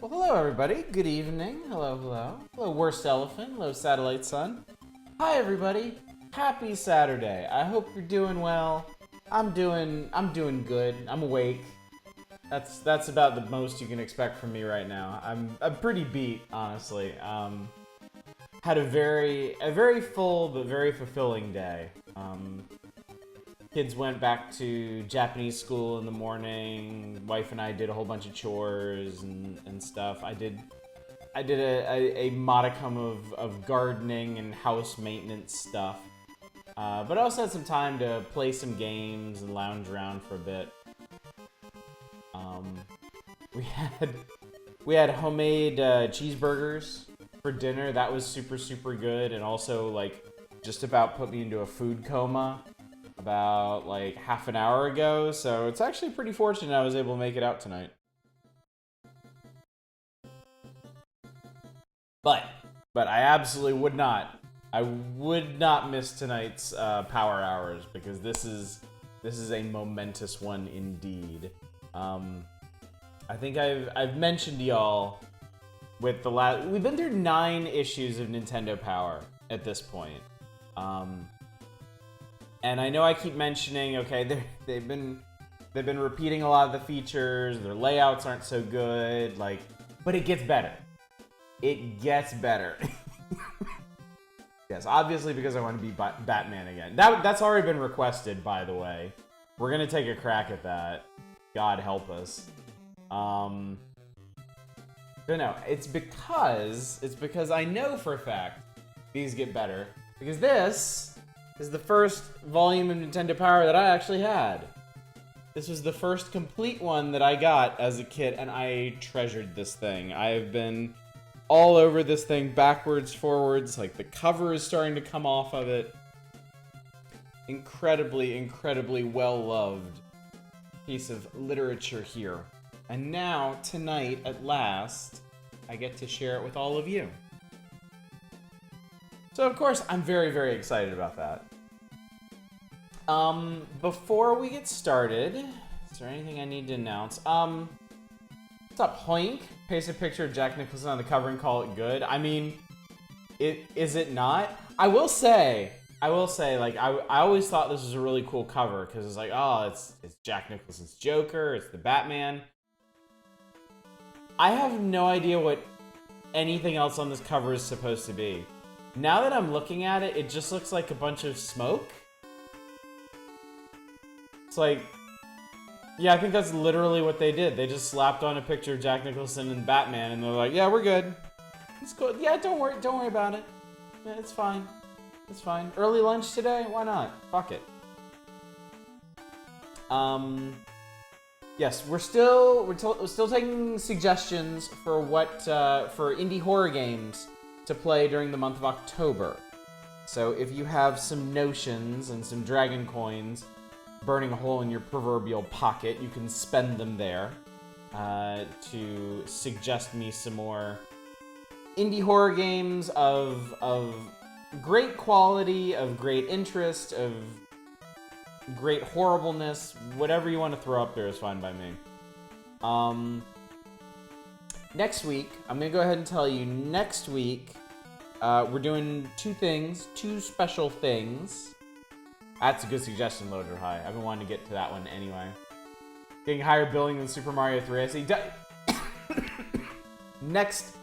Well, hello everybody. Good evening. Hello, hello. Hello, Worst Elephant. Hello, Satellite Sun. Hi everybody. Happy Saturday. I hope you're doing well. I'm doing good. I'm awake. That's about the most you can expect from me right now. I'm pretty beat, honestly. Had a very full but very fulfilling day. Kids went back to Japanese school in the morning. Wife and I did a whole bunch of chores and stuff. I did a modicum of gardening and house maintenance stuff. But I also had some time to play some games and lounge around for a bit. We had homemade cheeseburgers for dinner. That was super good, and also like just about put me into a food coma about like half an hour ago, so it's actually pretty fortunate I was able to make it out tonight. But I absolutely would not. I would not miss tonight's power hours, because this is a momentous one indeed. I think I've mentioned to y'all with the last, we've been through 9 issues of Nintendo Power at this point. And I know I keep mentioning, okay, they've been repeating a lot of the features, their layouts aren't so good, like, but it gets better. It gets better. Yes, obviously because I want to be Batman again. That's already been requested, by the way. We're gonna take a crack at that. God help us. But no, it's because I know for a fact these get better. Because this is the first volume of Nintendo Power that I actually had. This was the first complete one that I got as a kid, and I treasured this thing. I have been all over this thing, backwards, forwards, like the cover is starting to come off of it. Incredibly well-loved piece of literature here. And now, tonight, at last, I get to share it with all of you. So, of course, I'm very excited about that. Before we get started, is there anything I need to announce? What's up, Hoink? Paste a picture of Jack Nicholson on the cover and call it good. I mean, is it not? I will say, like, I always thought this was a really cool cover, because it's like, oh, it's Jack Nicholson's Joker, it's the Batman. I have no idea what anything else on this cover is supposed to be. Now that I'm looking at it, it just looks like a bunch of smoke. It's like, yeah, I think that's literally what they did. They just slapped on a picture of Jack Nicholson and Batman, and they're like, yeah, we're good. It's cool. Yeah, don't worry about it. Yeah, it's fine. It's fine. Early lunch today? Why not? Fuck it. Yes, we're still taking suggestions for for indie horror games to play during the month of October. So if you have some notions and some dragon coins burning a hole in your proverbial pocket, you can spend them there. to suggest me some more indie horror games of great quality, of great interest, of great horribleness. Whatever you want to throw up there is fine by me. Next week, I'm going to go ahead and tell you, next week, we're doing two special things. That's a good suggestion, Loader High. I've been wanting to get to that one anyway. Getting higher billing than Super Mario 3. I see. Next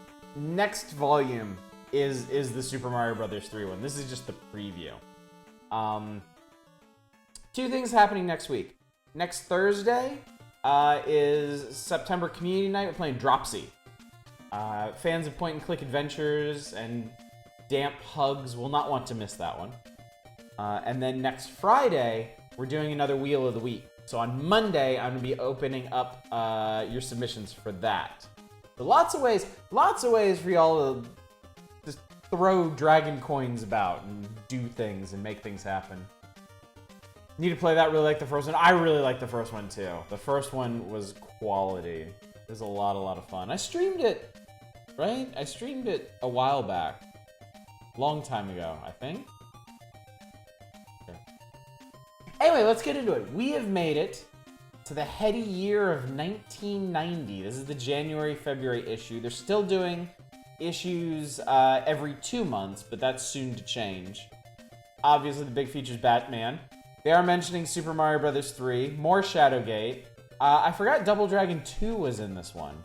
volume is the Super Mario Brothers 3 one. This is just the preview. Two things happening next week. Next Thursday is September Community Night. We're playing Dropsy. Fans of point-and-click adventures and damp hugs will not want to miss that one. And then next Friday, we're doing another Wheel of the Week. So on Monday, I'm going to be opening up your submissions for that. So lots of ways for y'all to just throw dragon coins about and do things and make things happen. Need to play that. Really like the first one. I really like the first one too. The first one was quality. It was a lot of fun. I streamed it, right? I streamed it a while back. Long time ago, I think. Okay. Anyway, let's get into it. We have made it to the heady year of 1990. This is the January-February issue. They're still doing issues every 2 months, but that's soon to change. Obviously, the big feature's Batman. They are mentioning Super Mario Bros. 3, more Shadowgate. I forgot Double Dragon 2 was in this one.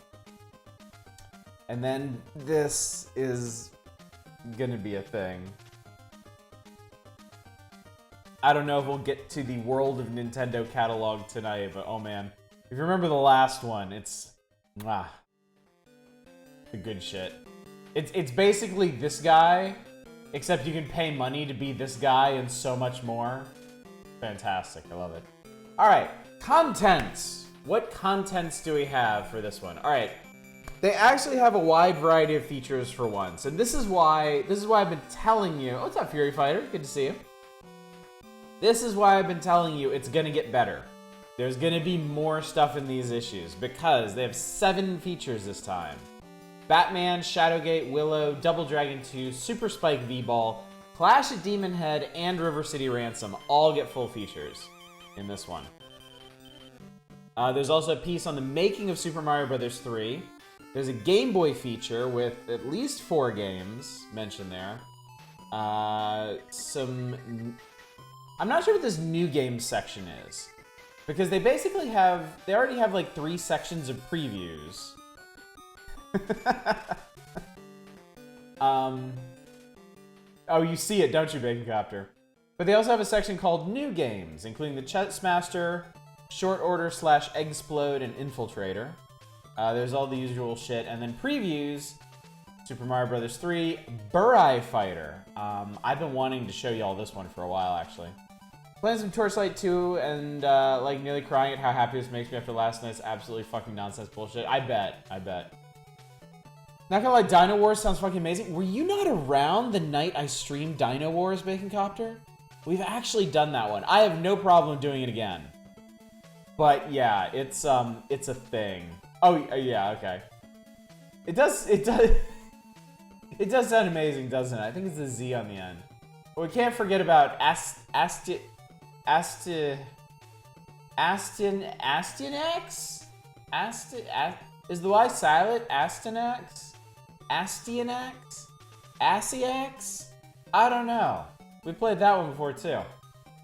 And then this is gonna be a thing. I don't know if we'll get to the World of Nintendo catalog tonight, but oh man. If you remember the last one, it's the good shit. It's basically this guy, except you can pay money to be this guy and so much more. Fantastic, I love it. Alright, contents. What contents do we have for this one? Alright. They actually have a wide variety of features for once, and this is why I've been telling you. Oh, what's up, Fury Fighter? Good to see you. This is why I've been telling you it's gonna get better. There's gonna be more stuff in these issues because they have 7 features this time. Batman, Shadowgate, Willow, Double Dragon 2, Super Spike V-Ball, Clash at Demon Head, and River City Ransom all get full features in this one. There's also a piece on the making of Super Mario Bros. 3. There's a Game Boy feature with at least 4 games mentioned there. I'm not sure what this new games section is. Because they basically they already have like 3 sections of previews. Oh, you see it, don't you, Bacon Copter? But they also have a section called New Games, including the Chess Master, Short Order / Eggsplode, and Infiltrator. There's all the usual shit. And then previews, Super Mario Bros. 3, Burai Fighter. I've been wanting to show y'all this one for a while, actually. Playing some Torchlight 2 and like nearly crying at how happy this makes me after last night's absolutely fucking nonsense bullshit. I bet. Not gonna lie, Dino Wars sounds fucking amazing. Were you not around the night I streamed Dino Wars, Bacon Copter? We've actually done that one. I have no problem doing it again. But yeah, it's a thing. Oh yeah, okay. It does sound amazing, doesn't it? I think it's a Z on the end. But we can't forget about Astyanax? Is the Y silent? Astyanax? Astyanax? Asiax? I don't know. We played that one before too.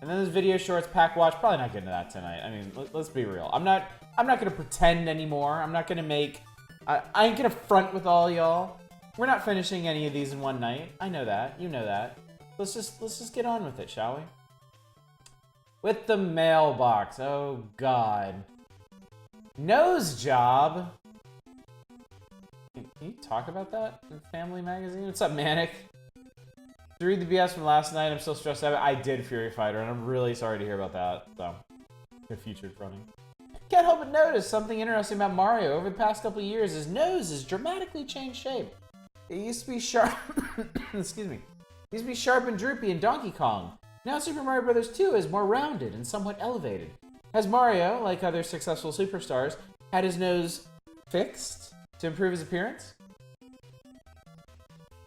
And then there's video shorts, pack watch. Probably not getting to that tonight. I mean, let's be real. I'm not gonna pretend anymore. I'm not gonna make. I ain't gonna front with all y'all. We're not finishing any of these in one night. I know that. You know that. Let's just get on with it, shall we? With the mailbox. Oh God. Nose job. Can you talk about that in Family Magazine? What's up, Manic? To read the BS from last night, I'm still stressed out. I did Fury Fighter, and I'm really sorry to hear about that. So, the future's running. Can't help but notice something interesting about Mario. Over the past couple of years, his nose has dramatically changed shape. It used to be sharp. Excuse me. It used to be sharp and droopy in Donkey Kong. Now Super Mario Bros. 2 is more rounded and somewhat elevated. Has Mario, like other successful superstars, had his nose fixed to improve his appearance?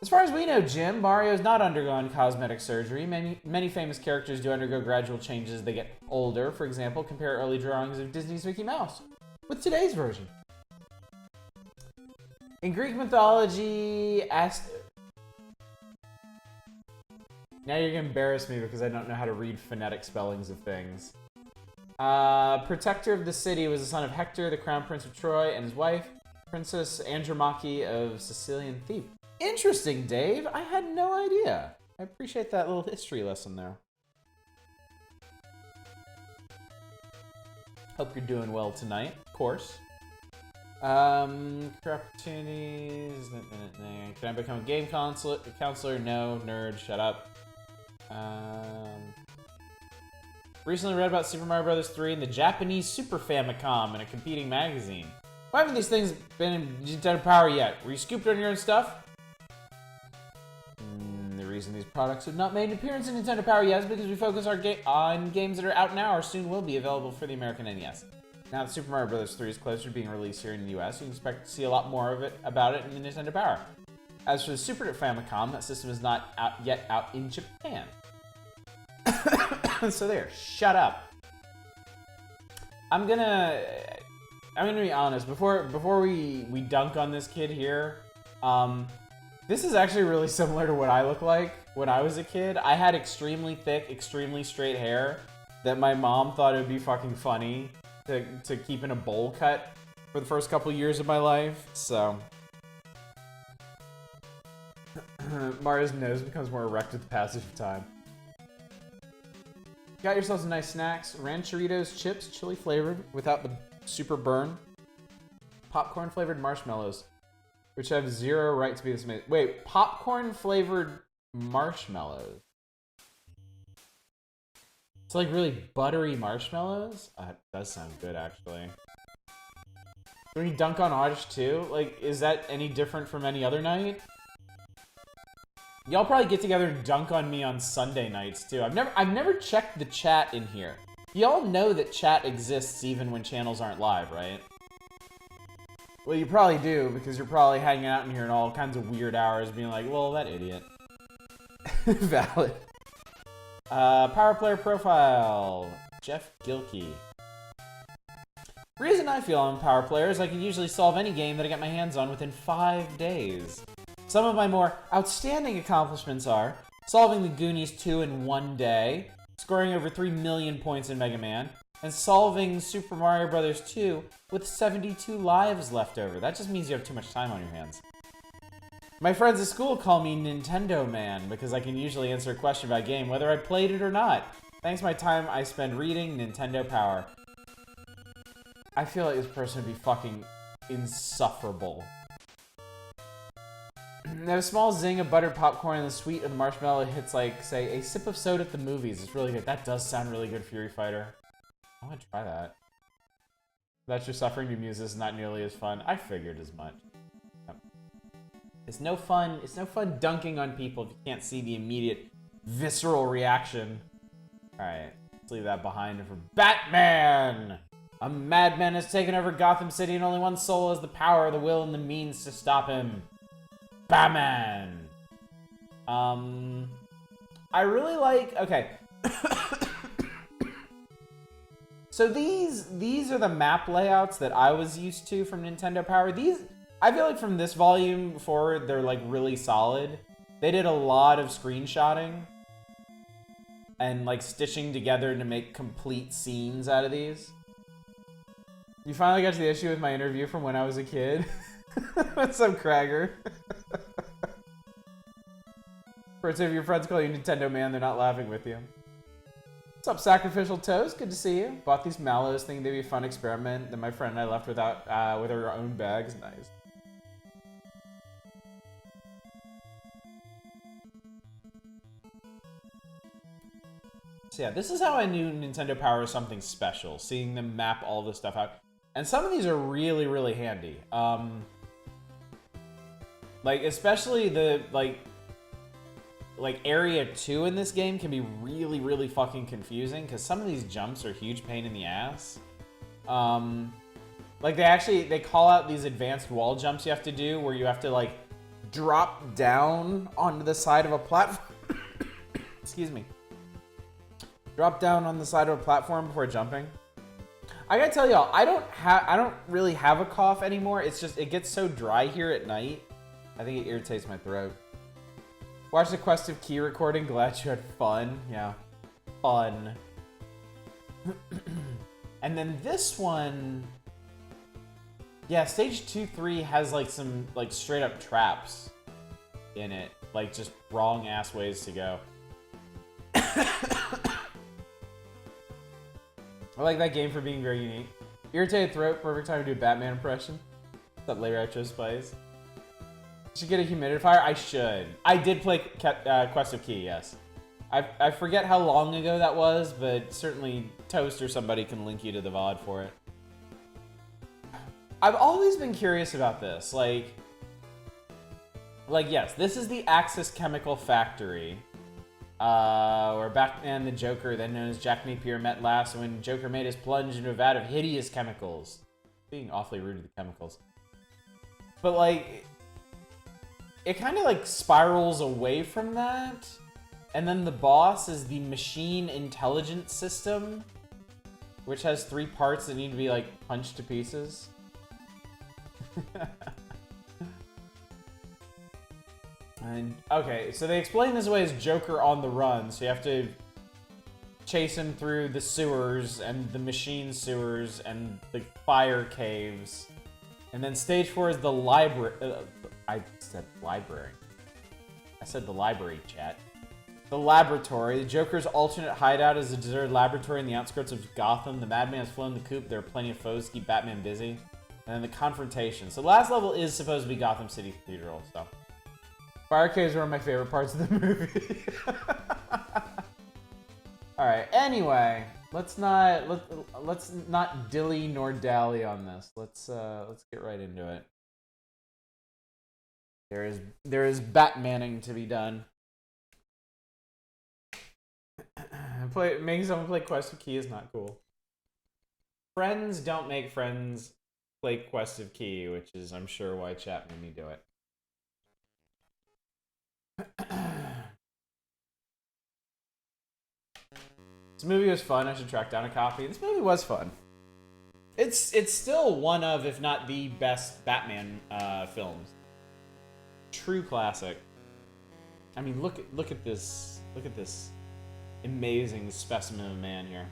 As far as we know, Jim, Mario's not undergone cosmetic surgery. Many famous characters do undergo gradual changes as they get older. For example, compare early drawings of Disney's Mickey Mouse with today's version. In Greek mythology, now you're gonna embarrass me because I don't know how to read phonetic spellings of things. Protector of the city was the son of Hector, the crown prince of Troy, and his wife, Princess Andromache of Sicilian Thebes. Interesting, Dave. I had no idea. I appreciate that little history lesson there. Hope you're doing well tonight, of course. Career opportunities. Can I become a game counselor? No. Nerd, shut up. Recently read about Super Mario Bros. 3 in the Japanese Super Famicom in a competing magazine. Why haven't these things been in Nintendo Power yet? Were you scooped on your own stuff? The reason these products have not made an appearance in Nintendo Power yet is because we focus on games that are out now or soon will be available for the American NES. Now that Super Mario Bros. 3 is closer to being released here in the US, you can expect to see a lot more about it in the Nintendo Power. As for the Super Famicom, that system is not yet out in Japan. So there, shut up. I'm gonna be honest, before we dunk on this kid here, this is actually really similar to what I look like when I was a kid. I had extremely thick, extremely straight hair that my mom thought it would be fucking funny to keep in a bowl cut for the first couple years of my life, so. Mario's nose becomes more erect with the passage of time. Got yourselves some nice snacks. Rancheritos chips, chili flavored, without the super burn. Popcorn flavored marshmallows, which have zero right to be this amazing. Wait, popcorn flavored marshmallows? It's like really buttery marshmallows? It does sound good, actually. When you dunk on Odge too, like, is that any different from any other night? Y'all probably get together and dunk on me on Sunday nights too. I've never checked the chat in here. Y'all know that chat exists even when channels aren't live, right? Well, you probably do, because you're probably hanging out in here at all kinds of weird hours being like, well, that idiot. Valid. Power player profile. Jeff Gilkey. Reason I feel I'm a power player is I can usually solve any game that I get my hands on within 5 days. Some of my more outstanding accomplishments are solving the Goonies 2 in 1 day, scoring over 3 million points in Mega Man, and solving Super Mario Bros. 2 with 72 lives left over. That just means you have too much time on your hands. My friends at school call me Nintendo Man because I can usually answer a question about a game whether I played it or not, thanks to my time I spend reading Nintendo Power. I feel like this person would be fucking insufferable. That a small zing of buttered popcorn and the sweet of the marshmallow hits like, say, a sip of soda at the movies. It's really good. That does sound really good, Fury Fighter. I want to try that. That's your suffering to muse is not nearly as fun. I figured as much. It's no fun. It's no fun dunking on people if you can't see the immediate visceral reaction. Alright, let's leave that behind for Batman! A madman has taken over Gotham City and only one soul has the power, the will, and the means to stop him. Batman! I really like... Okay. So these are the map layouts that I was used to from Nintendo Power. These... I feel like from this volume forward, they're like really solid. They did a lot of screenshotting and like stitching together to make complete scenes out of these. You finally got to the issue with my interview from when I was a kid. What's up, Cragger? First, if your friends call you Nintendo Man, they're not laughing with you. What's up, Sacrificial Toast? Good to see you. Bought these mallows, thinking they'd be a fun experiment. Then my friend and I left without with our own bags. Nice. So yeah, this is how I knew Nintendo Power was something special, seeing them map all this stuff out. And some of these are really, really handy. Like, especially the, like Area 2 in this game can be really, really fucking confusing, because some of these jumps are a huge pain in the ass. Like, they call out these advanced wall jumps you have to do where you have to, like, drop down onto the side of a platform. Excuse me. Drop down on the side of a platform before jumping. I gotta tell y'all, I don't really have a cough anymore. It's just, it gets so dry here at night. I think it irritates my throat. Watch the Quest of Key recording. Glad you had fun. Yeah. Fun. And then this one... Yeah, stage 2-3 has, like, some, like, straight-up traps in it. Like, just wrong-ass ways to go. I like that game for being very unique. Irritated throat, perfect time to do a Batman impression. That late retro spice. Should get a humidifier? I should. I did play Quest of Key, yes. I forget how long ago that was, but certainly Toast or somebody can link you to the VOD for it. I've always been curious about this. Like, yes, this is the Axis Chemical Factory. Where Batman the Joker, then known as Jack Napier, met last when Joker made his plunge into a vat of hideous chemicals. Being awfully rude to the chemicals. But, like, it kind of, like, spirals away from that. And then the boss is the Machine Intelligence System, which has 3 parts that need to be, like, punched to pieces. And, okay, so they explain this away as Joker on the run, so you have to chase him through the sewers and the machine sewers and the fire caves. And then stage 4 is the library. I said library. I said the library, chat. The laboratory. The Joker's alternate hideout is a deserted laboratory in the outskirts of Gotham. The Madman has flown the coop. There are plenty of foes to keep Batman busy. And then the confrontation. So the last level is supposed to be Gotham City Cathedral, so. Fire caves are one of my favorite parts of the movie. Alright, anyway. Let's not dilly nor dally on this. Let's get right into it. There is Batmaning to be done. Making someone play Quest of Key is not cool. Friends don't make friends play Quest of Key, which is, I'm sure, why chat made me do it. This movie was fun. I should track down a copy. This movie was fun. It's still one of, if not the best Batman films. True classic. I mean, look at this. Look at this amazing specimen of a man here.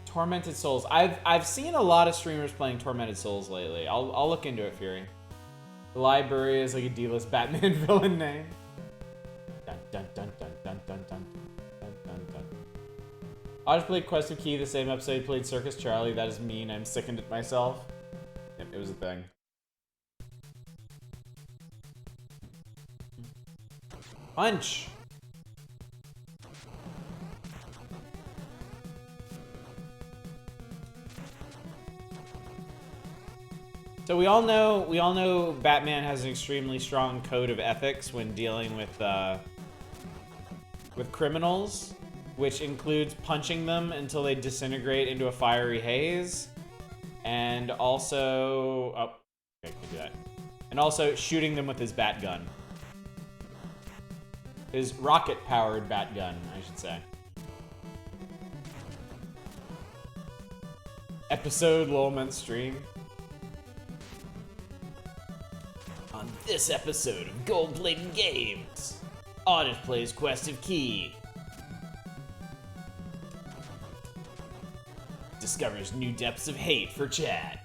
Tormented Souls. I've seen a lot of streamers playing Tormented Souls lately. I'll look into it, Fury. The library is like a D-list Batman villain name. Dun dun dun dun dun dun dun dun dun dun. I just played Quest of Key the same episode I played Circus Charlie. That is mean. I'm sickened at myself. It was a thing. Punch! So we all know Batman has an extremely strong code of ethics when dealing with criminals, which includes punching them until they disintegrate into a fiery haze, and also okay, can do that, and also shooting them with his bat gun, his rocket-powered bat gun, I should say. Episode Lolment stream. On this episode of Gold-Plated Games, Audit plays Quest of Key. Discovers new depths of hate for Chad.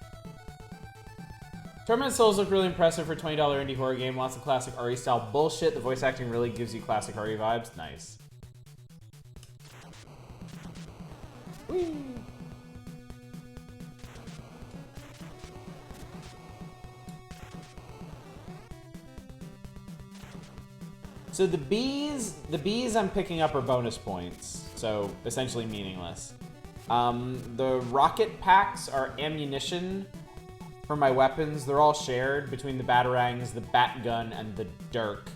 Tormented Souls look really impressive for a $20 indie horror game. Lots of classic RE style bullshit. The voice acting really gives you classic RE vibes. Nice. Whee! So the bees I'm picking up are bonus points, so essentially meaningless. The rocket packs are ammunition for my weapons. They're all shared between the batarangs, the bat gun, and the dirk.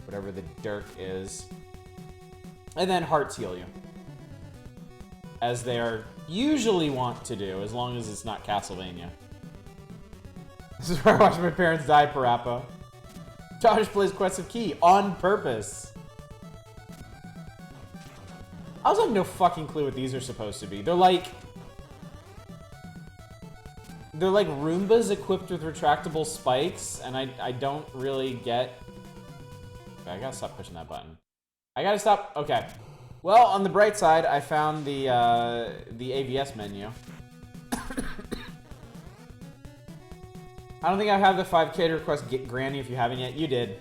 Whatever the dirk is. And then hearts heal you, as they are usually want to do, as long as it's not Castlevania. This is where I watch my parents die, Parappa. Josh plays Quest of Key on purpose. I also have no fucking clue what these are supposed to be. They're like Roombas equipped with retractable spikes, and I don't really get... Okay, I gotta stop pushing that button. I gotta stop... Okay. Well, on the bright side, I found the AVS menu. I don't think I have the 5K to request Get Granny if you haven't yet. You did.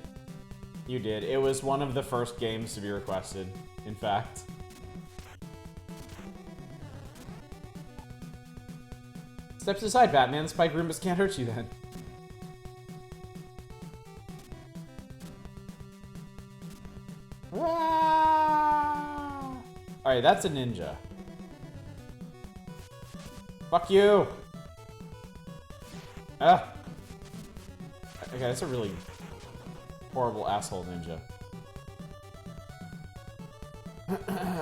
You did. It was one of the first games to be requested, in fact. Steps aside, Batman. Spike Roombas can't hurt you then. Alright, that's a ninja. Fuck you! Ah! Okay, that's a really horrible asshole ninja.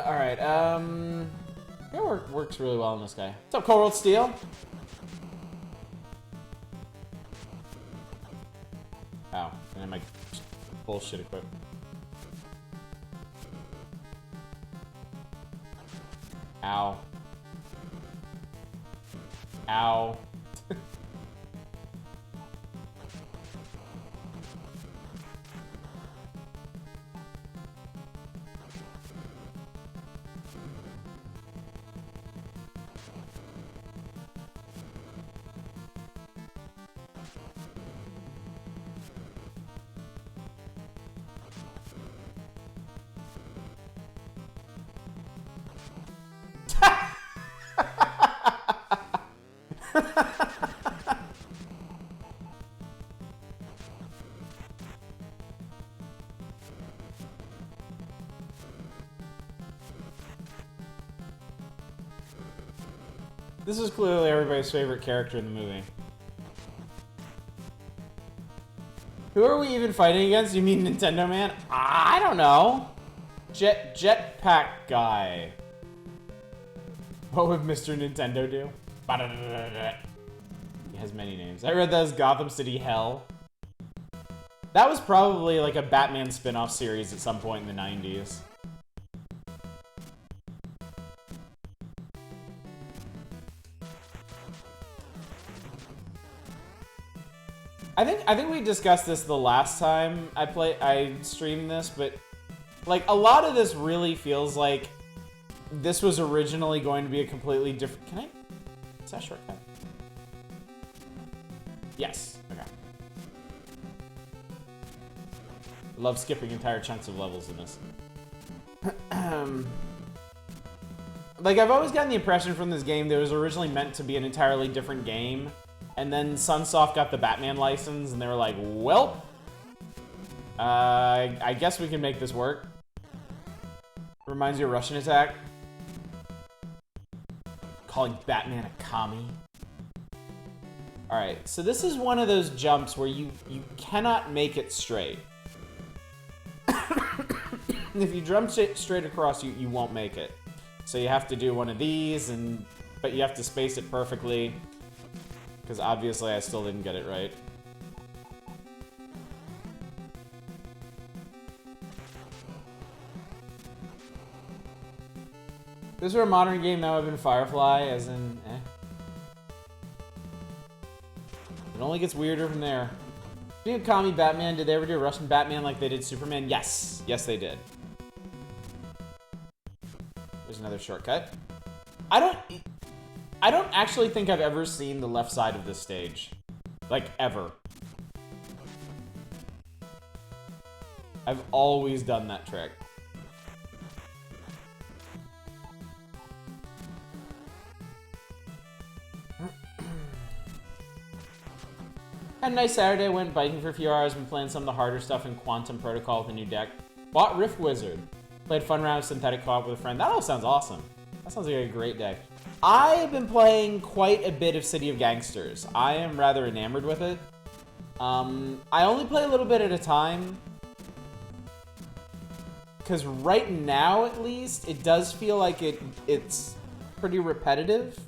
Alright, it works really well on this guy. What's up, Coral Steel? Ow, and then my bullshit equipment. Ow. Ow. This is clearly everybody's favorite character in the movie. Who are we even fighting against? You mean Nintendo Man? I don't know. Jetpack guy. What would Mr. Nintendo do? He has many names. I read that as Gotham City Hell. That was probably like a Batman spin-off series at some point in the 90s. I think we discussed this the last time I streamed this, but like a lot of this really feels like this was originally going to be a completely different... Can I... Is that a shortcut? Yes. Okay. I love skipping entire chunks of levels in this. Like, I've always gotten the impression from this game that it was originally meant to be an entirely different game, and then Sunsoft got the Batman license, and they were like, well, I guess we can make this work. Reminds you of Russian Attack. Calling Batman a commie. Alright, so this is one of those jumps where you cannot make it straight. If you jump straight across, you won't make it. So you have to do one of these, but you have to space it perfectly. Because obviously I still didn't get it right. If this were a modern game, that would have been Firefly, as in, eh. It only gets weirder from there. Speaking of commie Batman, did they ever do a Russian Batman like they did Superman? Yes. Yes, they did. There's another shortcut. I don't actually think I've ever seen the left side of this stage. Like, ever. I've always done that trick. Had a nice Saturday, went biking for a few hours, been playing some of the harder stuff in Quantum Protocol with a new deck. Bought Rift Wizard. Played a fun round of Synthetic Co-op with a friend. That all sounds awesome. That sounds like a great day. I have been playing quite a bit of City of Gangsters. I am rather enamored with it. I only play a little bit at a time. Because right now, at least, it does feel like it's pretty repetitive.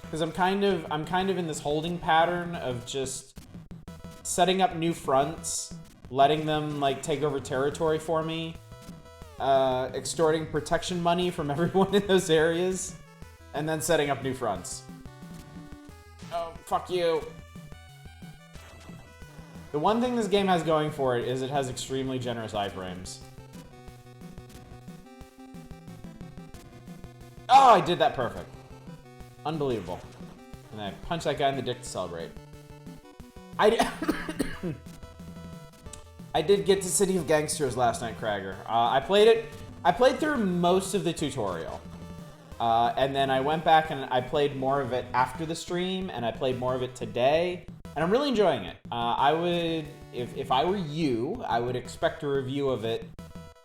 Because I'm kind of in this holding pattern of just setting up new fronts, letting them like take over territory for me, extorting protection money from everyone in those areas, and then setting up new fronts. Oh, fuck you. The one thing this game has going for it is it has extremely generous iframes. Oh, I did that perfect. Unbelievable. And I punched that guy in the dick to celebrate. I did get to City of Gangsters last night, Cragger. I played through most of the tutorial. And then I went back and I played more of it after the stream, and I played more of it today. And I'm really enjoying it. I would, if I were you, I would expect a review of it.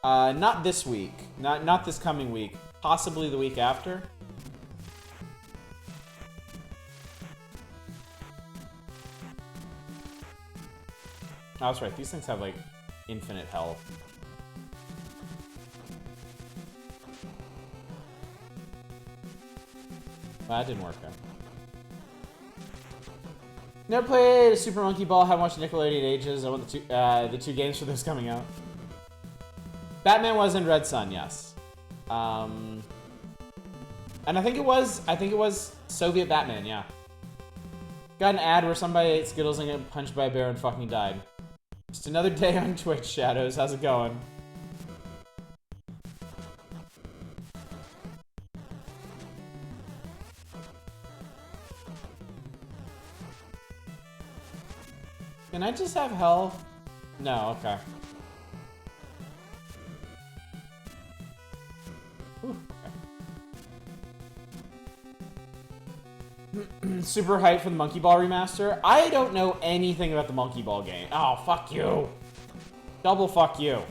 Not this week, not this coming week, possibly the week after. Oh, that's right. These things have like infinite health. Well, that didn't work though. Never played a Super Monkey Ball. Haven't watched Nickelodeon ages. I want the two games for those coming out. Batman was in Red Sun, yes. And I think it was Soviet Batman, yeah. Got an ad where somebody ate Skittles and got punched by a bear and fucking died. Just another day on Twitch, Shadows. How's it going? Can I just have health? No, okay. Ooh, okay. Super hyped for the Monkey Ball remaster. I don't know anything about the Monkey Ball game. Oh, fuck you. Double fuck you.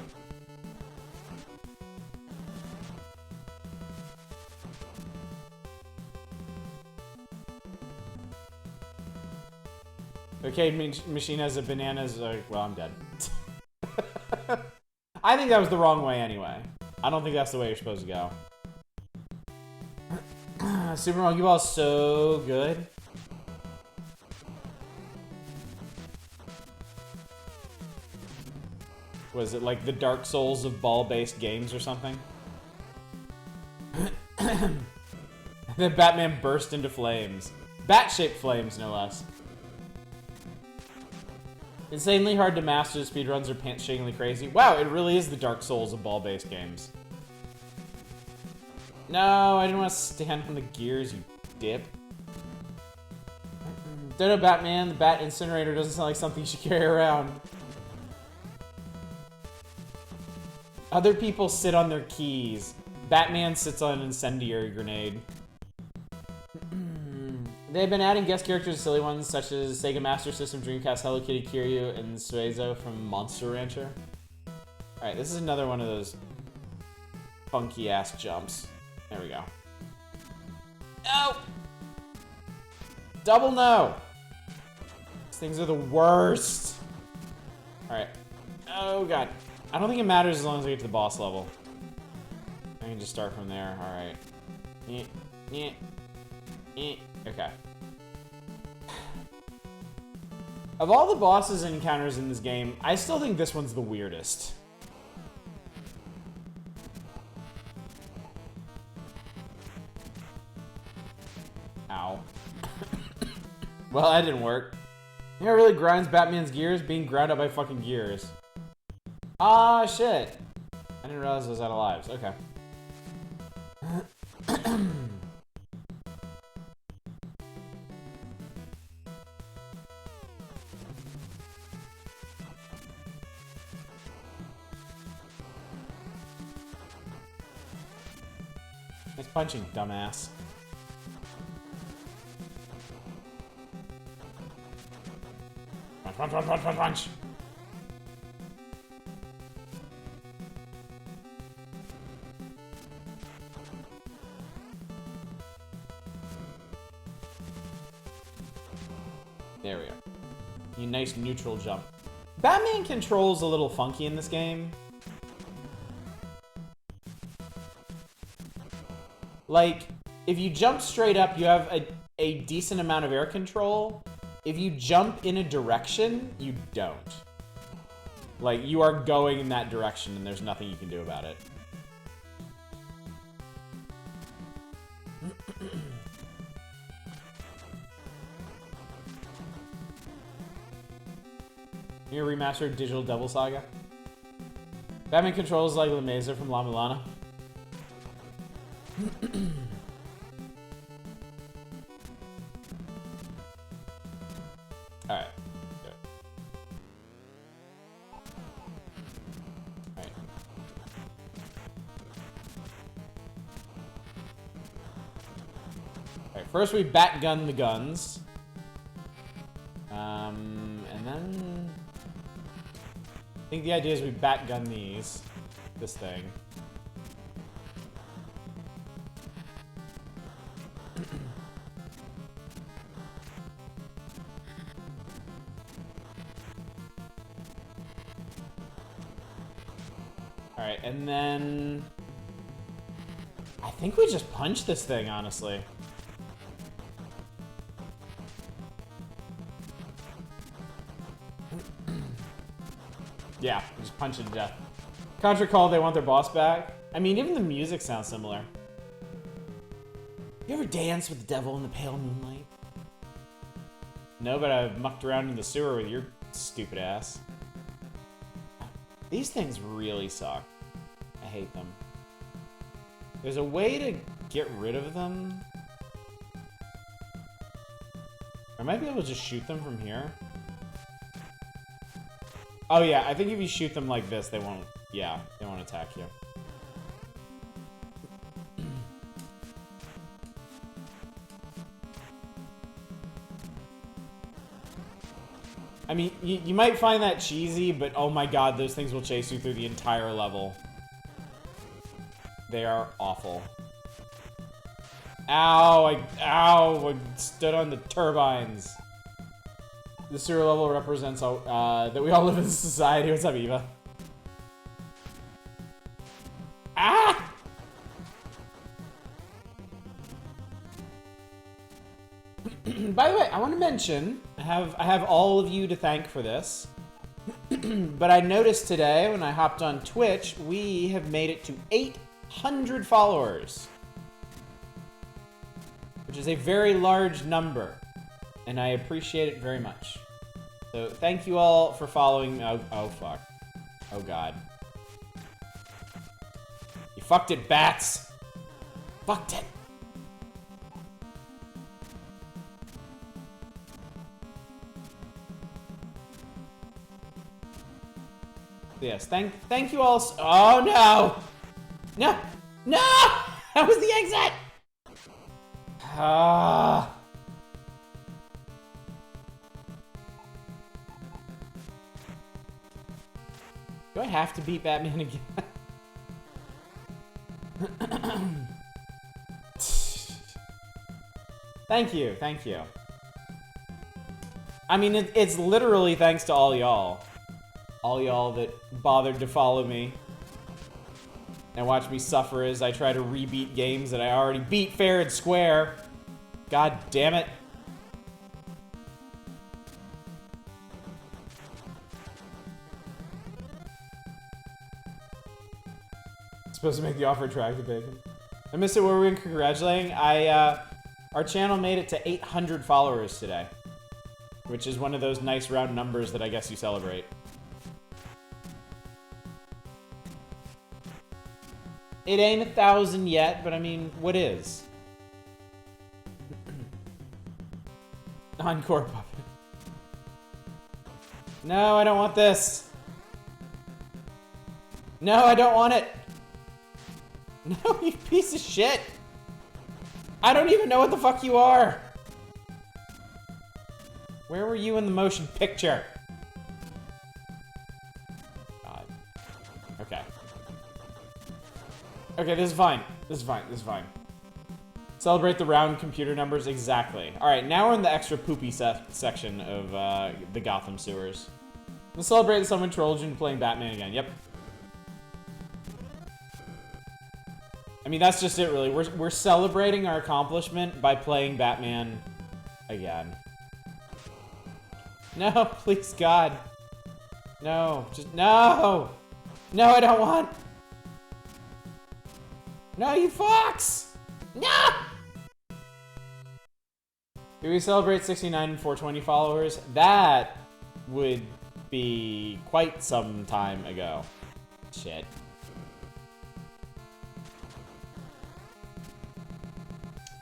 Okay, machine has a bananas. Well, I'm dead. I think that was the wrong way anyway. I don't think that's the way you're supposed to go. Super Monkey Ball is so good. Was it like the Dark Souls of ball-based games or something? Then Batman burst into flames. Bat-shaped flames, no less. Insanely hard to master, speedruns are pants-shakingly crazy. Wow, it really is the Dark Souls of ball-based games. No, I didn't want to stand on the gears, you dip. Dodo Batman, the Bat Incinerator doesn't sound like something you should carry around. Other people sit on their keys. Batman sits on an incendiary grenade. They've been adding guest characters to silly ones such as Sega Master System, Dreamcast, Hello Kitty, Kiryu, and Suezo from Monster Rancher. Alright, this is another one of those funky ass jumps. There we go. No! Double no! These things are the worst. Alright. Oh god. I don't think it matters as long as I get to the boss level. I can just start from there. Alright. Okay. Of all the bosses and encounters in this game, I still think this one's the weirdest. Ow. Well, that didn't work. You know what really grinds Batman's gears? Being ground up by fucking gears. Ah, shit. I didn't realize I was out of lives. Okay. Nice punching, dumbass. Punch, punch, punch, punch, punch. There we go. You nice neutral jump. Batman controls a little funky in this game. Like, if you jump straight up, you have a decent amount of air control. If you jump in a direction, you don't. Like, you are going in that direction and there's nothing you can do about it. Your remastered Digital Devil Saga. Batman controls like La Mesa from La Milana. Alright. Alright. Alright, first we bat gun the guns. And then I think the idea is we bat gun this thing. Alright, and then I think we just punch this thing, honestly. Yeah, just punch it to death. Contra called, they want their boss back. I mean, even the music sounds similar. You ever dance with the devil in the pale moonlight? No, but I've mucked around in the sewer with your stupid ass. These things really suck. I hate them. There's a way to get rid of them. I might be able to just shoot them from here. Oh yeah, I think if you shoot them like this, they won't, yeah, they won't attack you. I mean, you might find that cheesy, but oh my god, those things will chase you through the entire level. They are awful. Ow, I stood on the turbines. The sewer level represents that we all live in a society. What's up, Eva? Ah! By the way, I want to mention, I have all of you to thank for this. But I noticed today when I hopped on Twitch, we have made it to 800 followers. Which is a very large number. And I appreciate it very much. So thank you all for following. Oh fuck. Oh god. You fucked it, bats. Fucked it. Yes, thank you all. Oh no! No! No! That was the exit! Ah. Do I have to beat Batman again? Thank you, thank you. I mean, it's literally thanks to all y'all. All y'all that bothered to follow me. And watch me suffer as I try to rebeat games that I already beat fair and square. God damn it. Supposed to make the offer attractive, Bacon. I missed it. What were we congratulating? Our channel made it to 800 followers today. Which is one of those nice round numbers that I guess you celebrate. It ain't 1,000 yet, but I mean, what is? Encore puppet. No, I don't want this. No, I don't want it. No, you piece of shit. I don't even know what the fuck you are. Where were you in the motion picture? God. Okay. Okay, this is fine. This is fine. This is fine. Celebrate the round computer numbers. Exactly. Alright, now we're in the extra poopy section of the Gotham sewers. Let's celebrate someone trolled you playing Batman again. Yep. I mean, that's just it, really. We're celebrating our accomplishment by playing Batman again. No, please, God. No, just no! No, I don't want. No, you fox! No! Do we celebrate 69 and 420 followers? That would be quite some time ago. Shit.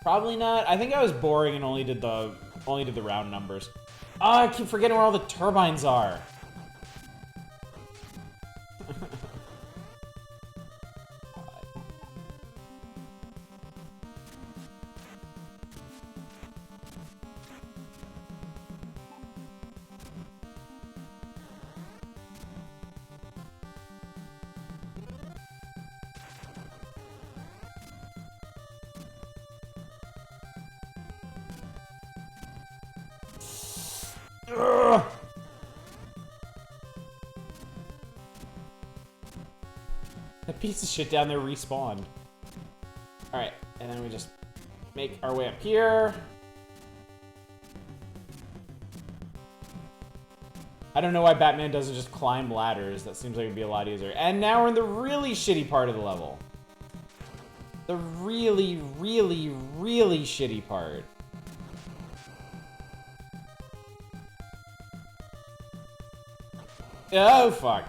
Probably not. I think I was boring and only did the round numbers. Oh, I keep forgetting where all the turbines are. Ugh. That piece of shit down there respawned. Alright, and then we just make our way up here. I don't know why Batman doesn't just climb ladders. That seems like it'd be a lot easier. And now we're in the really shitty part of the level. The really, really, really shitty part. Oh, fuck.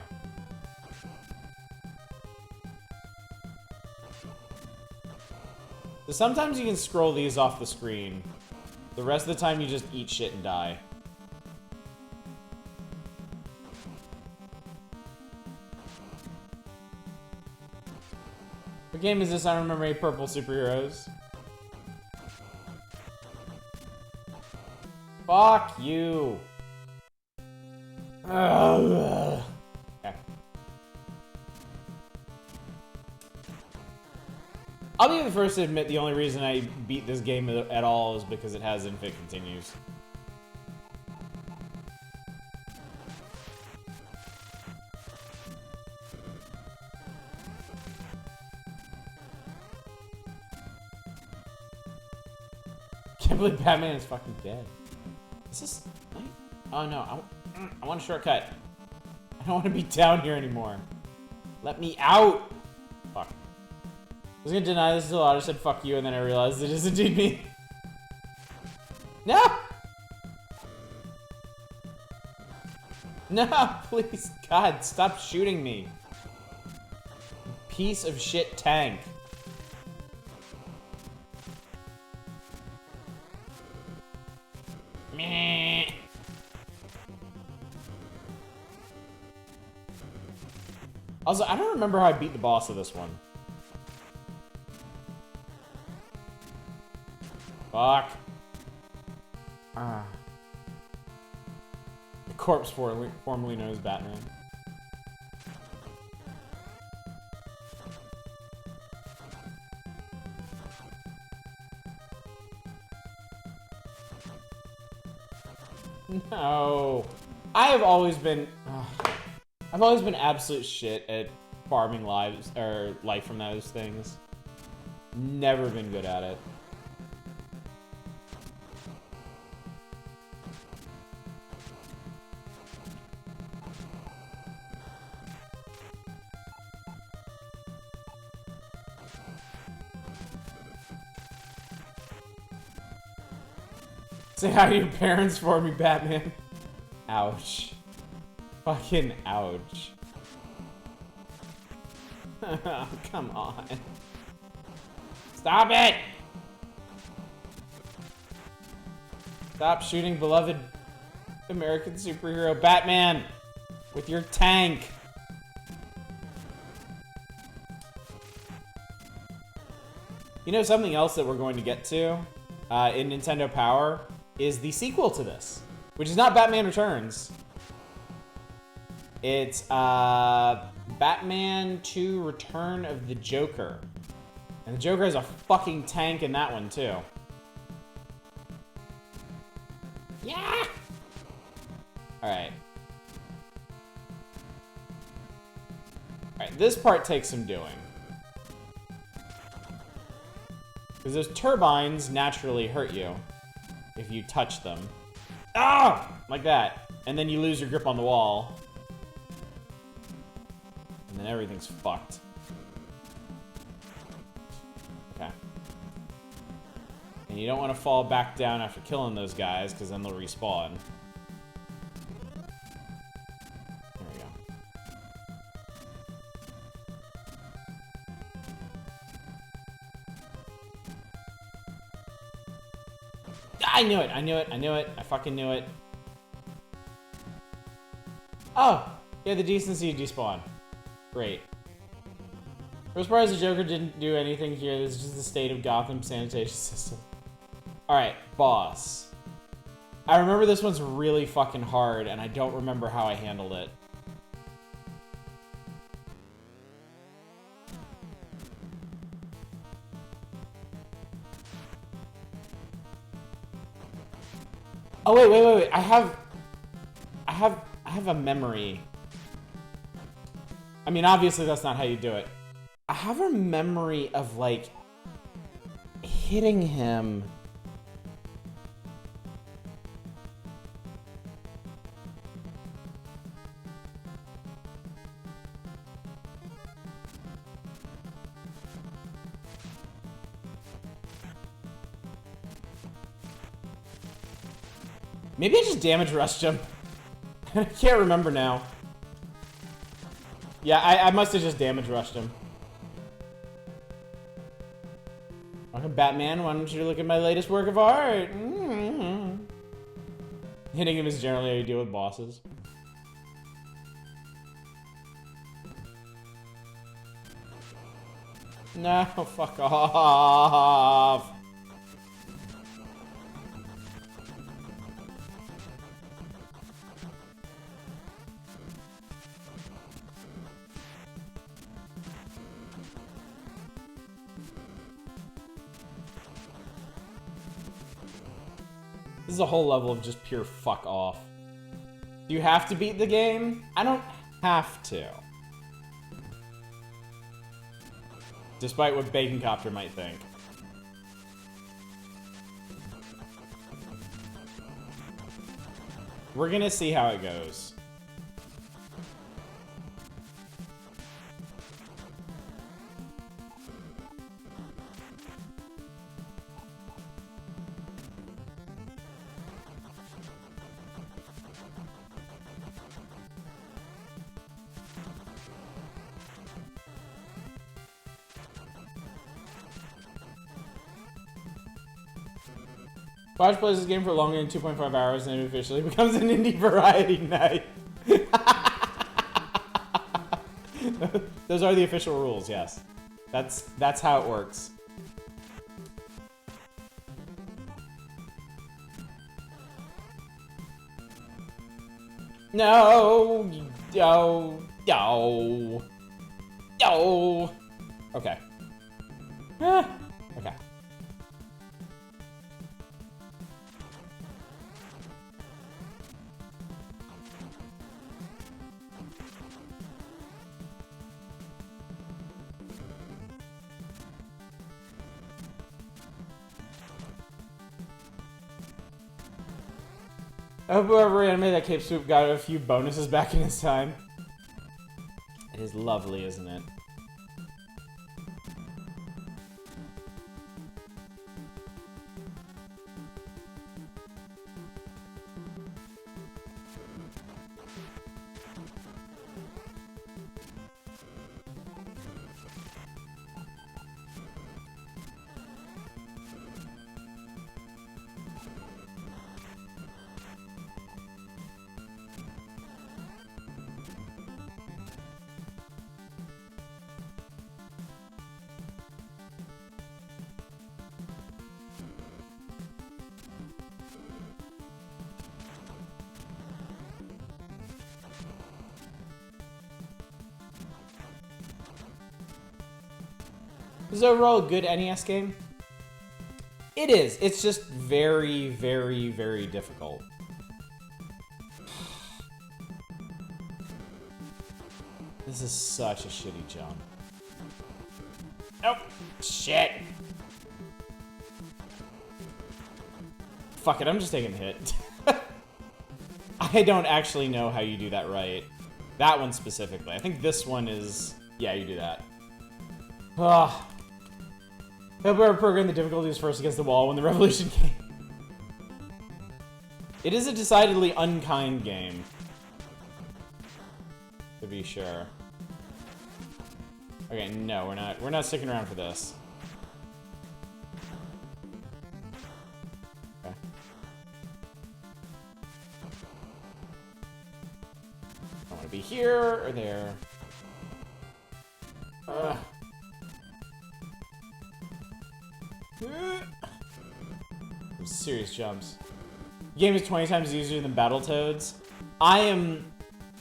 So sometimes you can scroll these off the screen. The rest of the time you just eat shit and die. What game is this? I don't remember any purple superheroes. Fuck you. Okay. I'll be the first to admit the only reason I beat this game at all is because it has infinite continues. Can't believe Batman is fucking dead. Is this... Oh no, I want a shortcut. I don't want to be down here anymore. Let me out! Fuck. I was gonna deny this until I said fuck you, and then I realized it is indeed me. No! No, please, God, stop shooting me. Piece of shit tank. Meh. Also, I don't remember how I beat the boss of this one. Fuck. Ah. The corpse formerly known as Batman. No. I've always been absolute shit at farming lives or life from those things. Never been good at it. Say hi to your parents for me, Batman. Ouch. Fucking ouch. Come on. Stop it! Stop shooting beloved American superhero Batman with your tank. You know, something else that we're going to get to in Nintendo Power is the sequel to this, which is not Batman Returns. It's Batman 2 Return of the Joker. And the Joker has a fucking tank in that one, too. Yeah! Alright. Alright, this part takes some doing. Because those turbines naturally hurt you if you touch them. Ah! Like that. And then you lose your grip on the wall. And then everything's fucked. Okay. And you don't want to fall back down after killing those guys, because then they'll respawn. There we go. I knew it! I knew it! I knew it! I fucking knew it. Oh! Yeah, the decency to despawn. Great. I was surprised the Joker didn't do anything here. This is just the state of Gotham sanitation system. Alright, boss. I remember this one's really fucking hard, and I don't remember how I handled it. Oh, wait. I have a memory. I mean, obviously that's not how you do it. I have a memory of, like, hitting him. Maybe I just damage rushed him. I can't remember now. Yeah, I must have just damage rushed him. Okay, Batman, why don't you look at my latest work of art? Mm-hmm. Hitting him is generally how you deal with bosses. No, fuck off. This is a whole level of just pure fuck off. Do you have to beat the game? I don't have to. Despite what Bacon Copter might think. We're gonna see how it goes. Watch plays this game for longer than 2.5 hours and it officially becomes an indie variety night. Those are the official rules, yes. That's how it works. No! Yo! Yo! Yo! Okay. Okay. I hope whoever animated that Cape Swoop got a few bonuses back in his time. It is lovely, isn't it? Is it overall a good NES game? It is. It's just very, very, very difficult. This is such a shitty jump. Nope. Shit. fuck it, I'm just taking the hit. I don't actually know how you do that right. That one specifically. I think this one is... Yeah, you do that. Ugh. Hope our program the difficulty was first against the wall when the revolution came. It is a decidedly unkind game. To be sure. Okay, no, we're not sticking around for this. Okay. I want to be here or there. Some serious jumps. The game is 20 times easier than Battletoads. I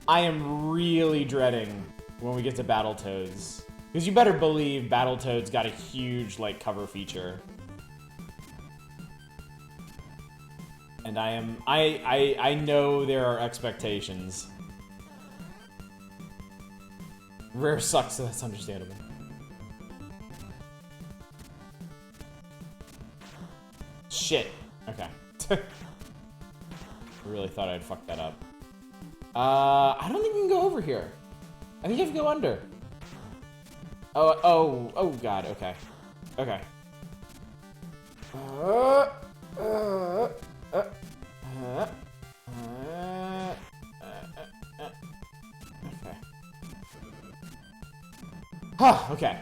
am really dreading when we get to Battletoads. Because you better believe Battletoads got a huge, like, cover feature. And I know there are expectations. Rare sucks, so that's understandable. Shit. Okay. I really thought I'd fuck that up. I don't think we can go over here. I think you have to go under. Oh god, okay. Okay. Okay. Huh, okay.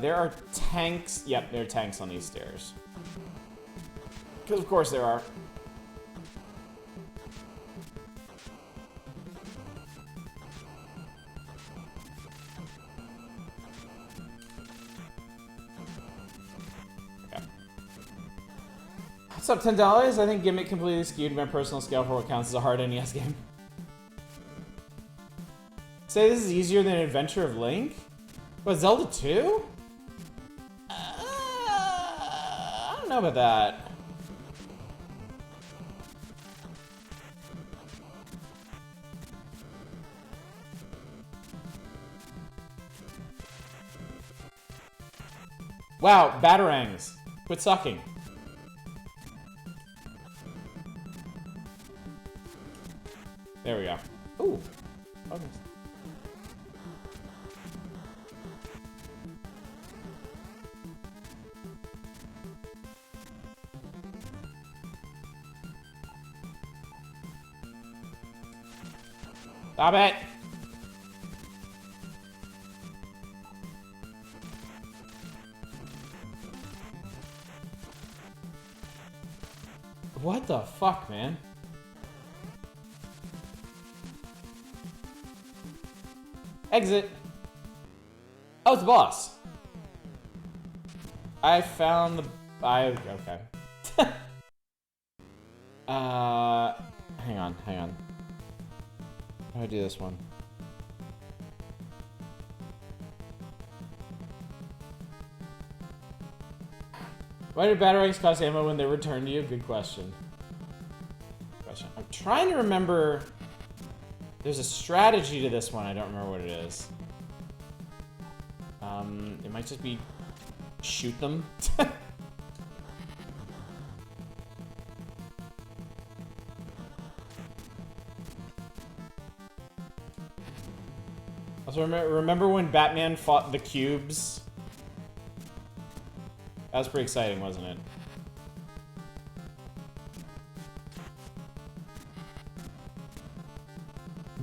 There are tanks. Yep, there are tanks on these stairs. Because of course there are. Okay. What's up, $10? I think Gimmick completely skewed my personal scale for what counts as a hard NES game. Say this is easier than Adventure of Link? What, Zelda 2? I don't know about that. Wow, Batarangs. Quit sucking. There we go. Ooh. Okay. Stop it! What the fuck, man? Exit. Oh, it's the boss. I found the... okay. Hang on. How do I do this one? Why did batarangs cost ammo when they returned to you? Good question. I'm trying to remember... There's a strategy to this one. I don't remember what it is. It might just be... shoot them. Also, remember when Batman fought the cubes? That was pretty exciting, wasn't it?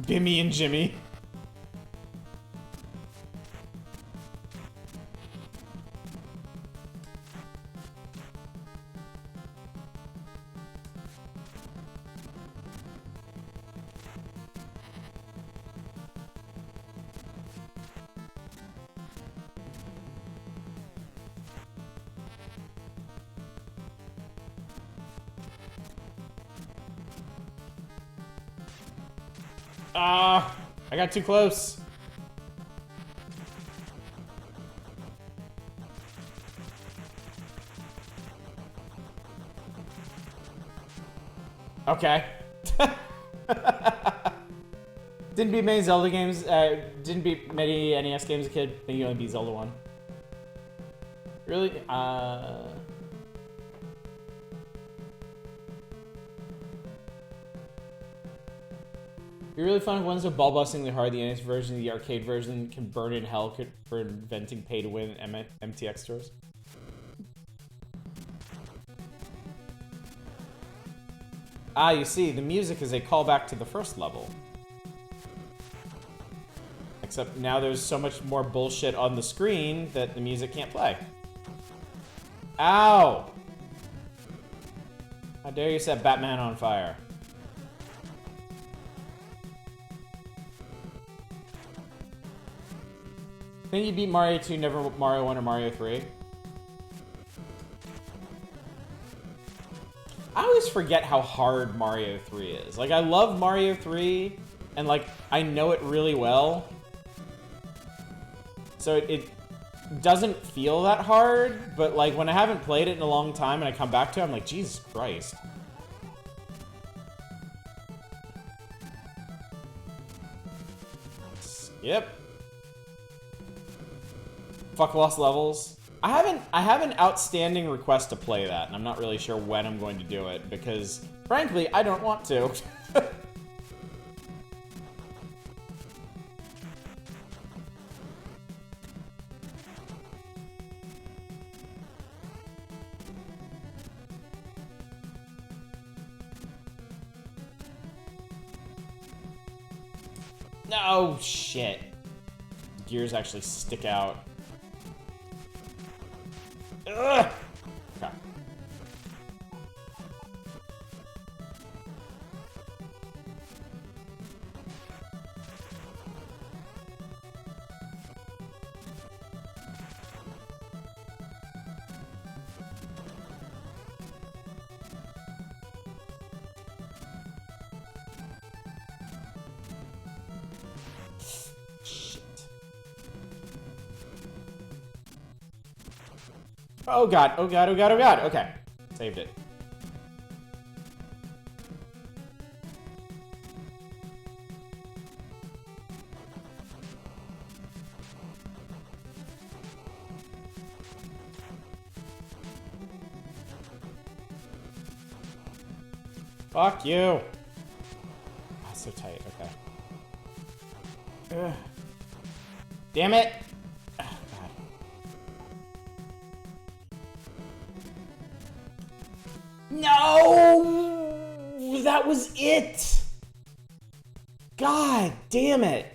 Bimmy and Jimmy. I got too close. Okay. Didn't beat many Zelda games. Didn't beat many NES games as a kid. I think you only beat Zelda 1. Really? It'd be really fun if one's so ball-bustingly hard the NX version, the arcade version can burn in hell for inventing pay-to-win MTX stores. Ah, you see, the music is a callback to the first level. Except now there's so much more bullshit on the screen that the music can't play. Ow! How dare you set Batman on fire? Think you beat Mario 2, never Mario 1 or Mario 3? I always forget how hard Mario 3 is. Like, I love Mario 3, and, like, I know it really well. So it doesn't feel that hard, but, like, when I haven't played it in a long time and I come back to it, I'm like, Jesus Christ. Yep. Fuck lost levels. I have an outstanding request to play that, and I'm not really sure when I'm going to do it, because, frankly, I don't want to. No, shit. Gears actually stick out. Ugh! Okay. Oh god, oh god, oh god, oh god. Okay. Saved it. Fuck you. Oh, so tight, okay. Ugh. Damn it! No! That was it! God damn it!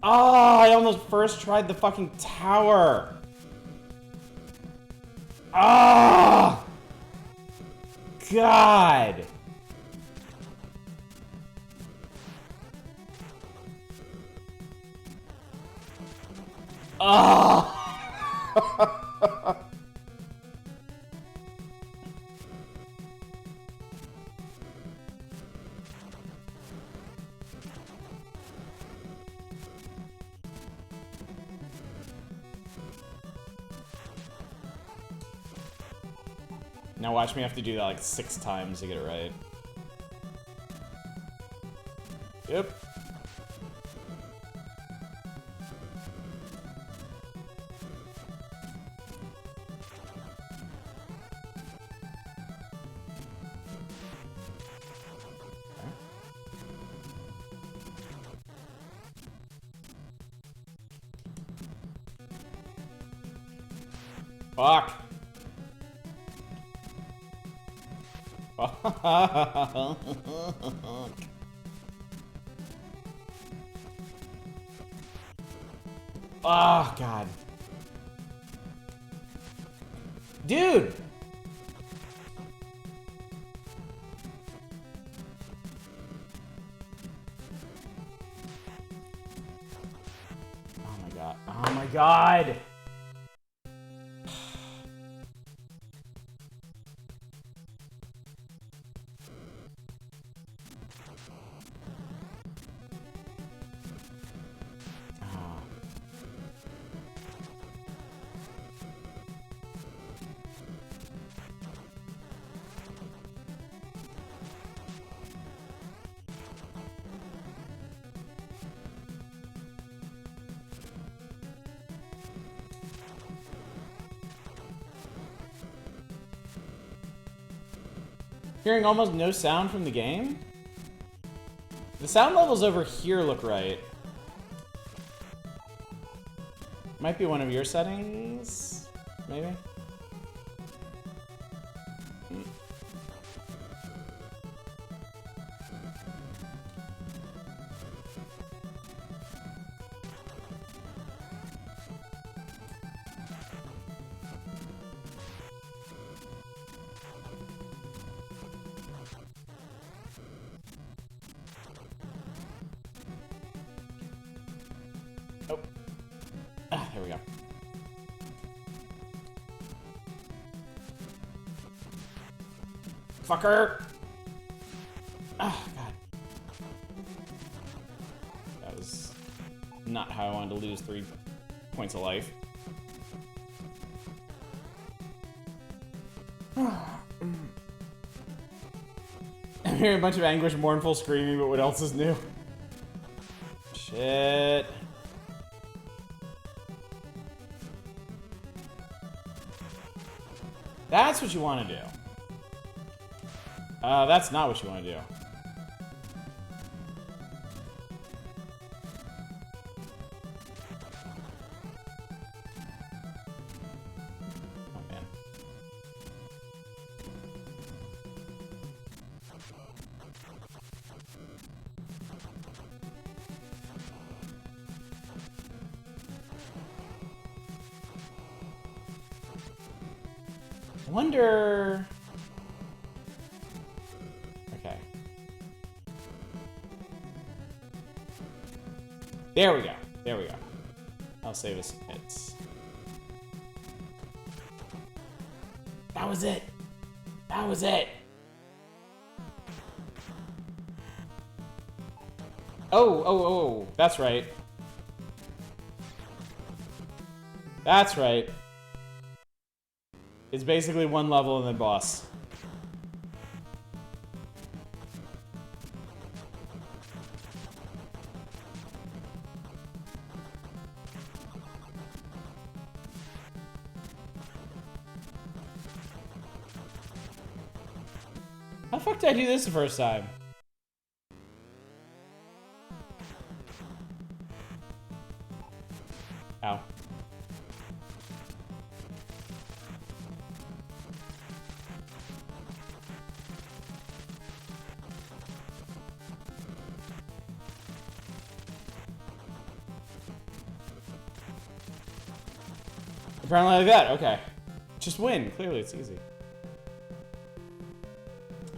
Oh, I almost first tried the fucking tower! Ah! God! Ah! Now watch me have to do that like 6 times to get it right. Yep. Fuck. Oh, God. Dude! Oh my God. Oh my God! Hearing almost no sound from the game? The sound levels over here look right. Might be one of your settings, maybe? Oh. Ah, there we go. Fucker! Ah, God. That was not how I wanted to lose 3 points of life. I'm hearing a bunch of anguish, mournful screaming, but what else is new? Shit. That's what you want to do. That's not what you want to do. Oh, man. I wonder... Okay. There we go. There we go. I'll save us some hits. That was it. That was it. Oh. That's right. That's right. It's basically one level and then boss. How the fuck did I do this the first time? Ow. Apparently like that, okay. Just win, clearly it's easy.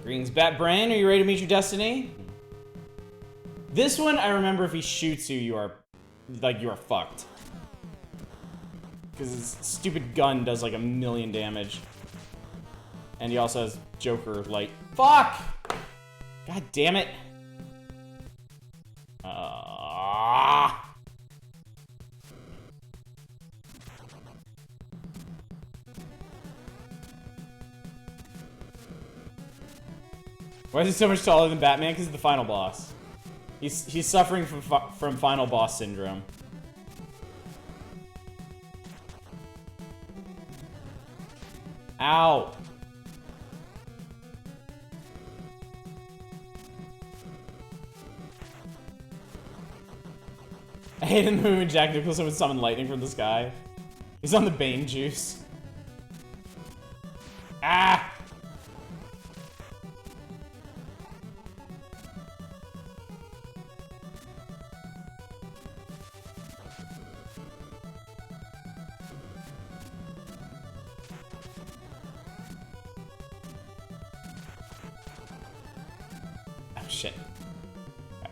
Greetings, Bat Brain, are you ready to meet your destiny? This one, I remember if he shoots you, you are fucked. Because his stupid gun does like 1,000,000 damage. And he also has Joker light. Fuck! God damn it. Why is he so much taller than Batman? Because he's the final boss. He's suffering from final boss syndrome. Ow! I hate in the movie when Jack Nicholson would summon lightning from the sky. He's on the Bane juice. Ah! Oh, shit. Okay.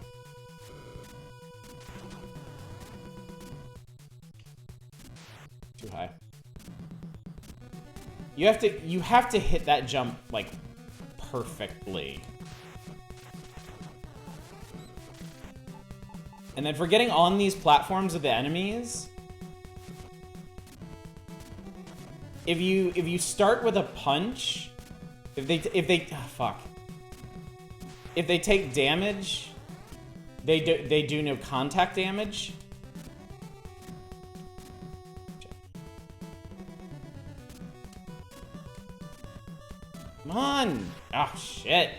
Too high. You have to hit that jump like perfectly. And then for getting on these platforms of the enemies, if you start with a punch, if they take damage, they do no contact damage. Come on! Oh shit!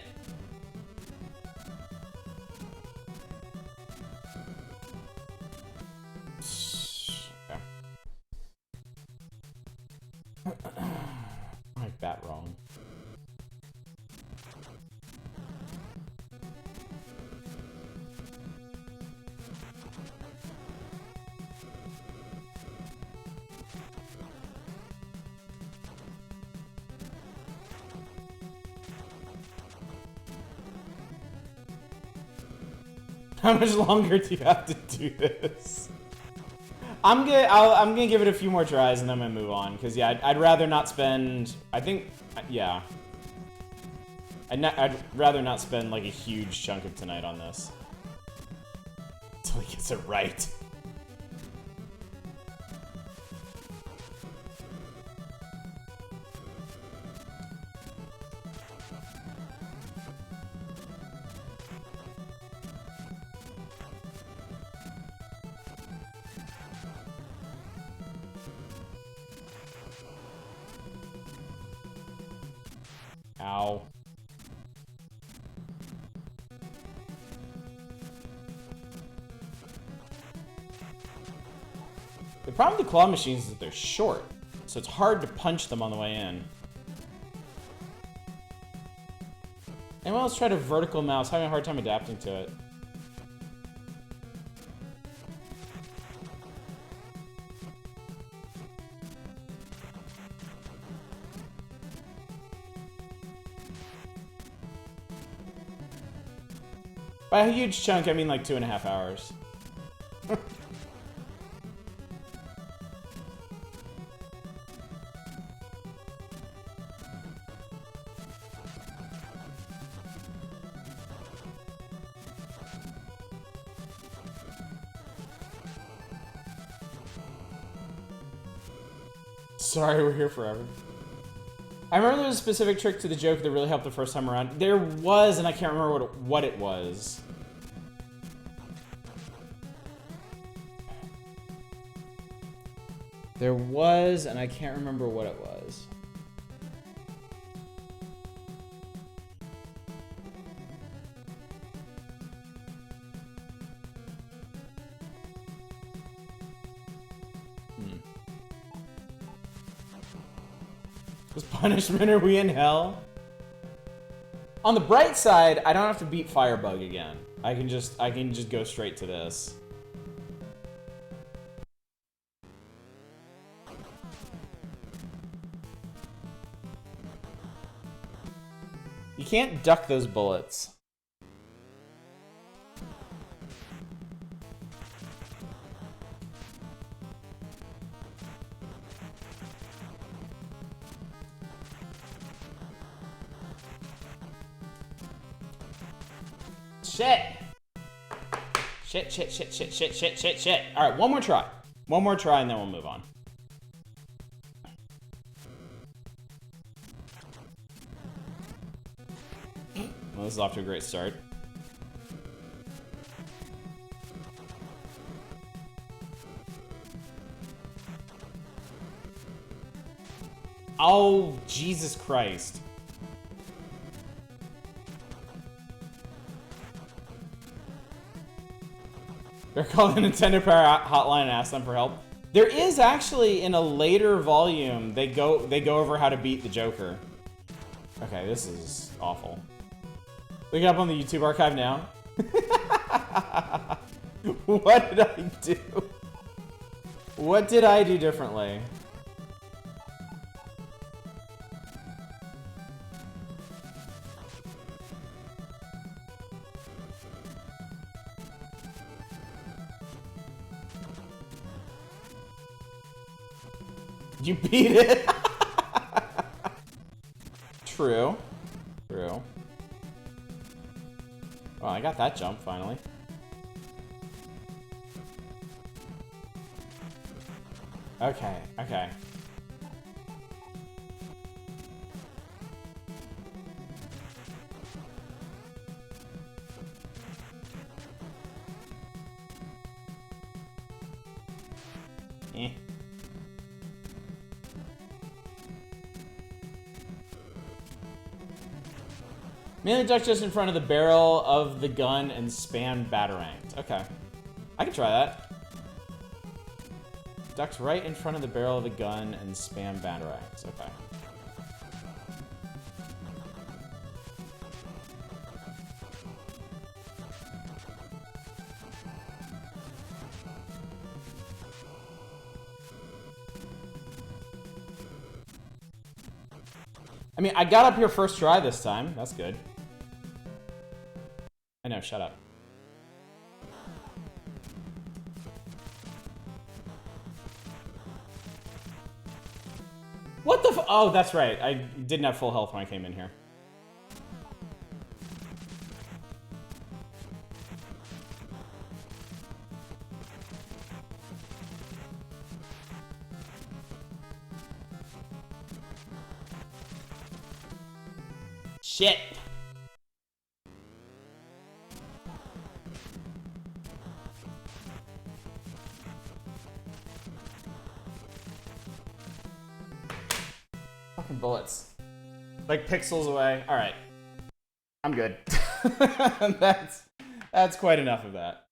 bat wrong. How much longer do you have to do this? I'm gonna give it a few more tries and then I'm gonna move on, because yeah, I'd rather not spend. I think, yeah, I'd rather not spend like a huge chunk of tonight on this until he gets it right. Ow. The problem with the claw machines is that they're short, so it's hard to punch them on the way in. Anyone else tried a vertical mouse? Having a hard time adapting to it. By a huge chunk, I mean like 2.5 hours. Sorry, we're here forever. I remember there was a specific trick to the joke that really helped the first time around. There was, and I can't remember what it was. There was, and I can't remember what it was. Was punishment, are we in hell? On the bright side, I don't have to beat Firebug again. I can just go straight to this. You can't duck those bullets. Shit! Shit. Alright, one more try. One more try and then we'll move on. Well, this is off to a great start. Oh, Jesus Christ. They're calling the Nintendo Power Hotline and ask them for help. There is actually, in a later volume, they go over how to beat the Joker. Okay, this is awful. Look it up on the YouTube archive now. What did I do? What did I do differently? You beat it! True. True. Well, I got that jump, finally. Okay, okay. Eh. Mainly duck just in front of the barrel of the gun and spam Batarangs. Okay. I can try that. Ducks right in front of the barrel of the gun and spam Batarangs. Okay. I mean, I got up here first try this time. That's good. I know, shut up. What the f- Oh, that's right. I didn't have full health when I came in here. Shit. Fucking bullets. Like pixels away. All right. I'm good. That's quite enough of that.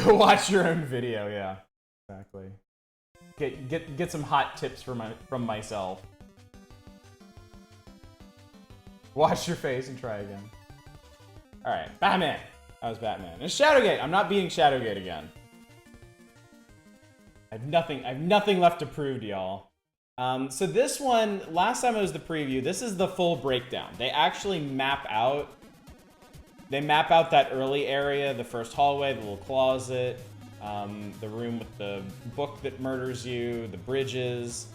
Go watch your own video, yeah. Exactly. Get some hot tips from myself. Wash your face and try again. Alright, Batman! That was Batman. And Shadowgate! I'm not beating Shadowgate again. I have nothing left to prove to y'all. So this one, last time it was the preview, this is the full breakdown. They actually map out that early area, the first hallway, the little closet, the room with the book that murders you, the bridges.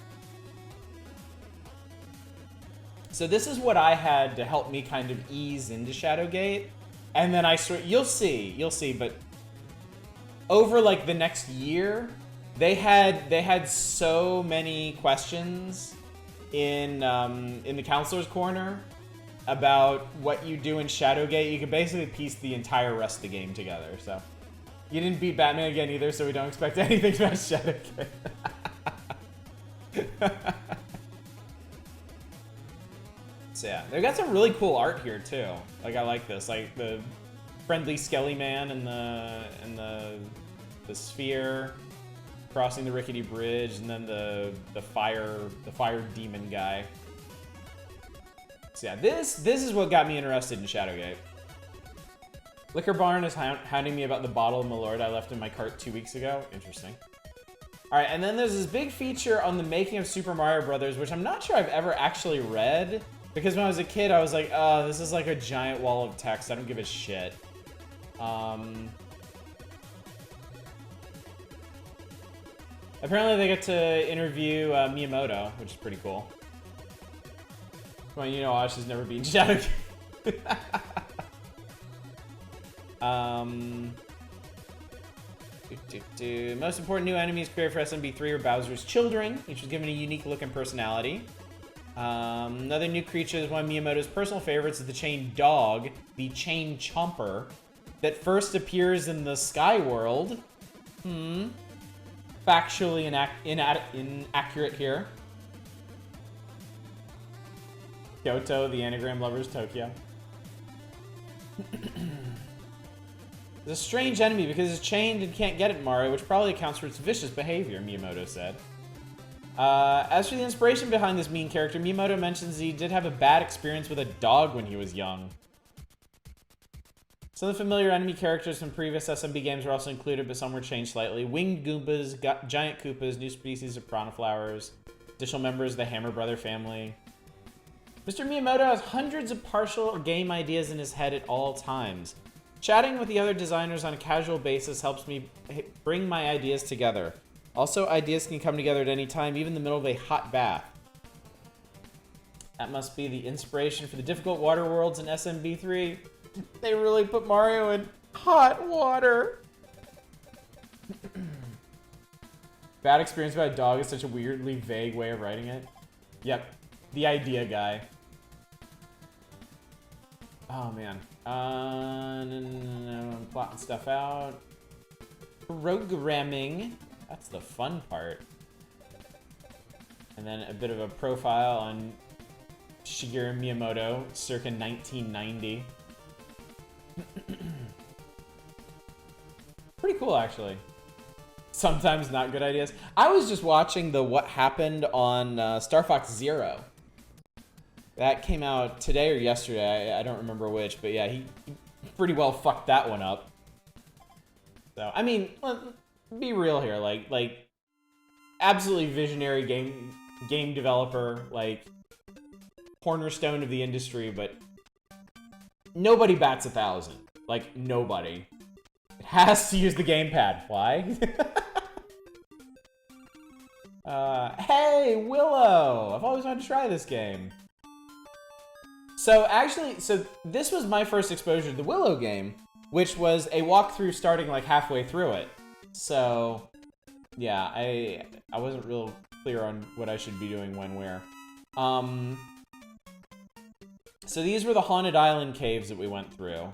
So this is what I had to help me kind of ease into Shadowgate. And then you'll see, but over like the next year, they had so many questions in the counselor's corner about what you do in Shadowgate. You could basically piece the entire rest of the game together. So you didn't beat Batman again either, so we don't expect anything about Shadowgate. So yeah, they've got some really cool art here too. Like I like this, like the friendly Skelly Man and the sphere crossing the rickety bridge, and then the fire demon guy. So yeah, this is what got me interested in Shadowgate. Liquor Barn is hounding me about the bottle of Malort I left in my cart 2 weeks ago. Interesting. All right, and then there's this big feature on the making of Super Mario Brothers, which I'm not sure I've ever actually read, because when I was a kid, I was like, oh, this is like a giant wall of text. I don't give a shit. Apparently they get to interview Miyamoto, which is pretty cool. Well, you know, Ash has never beaten Shadowgate. Most important new enemies created for SMB3 are Bowser's children, each was given a unique look and personality. Another new creature is one of Miyamoto's personal favorites, is the chain dog, the chain chomper, that first appears in the Sky World. Factually inaccurate here. Kyoto, the anagram lover's Tokyo. It's a strange enemy because it's chained and can't get at Mario, which probably accounts for its vicious behavior, Miyamoto said. As for the inspiration behind this mean character, Miyamoto mentions he did have a bad experience with a dog when he was young. Some of the familiar enemy characters from previous SMB games were also included, but some were changed slightly. Winged Goombas, giant Koopas, new species of piranha flowers, additional members of the Hammer Brother family. Mr. Miyamoto has hundreds of partial game ideas in his head at all times. Chatting with the other designers on a casual basis helps me bring my ideas together. Also, ideas can come together at any time, even in the middle of a hot bath. That must be the inspiration for the difficult water worlds in SMB3. They really put Mario in hot water. Bad experience about a dog is such a weirdly vague way of writing it. Yep, the idea guy. Oh man. No, I'm plotting stuff out. Programming. That's the fun part. And then a bit of a profile on Shigeru Miyamoto, circa 1990. Pretty cool, actually. Sometimes not good ideas. I was just watching the What Happened on Star Fox Zero. That came out today or yesterday. I don't remember which, but yeah, he pretty well fucked that one up. So, I mean, be real here. Like, absolutely visionary game developer, like, cornerstone of the industry, but nobody bats 1,000. Like, nobody. It has to use the gamepad. Why? Hey, Willow! I've always wanted to try this game. So, actually, this was my first exposure to the Willow game, which was a walkthrough starting, like, halfway through it. So, yeah, I wasn't real clear on what I should be doing when, where. So these were the Haunted Island caves that we went through.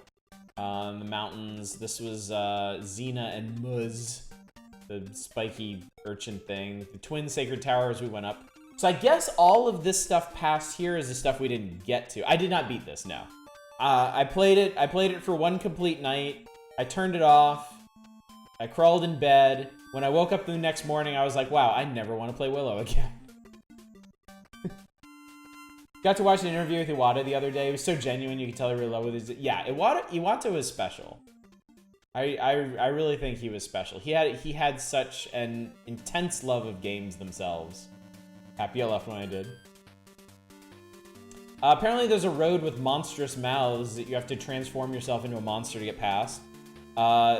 The mountains. This was Xena and Muz, the spiky urchin thing. The twin sacred towers we went up. So I guess all of this stuff past here is the stuff we didn't get to. I did not beat this, no. I played it for one complete night. I turned it off. I crawled in bed. When I woke up the next morning, I was like, wow, I never want to play Willow again. Got to watch an interview with Iwata the other day. It was so genuine, you could tell he really loved it. Yeah, Iwata was special. I really think he was special. He had such an intense love of games themselves. Happy I left when I did. Apparently there's a road with monstrous mouths that you have to transform yourself into a monster to get past.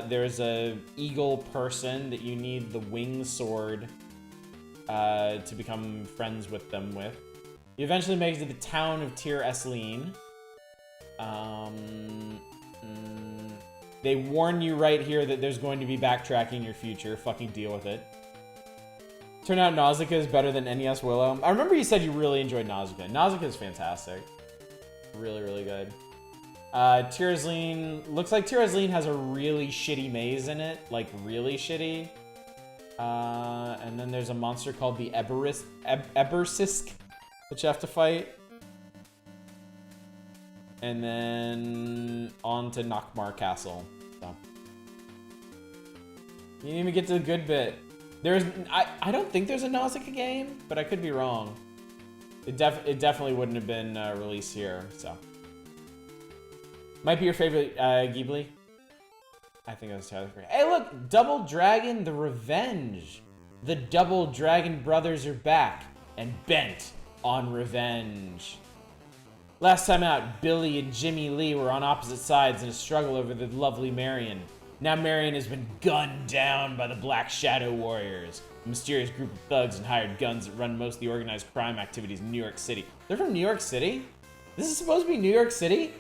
There's a eagle person that you need the wing sword to become friends with them with. You eventually make it to the town of Tir Esleen. They warn you right here that there's going to be backtracking in your future. Fucking deal with it. Turned out Nausicaa is better than NES Willow. I remember you said you really enjoyed Nausicaa. Nausicaa is fantastic. Really, really good. Tir Esleen, looks like Tir Esleen has a really shitty maze in it. Like, really shitty. And then there's a monster called the Ebersisk that you have to fight. And then on to Nockmar Castle. So. You didn't even get to the good bit. I don't think there's a Nausicaa game, but I could be wrong. It definitely wouldn't have been released here, so. Might be your favorite Ghibli. I think that's Tyler. Hey, look! Double Dragon the Revenge. The Double Dragon brothers are back and bent on revenge. Last time out, Billy and Jimmy Lee were on opposite sides in a struggle over the lovely Marion. Now Marion has been gunned down by the Black Shadow Warriors, a mysterious group of thugs and hired guns that run most of the organized crime activities in New York City. They're from New York City? This is supposed to be New York City?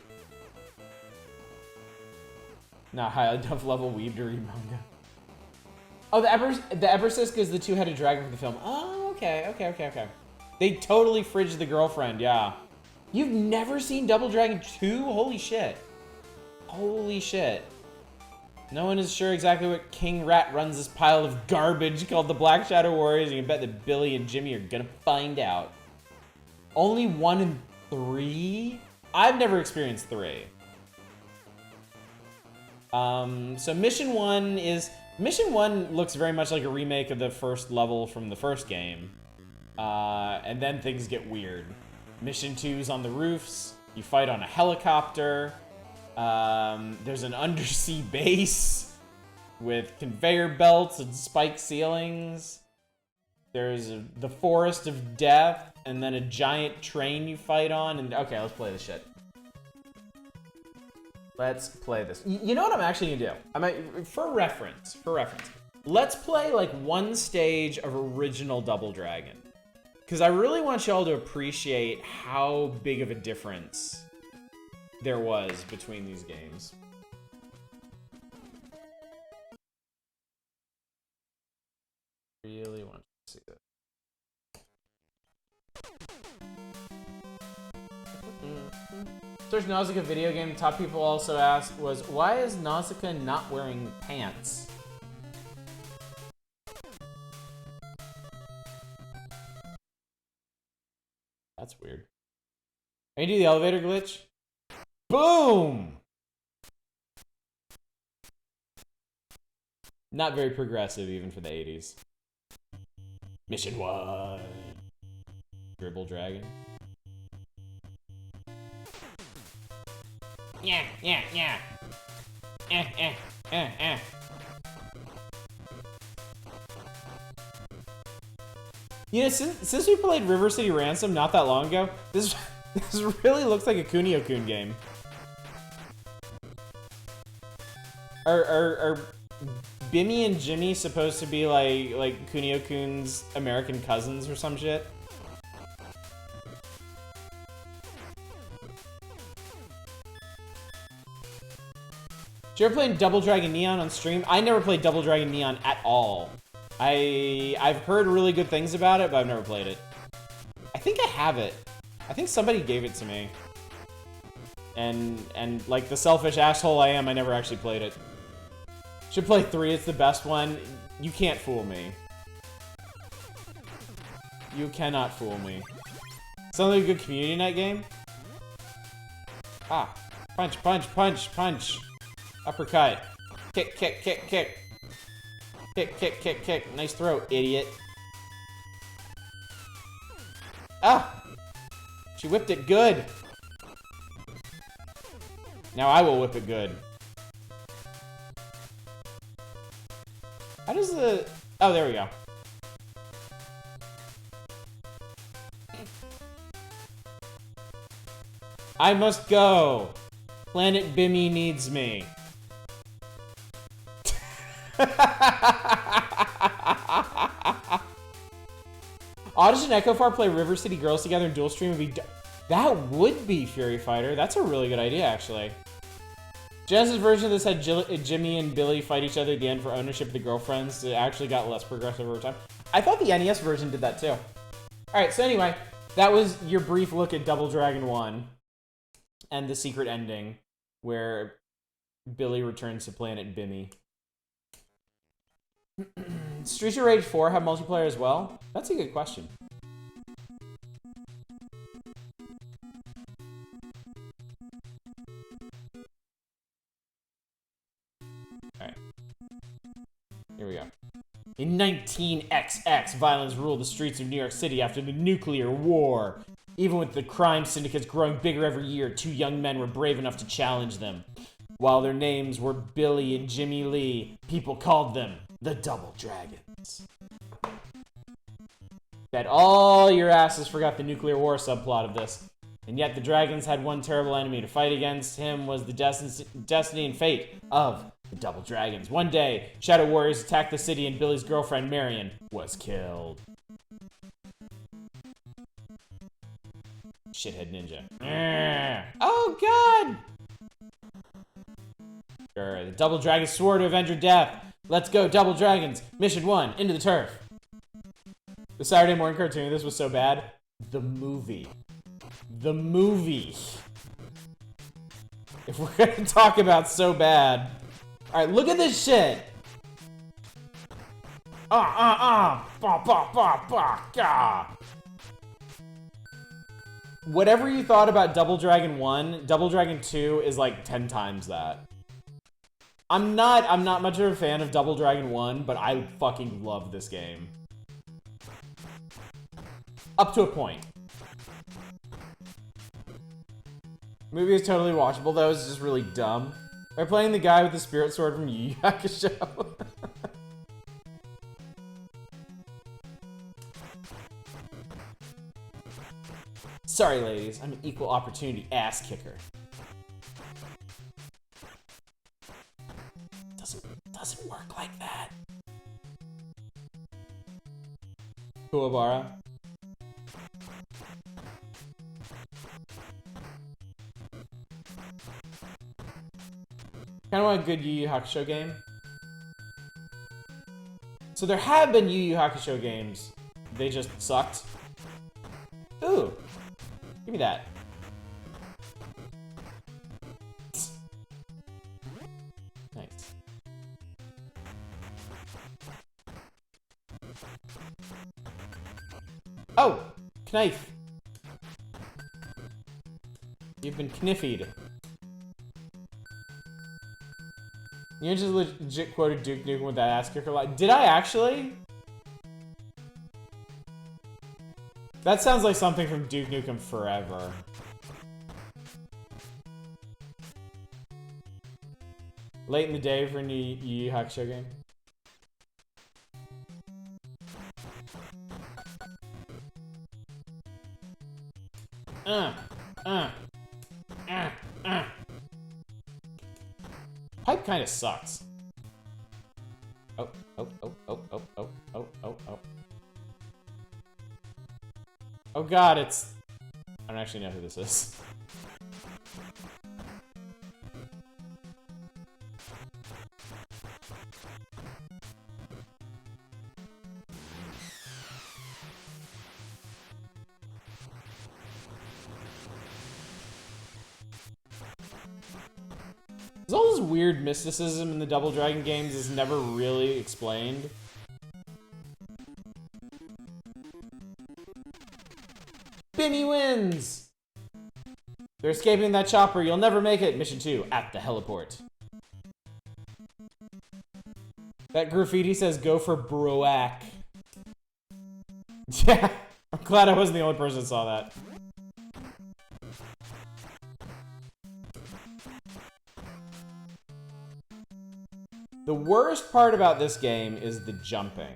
Not high enough level weeb to read manga. Oh, the Ebersisk is the two-headed dragon for the film. Oh, okay. They totally fridged the girlfriend, yeah. You've never seen Double Dragon 2? Holy shit. Holy shit. No one is sure exactly what King Rat runs this pile of garbage called the Black Shadow Warriors. You can bet that Billy and Jimmy are gonna find out. Only 1 and 3? I've never experienced 3. So Mission 1 looks very much like a remake of the first level from the first game. And then things get weird. Mission 2's on the roofs. You fight on a helicopter. There's an undersea base with conveyor belts and spike ceilings. There's the Forest of Death, and then a giant train you fight on. And okay, let's play this shit. Let's play this. You know what I'm actually gonna do? For reference, let's play like one stage of original Double Dragon. Because I really want y'all to appreciate how big of a difference there was between these games. Really want to see that. Search Nausicaa video game. The top people also asked was, why is Nausicaa not wearing pants? That's weird. Can you do the elevator glitch? Boom! Not very progressive even for the 80s. Mission 1. Dribble Dragon. Yeah. You know, since we played River City Ransom not that long ago, this really looks like a Kunio-kun game. Are Bimmy and Jimmy supposed to be like Kunio-kun's American cousins or some shit? Did you ever play Double Dragon Neon on stream? I never played Double Dragon Neon at all. I've heard really good things about it, but I've never played it. I think I have it. I think somebody gave it to me. And like the selfish asshole I am, I never actually played it. Should play 3, it's the best one. You can't fool me. You cannot fool me. Sounds like a good community night game. Ah. Punch, punch, punch, punch. Uppercut. Kick, kick, kick, kick. Kick, kick, kick, kick. Nice throw, idiot. Ah! She whipped it good. Now I will whip it good. How does the... Oh, there we go. I must go. Planet Bimmy needs me. Oddish and Echofar play River City Girls together in dual stream would be... That would be Fury Fighter. That's a really good idea, actually. Genesis version of this had Jimmy and Billy fight each other at the end for ownership of the girlfriends. It actually got less progressive over time. I thought the NES version did that, too. Alright, so anyway, that was your brief look at Double Dragon 1 and the secret ending where Billy returns to Planet Bimmy. Streets of Rage 4 have multiplayer as well? That's a good question. Alright. Here we go. In 19XX, violence ruled the streets of New York City after the nuclear war. Even with the crime syndicates growing bigger every year, 2 young men were brave enough to challenge them. While their names were Billy and Jimmy Lee, people called them the Double Dragons. Bet all your asses forgot the nuclear war subplot of this. And yet the dragons had one terrible enemy to fight against. Him was the destiny and fate of the Double Dragons. One day, Shadow Warriors attacked the city and Billy's girlfriend, Marion, was killed. Shithead ninja. Oh, God! The Double Dragon swore to avenge her death. Let's go, Double Dragons. Mission 1, into the turf. The Saturday morning cartoon, this was so bad. The movie. The movie. If we're gonna talk about so bad. Alright, look at this shit. Ba, ba, ba, ba, ga. Whatever you thought about Double Dragon 1, Double Dragon 2 is like 10 times that. I'm not much of a fan of Double Dragon 1, but I fucking love this game. Up to a point. Movie is totally watchable though, it's just really dumb. They're playing the guy with the spirit sword from Yu Yu Hakusho. Sorry ladies, I'm an equal opportunity ass kicker. Doesn't work like that. Kuwabara. Kinda want a good Yu Yu Hakusho game. So there have been Yu Yu Hakusho games. They just sucked. Ooh. Give me that. Nice. Oh! Knife! You've been kniffied. You just legit quoted Duke Nukem with that ass kicker line. Did I actually? That sounds like something from Duke Nukem Forever. Late in the day for a new Yu Yu Hakusho game. Pipe kind of sucks. Oh, oh, oh, oh, oh, oh, oh, oh, oh. Oh god, it's... I don't actually know who this is. There's all this weird mysticism in the Double Dragon games is never really explained. Benny wins! They're escaping that chopper. You'll never make it. Mission 2, at the heliport. That graffiti says, go for Broack. Yeah, I'm glad I wasn't the only person that saw that. The worst part about this game is the jumping.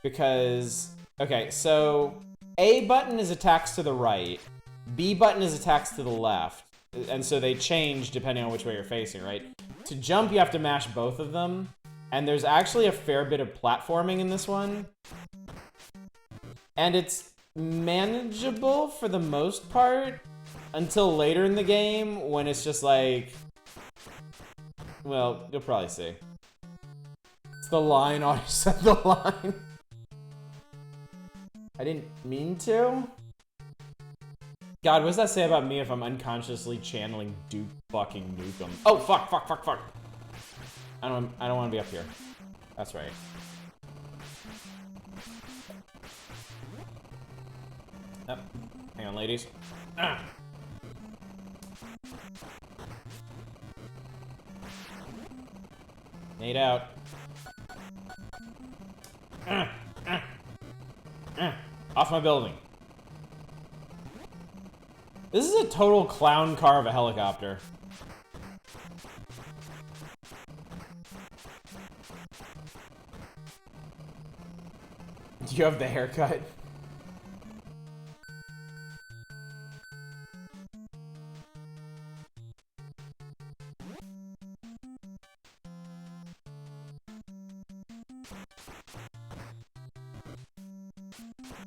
Because, okay, so A button is attacks to the right, B button is attacks to the left, and so they change depending on which way you're facing, right? To jump, you have to mash both of them, and there's actually a fair bit of platforming in this one. And it's manageable for the most part until later in the game when it's just like, well, you'll probably see. It's the line. Oh, you said the line. I didn't mean to. God, what does that say about me if I'm unconsciously channeling Duke fucking Nukem? Oh, fuck, fuck, fuck, fuck. I don't want to be up here. That's right. Oh, hang on, ladies. Ah. Nade out. Off my building. This is a total clown car of a helicopter. Do you have the haircut?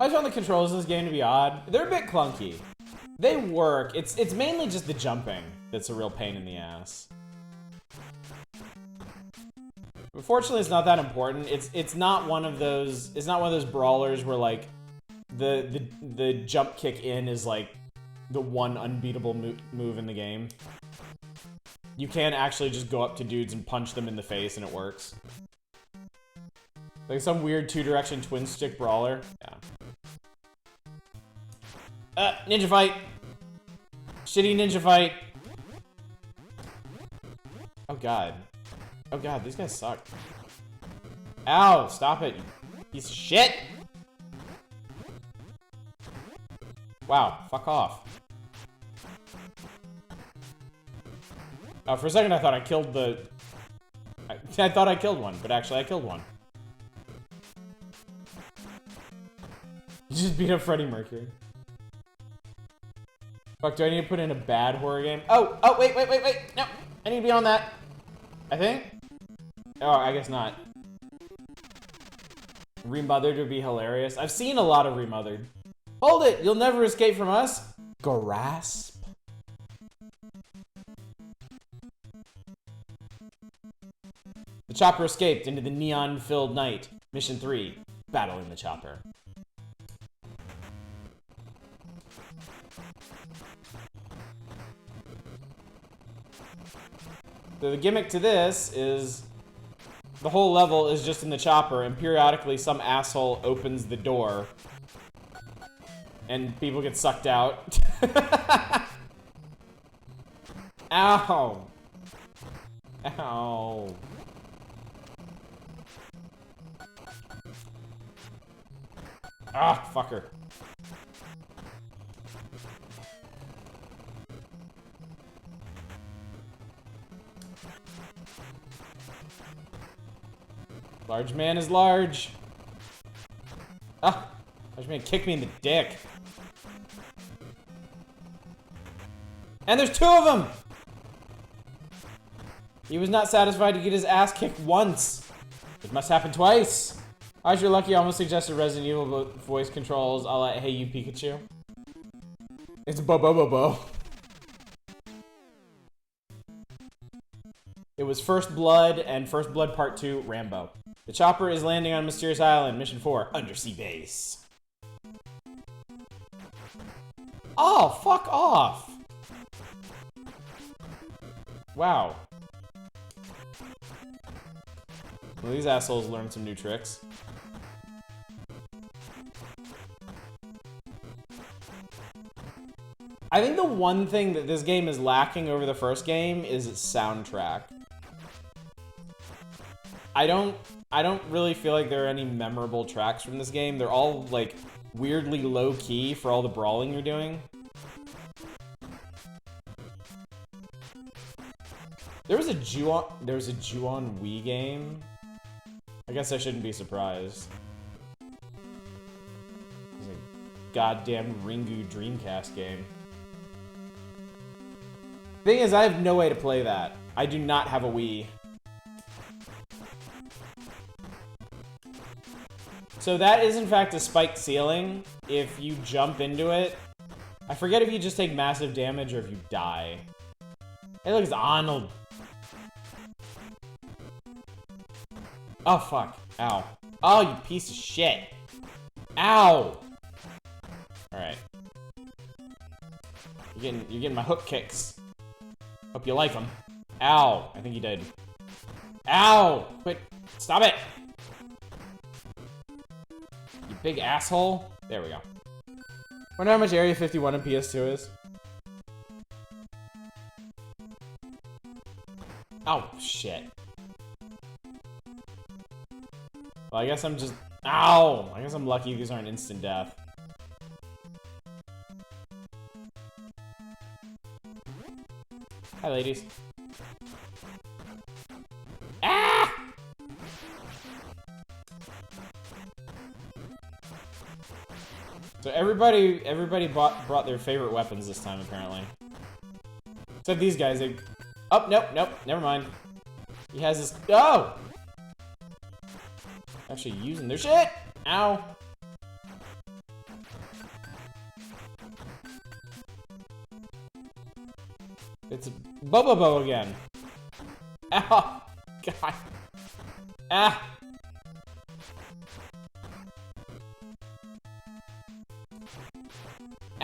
I found the controls in this game to be odd. They're a bit clunky. They work. It's mainly just the jumping that's a real pain in the ass. Fortunately, it's not that important. It's not one of those. It's not one of those brawlers where like the jump kick in is like the one unbeatable move in the game. You can actually just go up to dudes and punch them in the face and it works. Like some weird two-direction twin stick brawler. Yeah. Ninja fight. Shitty ninja fight. Oh god. Oh god, these guys suck. Ow, stop it, you piece of shit! Wow, fuck off. Oh, for a second I thought I killed the... I thought I killed one, but actually I killed one. You just beat up Freddie Mercury. Fuck, do I need to put in a bad horror game? Oh, wait. No, I need to be on that. I think? Oh, I guess not. Remothered would be hilarious. I've seen a lot of Remothered. Hold it! You'll never escape from us! Grasp. The chopper escaped into the neon-filled night. Mission 3, battling the chopper. So the gimmick to this is the whole level is just in the chopper, and periodically some asshole opens the door and people get sucked out. Ow! Ow. Ah, fucker. Large man is large. Ah! Large man kicked me in the dick. And there's two of them! He was not satisfied to get his ass kicked once. It must happen twice. As you're lucky, I almost suggested Resident Evil voice controls. I'll let Hey You Pikachu. It's Bo. It was First Blood and First Blood Part 2, Rambo. The chopper is landing on a mysterious island. Mission 4, Undersea Base. Oh, fuck off. Wow. Well, these assholes learned some new tricks. I think the one thing that this game is lacking over the first game is its soundtrack. I don't really feel like there are any memorable tracks from this game. They're all like weirdly low key for all the brawling you're doing. There was a Ju-on Wii game. I guess I shouldn't be surprised. It's a goddamn Ringu Dreamcast game. Thing is, I have no way to play that. I do not have a Wii. So that is in fact a spiked ceiling. If you jump into it, I forget if you just take massive damage or if you die. Hey, look, it's Arnold. Oh, fuck. Ow. Oh, you piece of shit. Ow! Alright. You're getting my hook kicks. Hope you like them. Ow! I think you did. Ow! Quit. Stop it! You big asshole. There we go. Wonder how much Area 51 in PS2 is. Oh, shit. Well, I guess I'm just... Ow! I guess I'm lucky these aren't instant death. Hi, ladies. Ah! So everybody brought their favorite weapons this time, apparently. Except these guys, they... Oh, nope, never mind. He has this... Oh! Actually using their shit! Ow! It's Bobo again. Ow! God. Ah!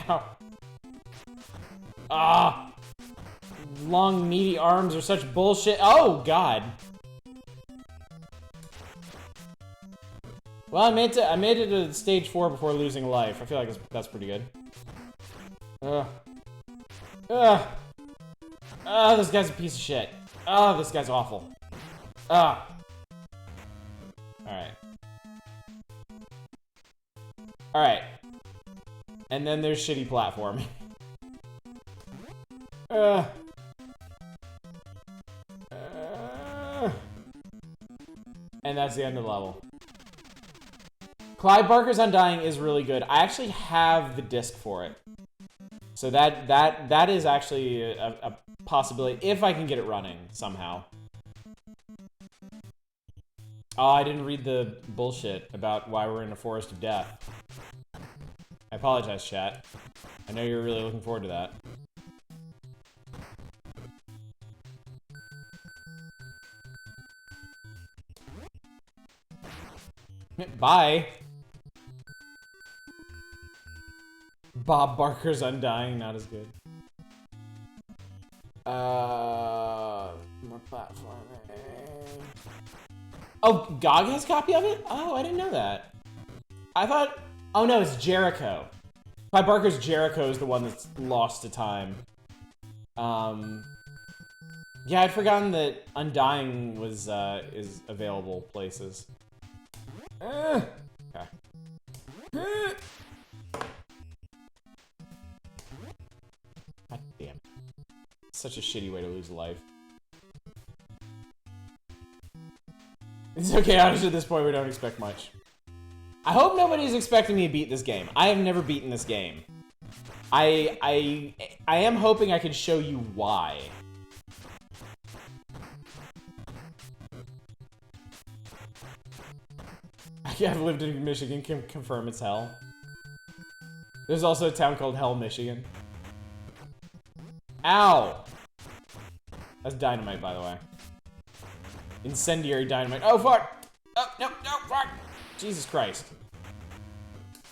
Ow. Ah! Long, meaty arms are such bullshit. Oh, God. Well, I made it to stage 4 before losing a life. I feel like that's pretty good. This guy's a piece of shit. This guy's awful. Alright. Alright. And then there's shitty platforming. And that's the end of the level. Clive Barker's Undying is really good. I actually have the disc for it. So that is actually a possibility, if I can get it running somehow. Oh, I didn't read the bullshit about why we're in a forest of death. I apologize, chat. I know you're really looking forward to that. Bye. Bob Barker's Undying, not as good. More platforming. Oh, GOG has a copy of it? Oh, I didn't know that. I thought... Oh no, it's Jericho. Clive Barker's Jericho is the one that's lost to time. Yeah, I'd forgotten that Undying was, is available places. Okay. God damn. Such a shitty way to lose a life. It's okay, honestly, at this point we don't expect much. I hope nobody's expecting me to beat this game. I have never beaten this game. I I am hoping I can show you why. I've lived in Michigan, can confirm it's hell. There's also a town called Hell, Michigan. Ow! That's dynamite, by the way. Incendiary dynamite. Oh, fuck! Oh, no, fuck! Jesus Christ.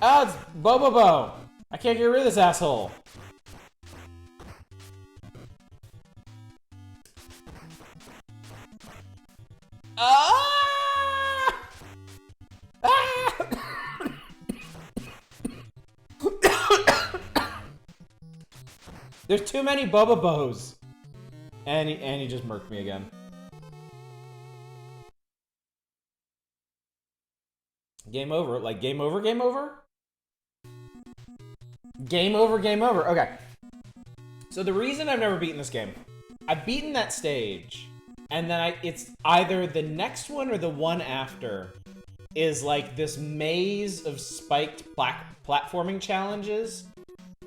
Oh, it's Bobobo! I can't get rid of this asshole. Ah! There's too many Bobobos. And he just murked me again. Game over. Like, game over, game over? Game over, game over. Okay. So the reason I've never beaten this game, I've beaten that stage, and then it's either the next one or the one after is like this maze of spiked platforming challenges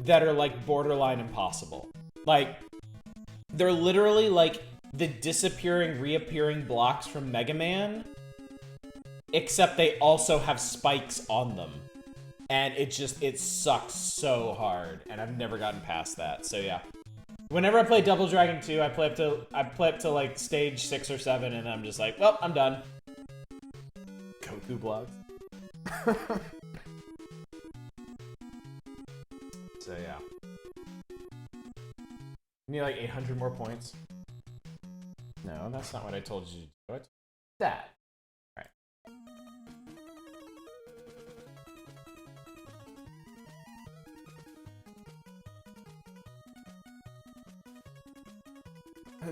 that are like borderline impossible. Like, they're literally like the disappearing, reappearing blocks from Mega Man, except they also have spikes on them. And it sucks so hard, and I've never gotten past that. So yeah. Whenever I play Double Dragon 2, I play up to like stage 6 or 7, and I'm just like, well, I'm done. Goku blocks. So yeah. You need like 800 more points. No, that's not what I told you to do. What? That. Alright.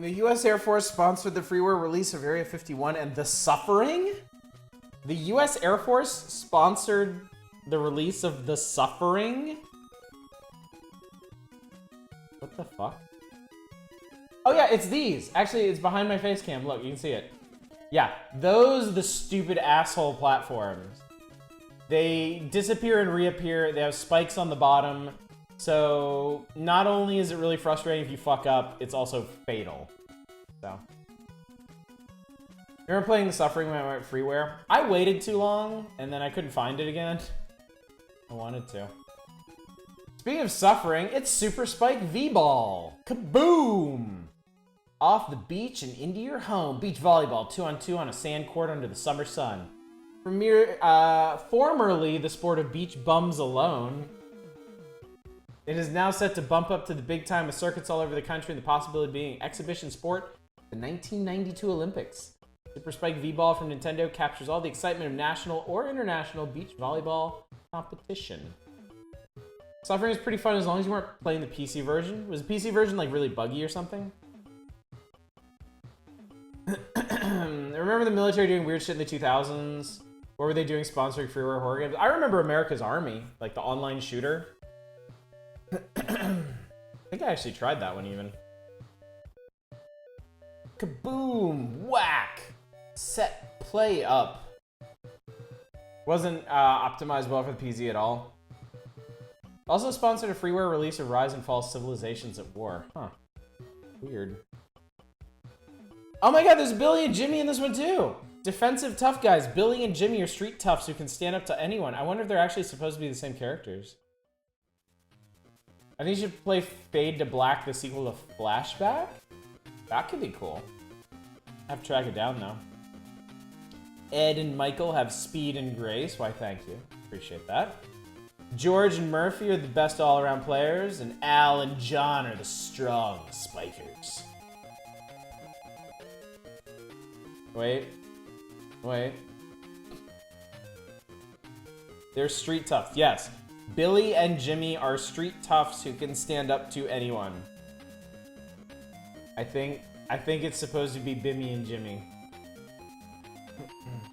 The U.S. Air Force sponsored the freeware release of Area 51 and The Suffering? The U.S. Air Force sponsored the release of The Suffering? What the fuck? Oh yeah, it's these. Actually, it's behind my face cam. Look, you can see it. Yeah, those are the stupid asshole platforms. They disappear and reappear. They have spikes on the bottom. So, not only is it really frustrating if you fuck up, it's also fatal. So. Remember playing The Suffering when I went freeware? I waited too long, and then I couldn't find it again. I wanted to. Speaking of suffering, it's Super Spike V-Ball. Kaboom! Off the beach and into your home. Beach volleyball, 2-on-2 on a sand court under the summer sun. Formerly the sport of beach bums alone. It is now set to bump up to the big time with circuits all over the country and the possibility of being an exhibition sport at the 1992 Olympics. Super Spike V-Ball from Nintendo captures all the excitement of national or international beach volleyball competition. Suffering is pretty fun as long as you weren't playing the PC version. Was the PC version like really buggy or something? Remember the military doing weird shit in the 2000s? What were they doing sponsoring freeware horror games? I remember America's Army, like the online shooter. I think I actually tried that one even. Kaboom! Whack! Set play up. Wasn't optimized well for the PC at all. Also sponsored a freeware release of Rise and Fall Civilizations at War. Huh. Weird. Oh my god, there's Billy and Jimmy in this one too! Defensive tough guys. Billy and Jimmy are street toughs who can stand up to anyone. I wonder if they're actually supposed to be the same characters. I think you should play Fade to Black, the sequel to Flashback? That could be cool. I have to track it down though. Ed and Michael have speed and grace. Why, thank you. Appreciate that. George and Murphy are the best all-around players, and Al and John are the strong spikers. Wait. They're street toughs, yes. Billy and Jimmy are street toughs who can stand up to anyone. I think it's supposed to be Bimmy and Jimmy.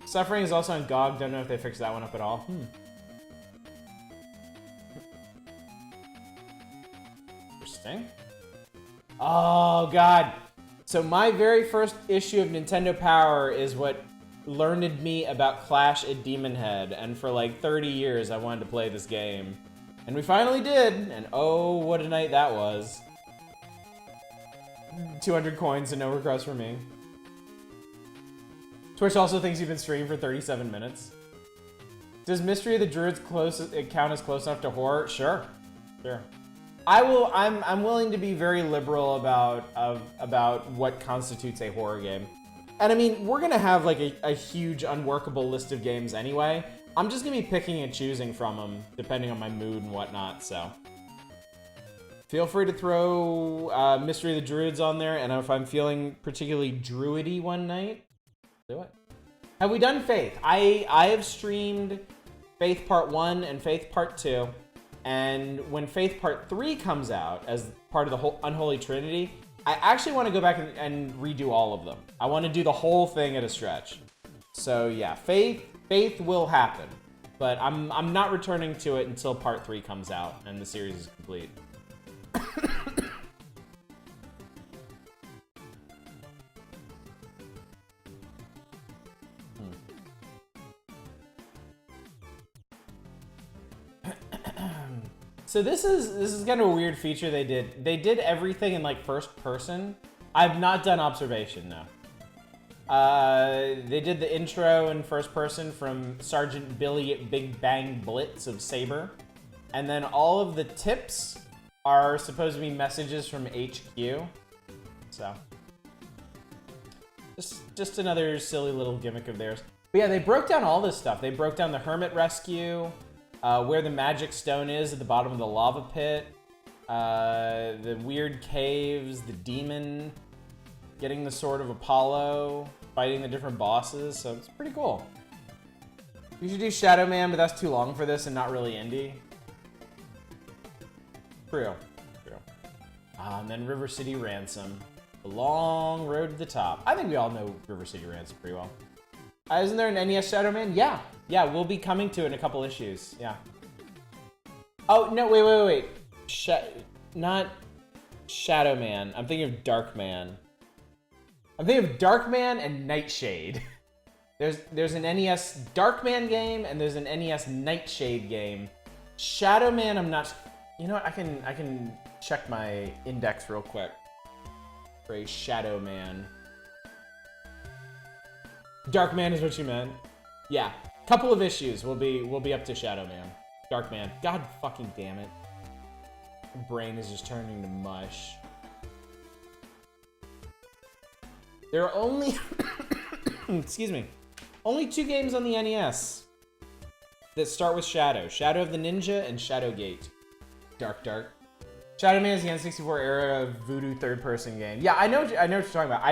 Suffering is also on GOG. Don't know if they fixed that one up at all. Interesting. Oh, God. So my very first issue of Nintendo Power is what learned me about Clash at Demon Head. And for like 30 years, I wanted to play this game. And we finally did. And oh, what a night that was. 200 coins and no request for me. Twitch also thinks you've been streaming for 37 minutes. Does Mystery of the Druids count as close enough to horror? Sure. Sure. I'm willing to be very liberal about what constitutes a horror game. And I mean, we're gonna have like a huge unworkable list of games anyway. I'm just gonna be picking and choosing from them depending on my mood and whatnot, so. Feel free to throw Mystery of the Druids on there, and if I'm feeling particularly druidy one night, do it. Have we done Faith? I have streamed Faith Part 1 and Faith Part 2, and when Faith Part 3 comes out as part of the whole Unholy Trinity, I actually want to go back and redo all of them. I want to do the whole thing at a stretch. So yeah, Faith will happen, but I'm not returning to it until Part 3 comes out and the series is complete. So this is kind of a weird feature they did. They did everything in like first person. I've not done observation, no. They did the intro in first person from Sergeant Billy at Big Bang Blitz of Saber. And then all of the tips are supposed to be messages from HQ. So just another silly little gimmick of theirs. But yeah, they broke down all this stuff. They broke down the Hermit Rescue, where the magic stone is at the bottom of the lava pit, the weird caves, the demon, getting the Sword of Apollo, fighting the different bosses, so it's pretty cool. You should do Shadow Man, but that's too long for this and not really indie. True. And then River City Ransom. The long road to the top. I think we all know River City Ransom pretty well. Isn't there an NES Shadow Man? Yeah, we'll be coming to it in a couple issues. Yeah. Oh, no, wait. Not Shadow Man. I'm thinking of Dark Man. I'm thinking of Dark Man and Nightshade. There's an NES Dark Man game and there's an NES Nightshade game. Shadow Man, I'm not. You know what? I can check my index real quick for a Shadow Man. Dark Man is what you meant. Yeah, couple of issues. We'll be up to Shadow Man. Dark Man. God fucking damn it. My brain is just turning to mush. There are only excuse me. Only 2 games on the NES that start with Shadow. Shadow of the Ninja and Shadowgate. Dark. Shadow Man is the N64 era voodoo third-person game. Yeah, I know what you're talking about.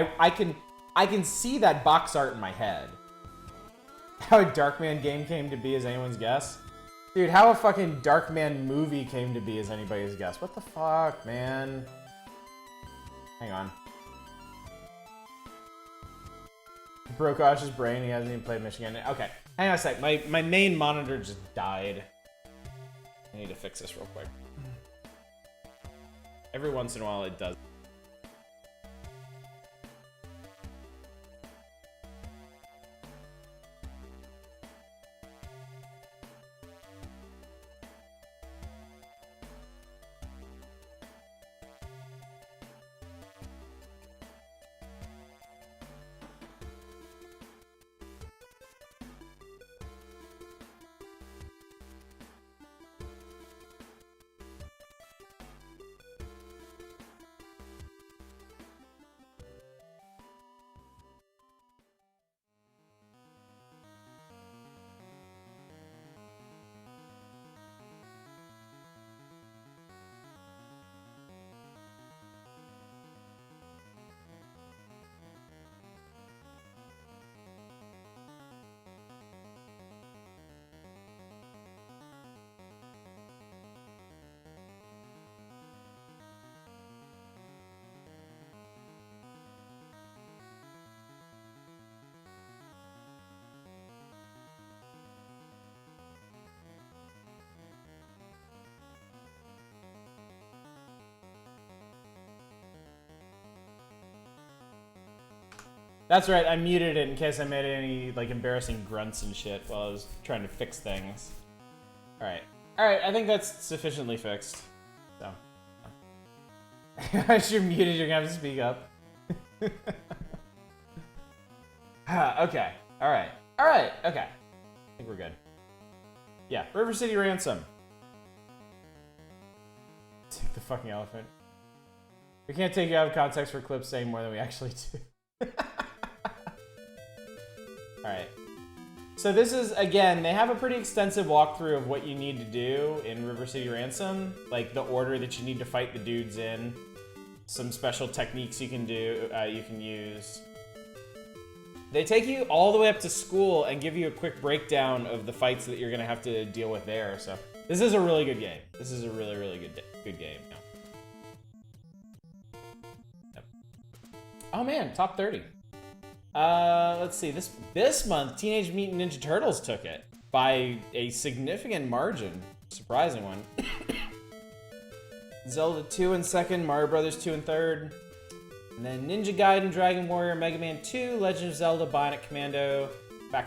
I can see that box art in my head. How a Darkman game came to be is anyone's guess. Dude, how a fucking Darkman movie came to be is anybody's guess. What the fuck, man? Hang on. Broke Osh's brain, he hasn't even played Michigan. Okay, hang on a sec. My main monitor just died. I need to fix this real quick. Every once in a while it does. That's right, I muted it in case I made any like embarrassing grunts and shit while I was trying to fix things. Alright, I think that's sufficiently fixed. So. As you're muted, you're gonna have to speak up. Okay. Alright. Alright. Okay. I think we're good. Yeah. River City Ransom. Take the fucking elephant. We can't take you out of context for clips saying more than we actually do. Alright. So this is, again, they have a pretty extensive walkthrough of what you need to do in River City Ransom. Like, the order that you need to fight the dudes in. Some special techniques you can do, you can use. They take you all the way up to school and give you a quick breakdown of the fights that you're going to have to deal with there. So this is a really good game. This is a really, really good game. Yeah. Yep. Oh man, top 30. Let's see. This month, Teenage Mutant Ninja Turtles took it by a significant margin. Surprising one. Zelda 2 in second, Mario Brothers 2 in third. And then Ninja Gaiden, Dragon Warrior, Mega Man 2, Legend of Zelda, Bionic Commando,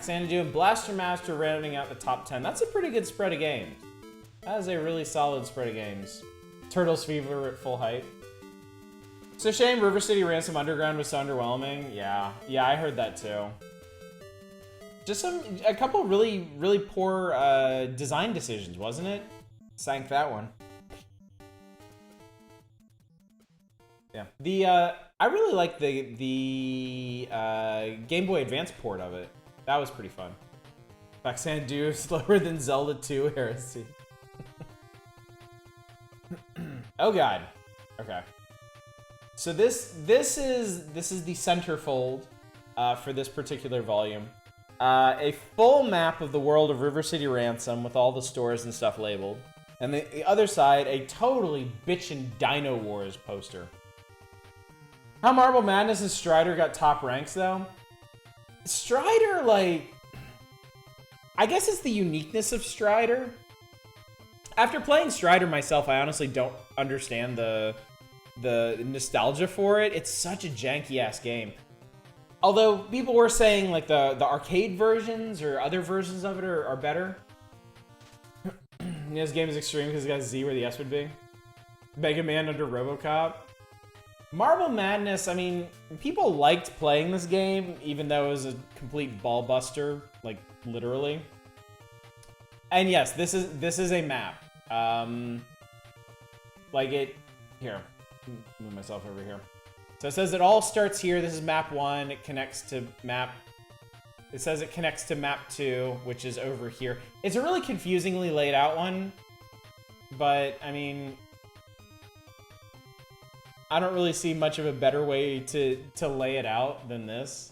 Xanadu, and Blaster Master rounding out the top 10. That's a pretty good spread of games. That is a really solid spread of games. Turtles Fever at full height. It's a shame River City Ransom Underground was so underwhelming. Yeah, I heard that too. Just a couple really, really poor design decisions, wasn't it? Sank that one. Yeah. I really like the Game Boy Advance port of it. That was pretty fun. Xanadu slower than Zelda 2 Heresy. Oh god. Okay. So this is the centerfold for this particular volume. A full map of the world of River City Ransom with all the stores and stuff labeled. And the other side, a totally bitchin' Dino Wars poster. How Marble Madness and Strider got top ranks, though? Strider, like... I guess it's the uniqueness of Strider. After playing Strider myself, I honestly don't understand the nostalgia for it. It's such a janky-ass game. Although, people were saying, like, the arcade versions or other versions of it are better. This game is extreme because it got Z where the S would be. Mega Man under RoboCop. Marble Madness, I mean, people liked playing this game, even though it was a complete ball buster, like, literally. And yes, this is a map. Like it... Here. Move myself over here. So it says it all starts here. This is map 1. It connects to map... It says it connects to map 2, which is over here. It's a really confusingly laid out one. But, I mean... I don't really see much of a better way to lay it out than this.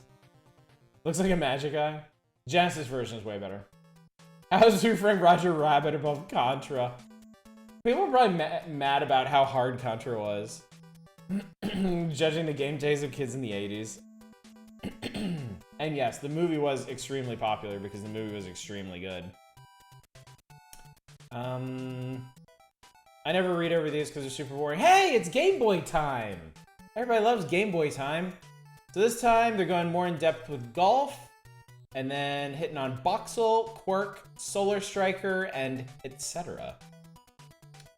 Looks like a Magic Eye. Genesis version is way better. How's you rank Roger Rabbit above Contra? People were probably mad about how hard Contra was. Judging the game taste of kids in the 80s. And yes, the movie was extremely popular because the movie was extremely good. I never read over these because they're super boring. Hey, it's Game Boy time! Everybody loves Game Boy time. So this time, they're going more in depth with golf, and then hitting on Boxel, Quirk, Solar Striker, and etc.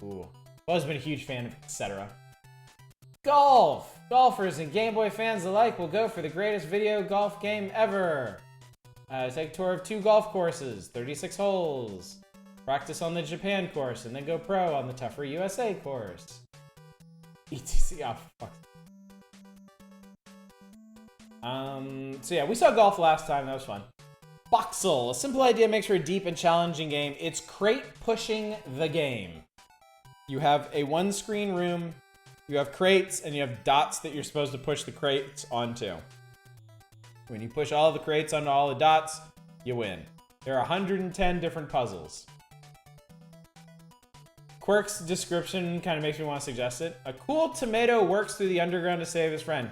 Ooh. I've always been a huge fan of etc. Golf! Golfers and Game Boy fans alike will go for the greatest video golf game ever. Take a tour of 2 golf courses, 36 holes. Practice on the Japan course, and then go pro on the tougher USA course. ETC, oh, fuck. So yeah, we saw golf last time, that was fun. Boxel, a simple idea makes for a deep and challenging game. It's crate pushing the game. You have a 1-screen room, you have crates, and you have dots that you're supposed to push the crates onto. When you push all the crates onto all the dots, you win. There are 110 different puzzles. Quirk's description kind of makes me want to suggest it. A cool tomato works through the underground to save his friend.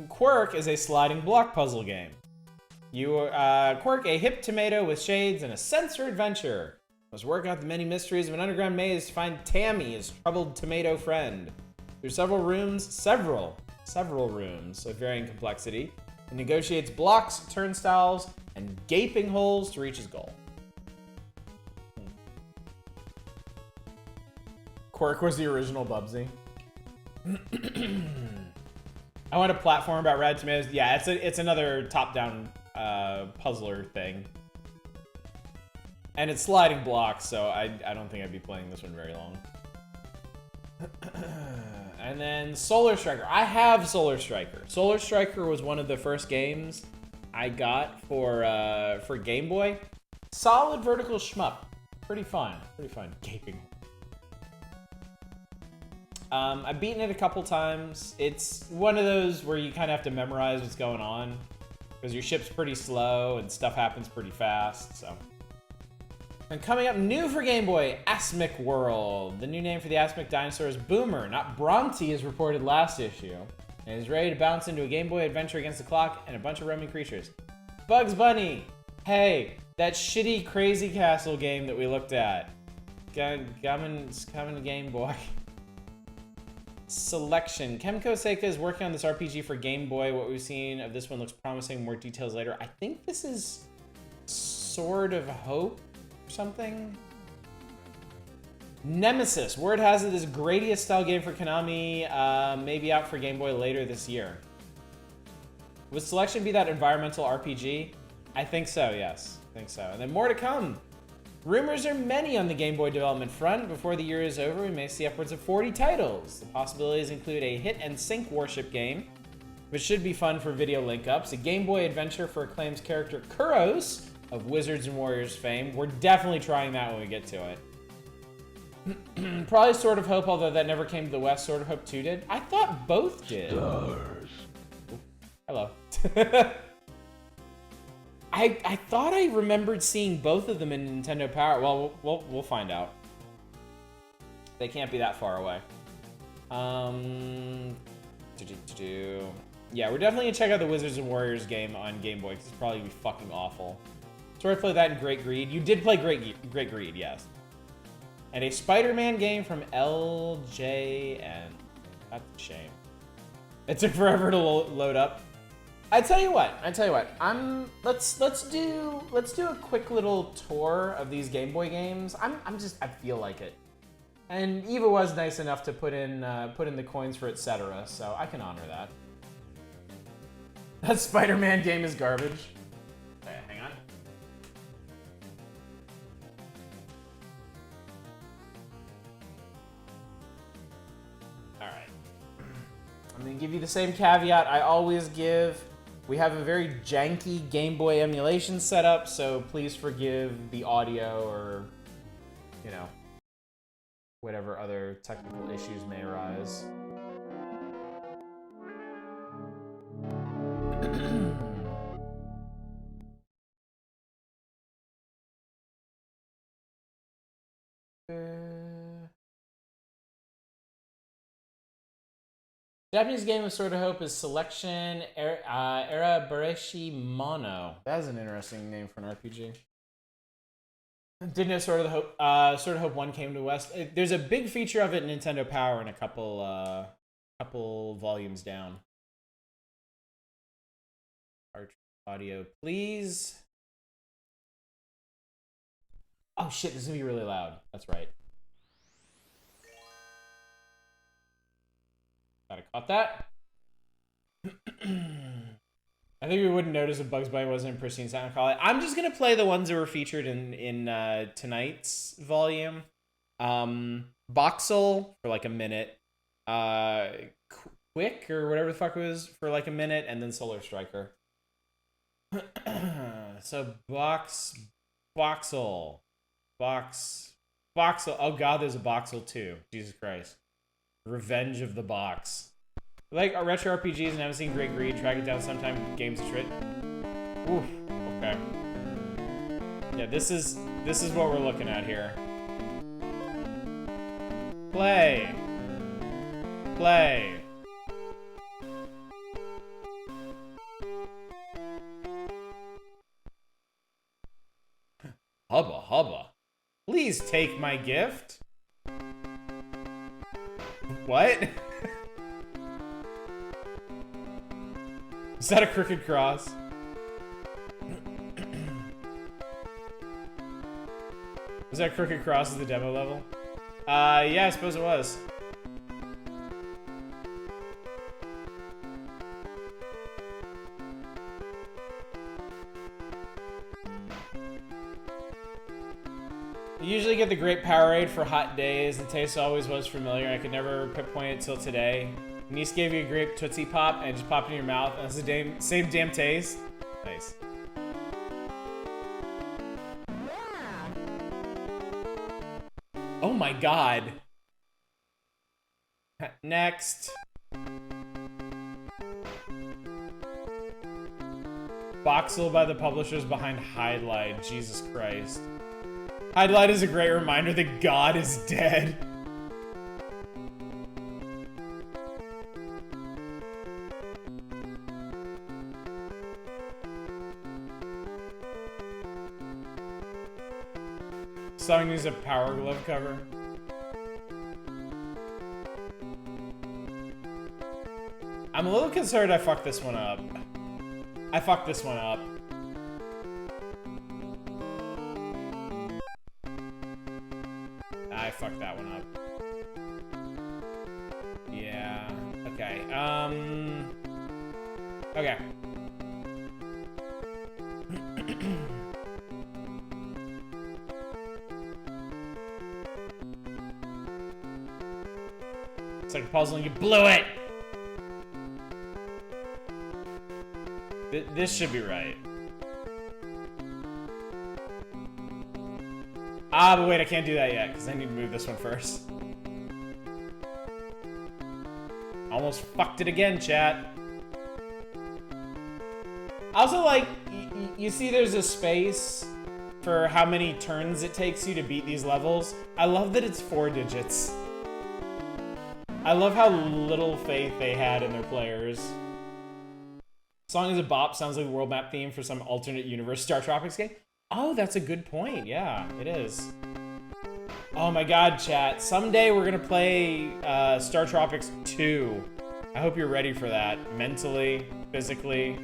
Quirk is a sliding block puzzle game. You Quirk, a hip tomato with shades and a sense for adventure. Must work out the many mysteries of an underground maze to find Tammy, his troubled tomato friend. There's several rooms of varying complexity. He negotiates blocks, turnstiles, and gaping holes to reach his goal. Quirk was the original Bubsy. I want a platform about Red Tomatoes. Yeah, it's another top-down puzzler thing. And it's sliding blocks, so I don't think I'd be playing this one very long. And then Solar Striker. I have Solar Striker. Solar Striker was one of the first games I got for Game Boy. Solid vertical shmup. Pretty fun. Pretty fun. Gaping. I've beaten it a couple times. It's one of those where you kind of have to memorize what's going on because your ship's pretty slow and stuff happens pretty fast, so. And coming up new for Game Boy, Asmic World. The new name for the Asmic dinosaur is Boomer, not Bronte as reported last issue. And is ready to bounce into a Game Boy Adventure against the clock and a bunch of roaming creatures. Bugs Bunny! That shitty Crazy Castle game that we looked at. Coming to Game Boy. Selection. Kemco Seika is working on this RPG for Game Boy. What we've seen of this one looks promising. More details later. I think this is Sword of Hope or something. Nemesis. Word has it is Gradius style game for Konami. Maybe out for Game Boy later this year. Would Selection be that environmental RPG? I think so, yes. I think so. And then more to come. Rumors are many on the Game Boy development front. Before the year is over, we may see upwards of 40 titles. The possibilities include a hit-and-sink warship game, which should be fun for video link-ups, a Game Boy Adventure for Acclaim's character Kuros of Wizards and Warriors fame. We're definitely trying that when we get to it. Probably Sword of Hope, although that never came to the West. Sword of Hope 2 did. I thought both did. Stars. Hello. I thought I remembered seeing both of them in Nintendo Power. Well, we'll find out. They can't be that far away. Yeah, we're definitely gonna check out the Wizards and Warriors game on Game Boy because it's probably gonna be fucking awful. So I played that in Great Greed. You did play Great Greed, yes. And a Spider-Man game from LJN. That's a shame. It took forever to load up. I tell you what. Let's do a quick little tour of these Game Boy games. I feel like it. And Eva was nice enough to put in the coins for etc. So I can honor that. That Spider-Man game is garbage. Okay, hang on. All right. I'm gonna give you the same caveat I always give. We have a very janky Game Boy emulation setup, so please forgive the audio or, you know, whatever other technical issues may arise. Japanese game of Sword of Hope is Selection Era Bareshi Mono. That is an interesting name for an RPG. Didn't know Sword of Hope 1 came to West. There's a big feature of it in Nintendo Power and a couple volumes down. Audio, please. Oh shit, this is gonna be really loud. That's right. Thought I caught that. I think we wouldn't notice if Bugs Bunny wasn't in pristine sound quality. I'm just gonna play the ones that were featured in tonight's volume. Boxel for like a minute. Quick or whatever the fuck it was for like a minute, and then Solar Striker. So Boxel. Oh god, there's a Boxel too. Jesus Christ. Revenge of the Box. Like retro RPGs and haven't seen Great Greed. Track it down sometime. Games of Shit. Oof. Okay. Yeah, this is what we're looking at here. Play. Hubba. Please take my gift. What? Is that a crooked cross? Is that crooked cross at the demo level? Yeah, I suppose it was. I usually get the Great Powerade for hot days. The taste always was familiar. I could never pinpoint it till today. Niece gave you a grape Tootsie Pop and it just popped in your mouth and it's the same damn taste. Nice. Oh my god. Next. Voxel by the publishers behind Highlight. Jesus Christ. Highlight is a great reminder that God is dead. Song needs a Power Glove cover. I'm a little concerned I fucked this one up. I fucked this one up. I fucked that one up. Yeah. Okay. Okay. It's like a puzzle and you blew it! This should be right. Ah, but wait, I can't do that yet, because I need to move this one first. Almost fucked it again, chat. Also, like, you see there's a space for how many turns it takes you to beat these levels. I love that it's 4 digits. I love how little faith they had in their players. Song is a bop, sounds like the world map theme for some alternate universe Star Tropics game. Oh, that's a good point. Yeah, it is. Oh my god, chat. Someday we're gonna play Star Tropics 2. I hope you're ready for that. Mentally, physically.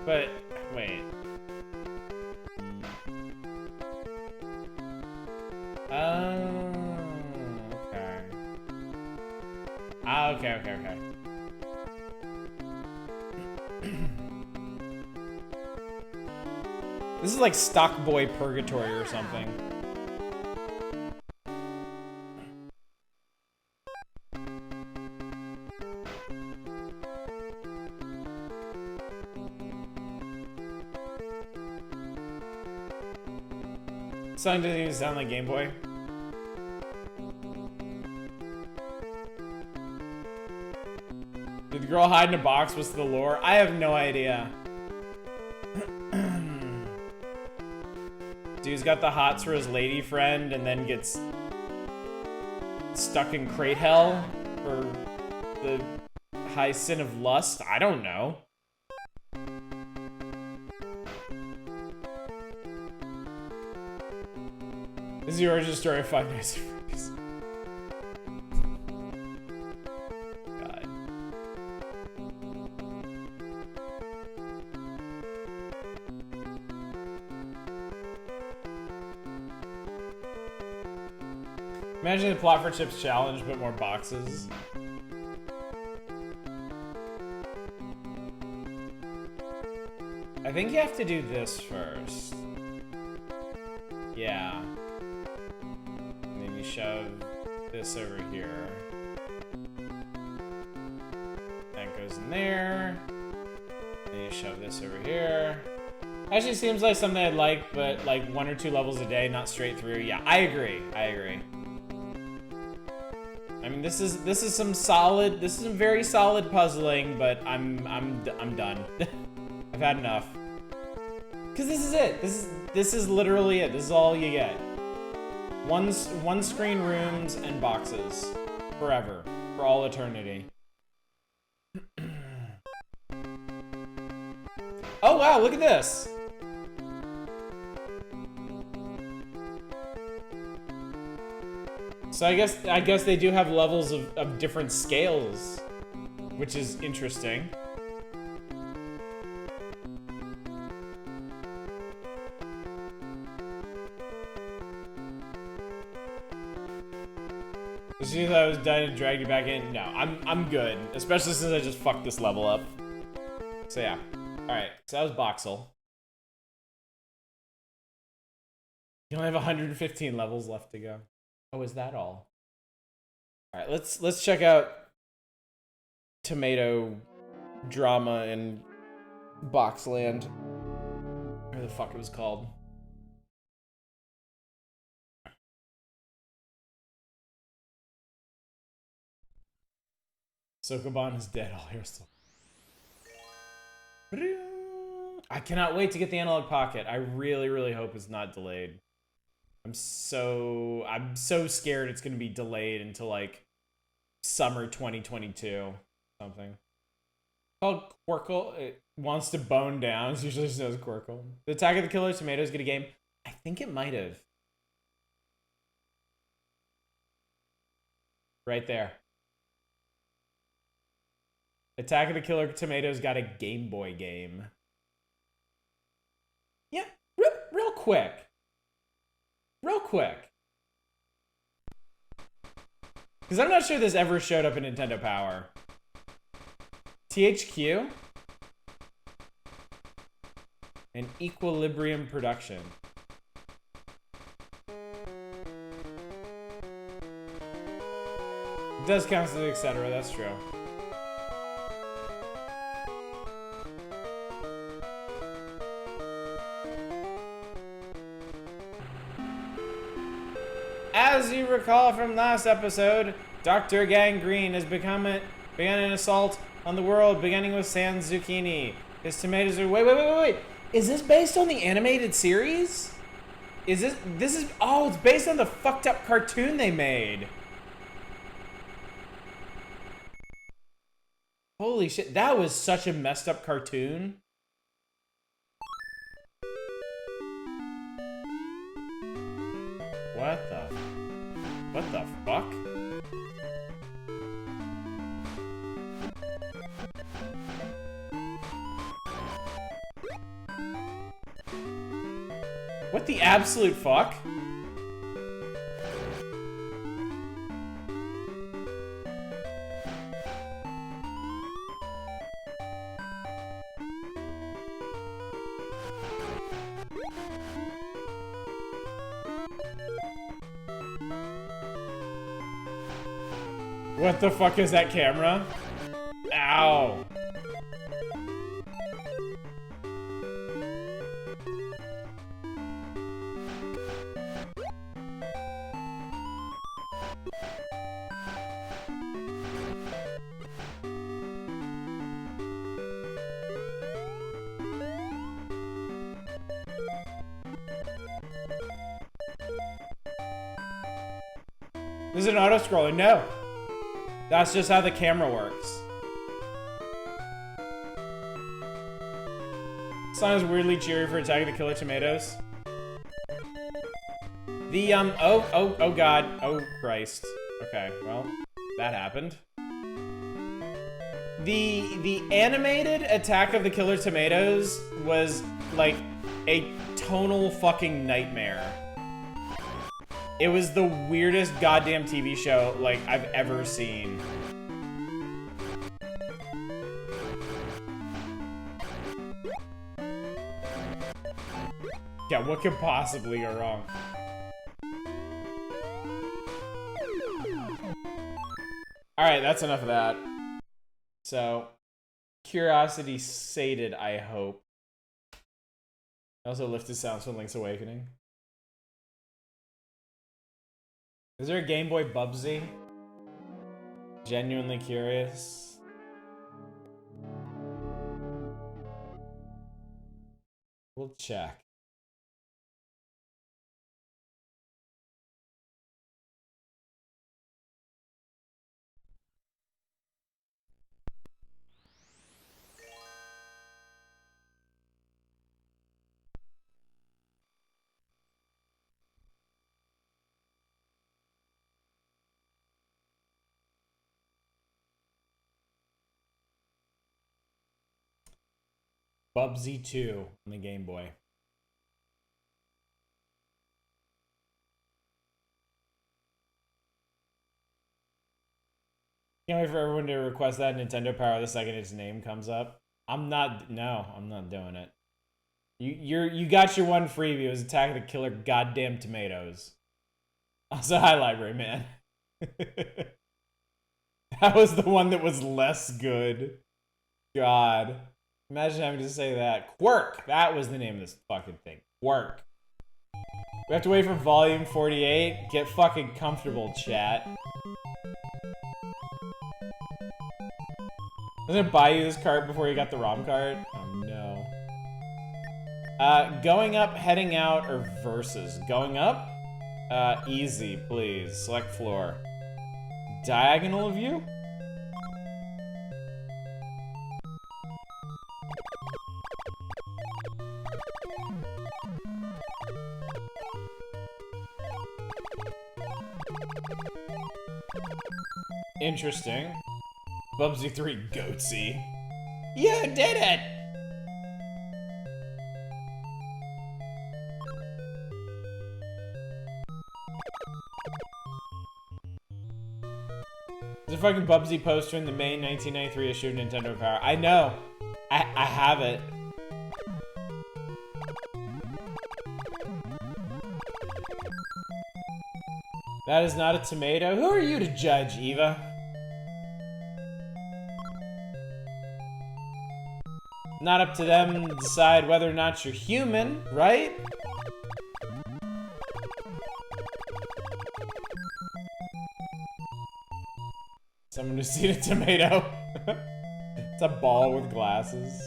But, wait. Oh, okay. Ah, okay. This is like Stock Boy Purgatory or something. Song doesn't even sound like Game Boy. Did the girl hide in a box? What's the lore? I have no idea. Dude's got the hots for his lady friend and then gets stuck in crate hell for the high sin of lust. I don't know. This is the origin story of Five Nights at Freddy's. God. Imagine the plot for Chip's Challenge, but more boxes. I think you have to do this first. Yeah. And then you shove this over here. That goes in there. Then you shove this over here. Actually seems like something I'd like, but like 1 or 2 levels a day, not straight through. Yeah, I agree. I mean, this is some very solid puzzling, but I'm done. I've had enough. Cause this is it. This is literally it. This is all you get. One screen rooms and boxes. Forever. For all eternity. Oh wow, look at this. So I guess they do have levels of different scales which is interesting. As soon as I was done and dragged you back in, no, I'm good. Especially since I just fucked this level up. So yeah. Alright, so that was Boxel. You only have 115 levels left to go. Oh, is that all? Alright, let's check out Tomato Drama in Boxland. Whatever the fuck it was called. Sokoban is dead. All hair's still. I cannot wait to get the analog pocket. I really, really hope it's not delayed. I'm so scared it's gonna be delayed until like summer 2022 something. Called Quirkle. It wants to bone down. It usually just knows Quirkle. The Attack of the Killer Tomatoes get a game. I think it might have. Right there. Attack of the Killer Tomatoes got a Game Boy game. Yeah, real quick. Real quick. Because I'm not sure this ever showed up in Nintendo Power. THQ? And Equilibrium Production. It does count as etc. That's true. As you recall from last episode, Dr. Gangrene has began an assault on the world, beginning with San Zucchini. His tomatoes are... Wait. Is this based on the animated series? This is... Oh, it's based on the fucked up cartoon they made. Holy shit, that was such a messed up cartoon. What the fuck? What the absolute fuck? What the fuck is that camera? Ow. This is an auto-scroller. No. That's just how the camera works. Song is weirdly cheery for Attack of the Killer Tomatoes. The, oh god. Oh, Christ. Okay, well, that happened. The animated Attack of the Killer Tomatoes was, like, a tonal fucking nightmare. It was the weirdest goddamn TV show, like, I've ever seen. Yeah, what could possibly go wrong? Alright, that's enough of that. So, curiosity sated, I hope. Also lifted sounds from Link's Awakening. Is there a Game Boy Bubsy? Genuinely curious. We'll check. Bubsy 2 on the Game Boy. Can't wait for everyone to request that Nintendo Power the second its name comes up. I'm not doing it. You got your one freebie. It was Attack of the Killer Goddamn Tomatoes. Also, hi, Library Man. That was the one that was less good. God. Imagine having to say that. Quirk! That was the name of this fucking thing. Quirk. We have to wait for volume 48. Get fucking comfortable, chat. Doesn't it buy you this card before you got the ROM card? Oh no. Going up, heading out, or versus? Going up? Easy, please. Select floor. Diagonal view? Interesting. Bubsy 3 Goatsy. You did it! There's a fucking Bubsy poster in the May 1993 issue of Nintendo Power. I know. I have it. That is not a tomato. Who are you to judge, Eva? Not up to them to decide whether or not you're human, right? Someone who's seen a tomato. It's a ball with glasses.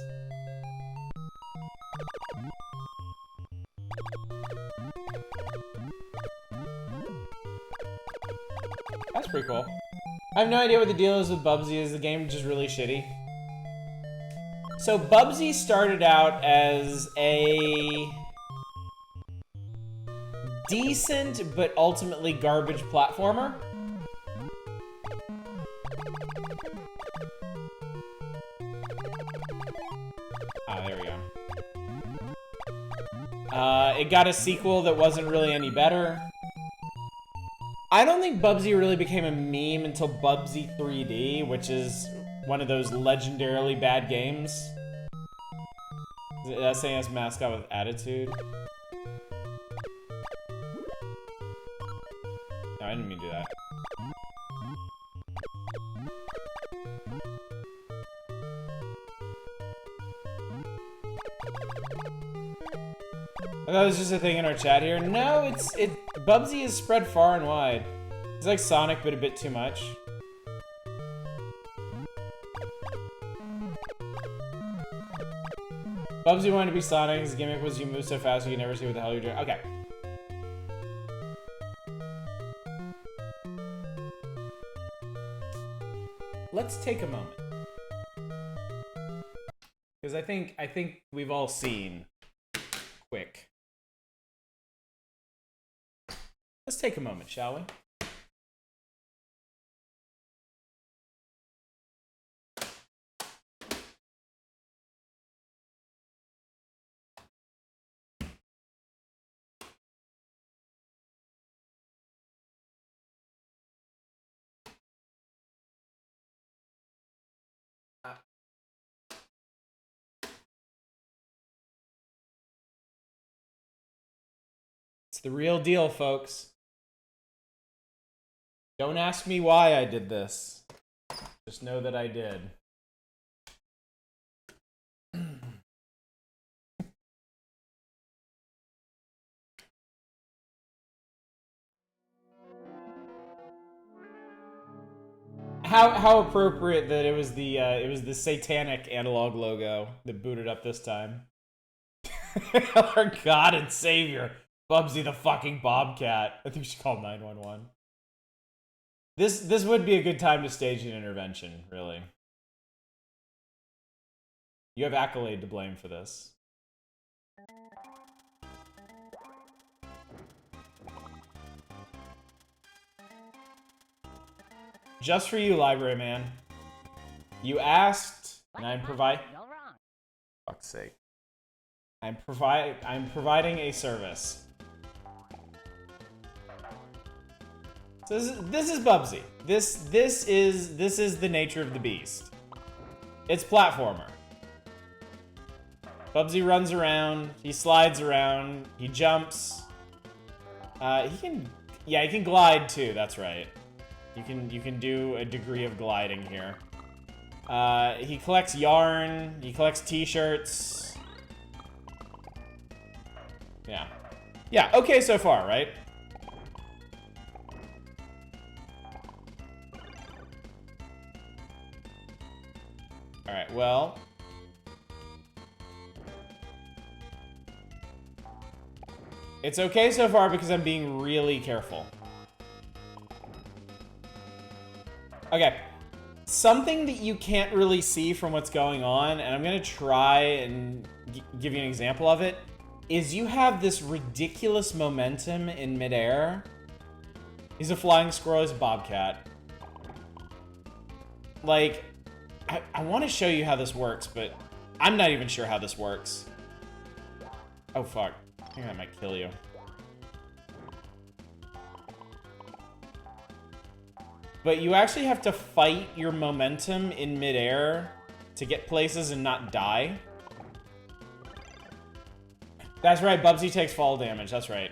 That's pretty cool. I have no idea what the deal is with Bubsy. Is the game just really shitty? So Bubsy started out as a decent but ultimately garbage platformer. Ah, there we go. It got a sequel that wasn't really any better. I don't think Bubsy really became a meme until Bubsy 3D, which is one of those legendarily bad games. SAS mascot with attitude. No, I didn't mean to do that. I thought it was just a thing in our chat here. No, Bubsy is spread far and wide. It's like Sonic, but a bit too much. Bubsy wanted to be Sonic. His gimmick was you move so fast you can never see what the hell you're doing. Okay. Let's take a moment. Because I think we've all seen Quick. Let's take a moment, shall we? It's the real deal, folks. Don't ask me why I did this. Just know that I did. How appropriate that it was the satanic analog logo that booted up this time. Our God and Savior, Bubsy the fucking Bobcat. I think we should call 911. This would be a good time to stage an intervention, really. You have Accolade to blame for this. Just for you, Library Man. You asked, and I'm providing. Fuck's sake. I'm providing a service. So this is Bubsy. This is the nature of the beast. It's platformer. Bubsy runs around, he slides around, he jumps. He can glide too, that's right. You can do a degree of gliding here. He collects yarn, he collects t-shirts. Yeah. Yeah, okay so far, right? Alright, well. It's okay so far because I'm being really careful. Okay. Something that you can't really see from what's going on, and I'm gonna try and give you an example of it, is you have this ridiculous momentum in midair. He's a flying squirrel, he's a bobcat. Like, I want to show you how this works, but I'm not even sure how this works. Oh, fuck. I think that might kill you. But you actually have to fight your momentum in midair to get places and not die. That's right, Bubsy takes fall damage, that's right.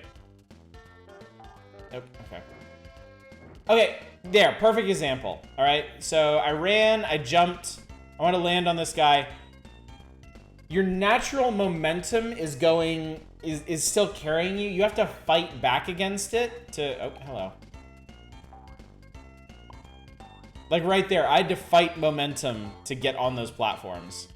Oh, okay. Okay, there, perfect example. Alright, so I ran, I jumped, I want to land on this guy. Your natural momentum is still carrying you. You have to fight back against it to, oh, hello. Like right there, I had to fight momentum to get on those platforms.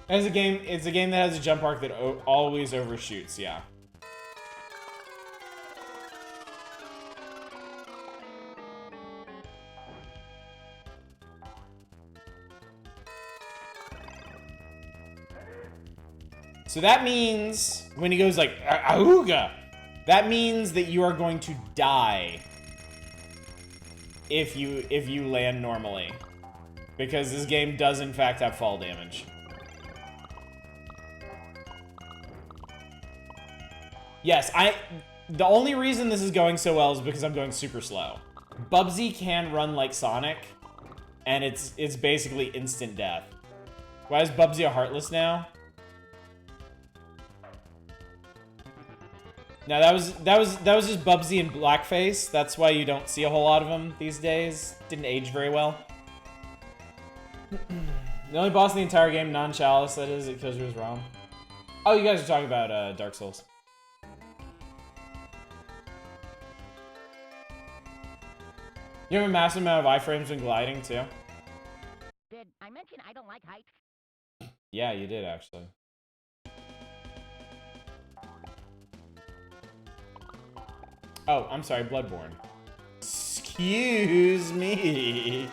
It's a game that has a jump arc that always overshoots, yeah. So that means when he goes like auga, that means that you are going to die if you land normally, because this game does in fact have fall damage. Yes, the only reason this is going so well is because I'm going super slow. Bubsy can run like Sonic, and it's basically instant death. Why is Bubsy a Heartless now? No, that was just Bubsy in blackface. That's why you don't see a whole lot of them these days. Didn't age very well. The only boss in the entire game, non-Chalice, that is, it kills you as Rom. Oh, you guys are talking about Dark Souls. You have a massive amount of iframes when gliding, too? Did I mention I don't like heights? Yeah, you did, actually. Oh, I'm sorry, Bloodborne. Excuse me.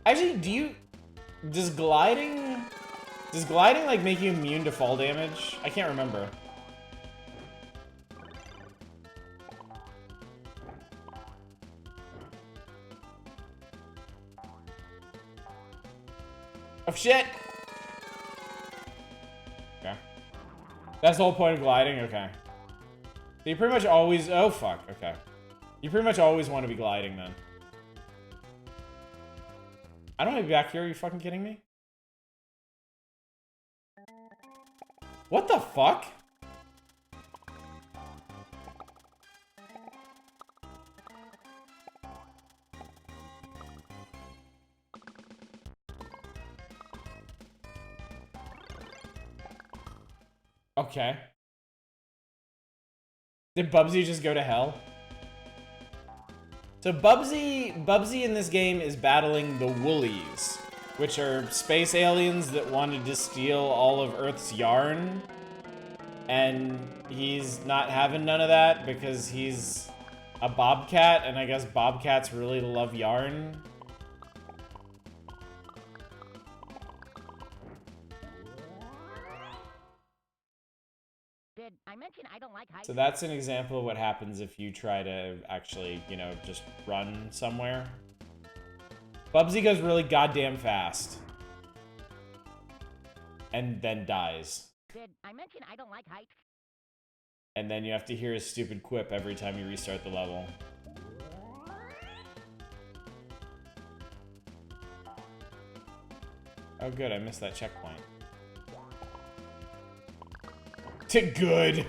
Actually, does gliding like make you immune to fall damage? I can't remember. Oh shit! Okay. That's the whole point of gliding? Okay. So you pretty much always... Oh fuck, okay. You pretty much always want to be gliding then. I don't want to be back here, are you fucking kidding me? What the fuck? Okay. Did Bubsy just go to hell? So Bubsy in this game is battling the Woolies. which are space aliens that wanted to steal all of Earth's yarn. And he's not having none of that because he's a bobcat, and I guess bobcats really love yarn. Did I mention I don't like heights? So that's an example of what happens if you try to actually, you know, just run somewhere. Bubsy goes really goddamn fast. And then dies. Did I mention I don't like heights? And then you have to hear his stupid quip every time you restart the level. Oh good, I missed that checkpoint. Good.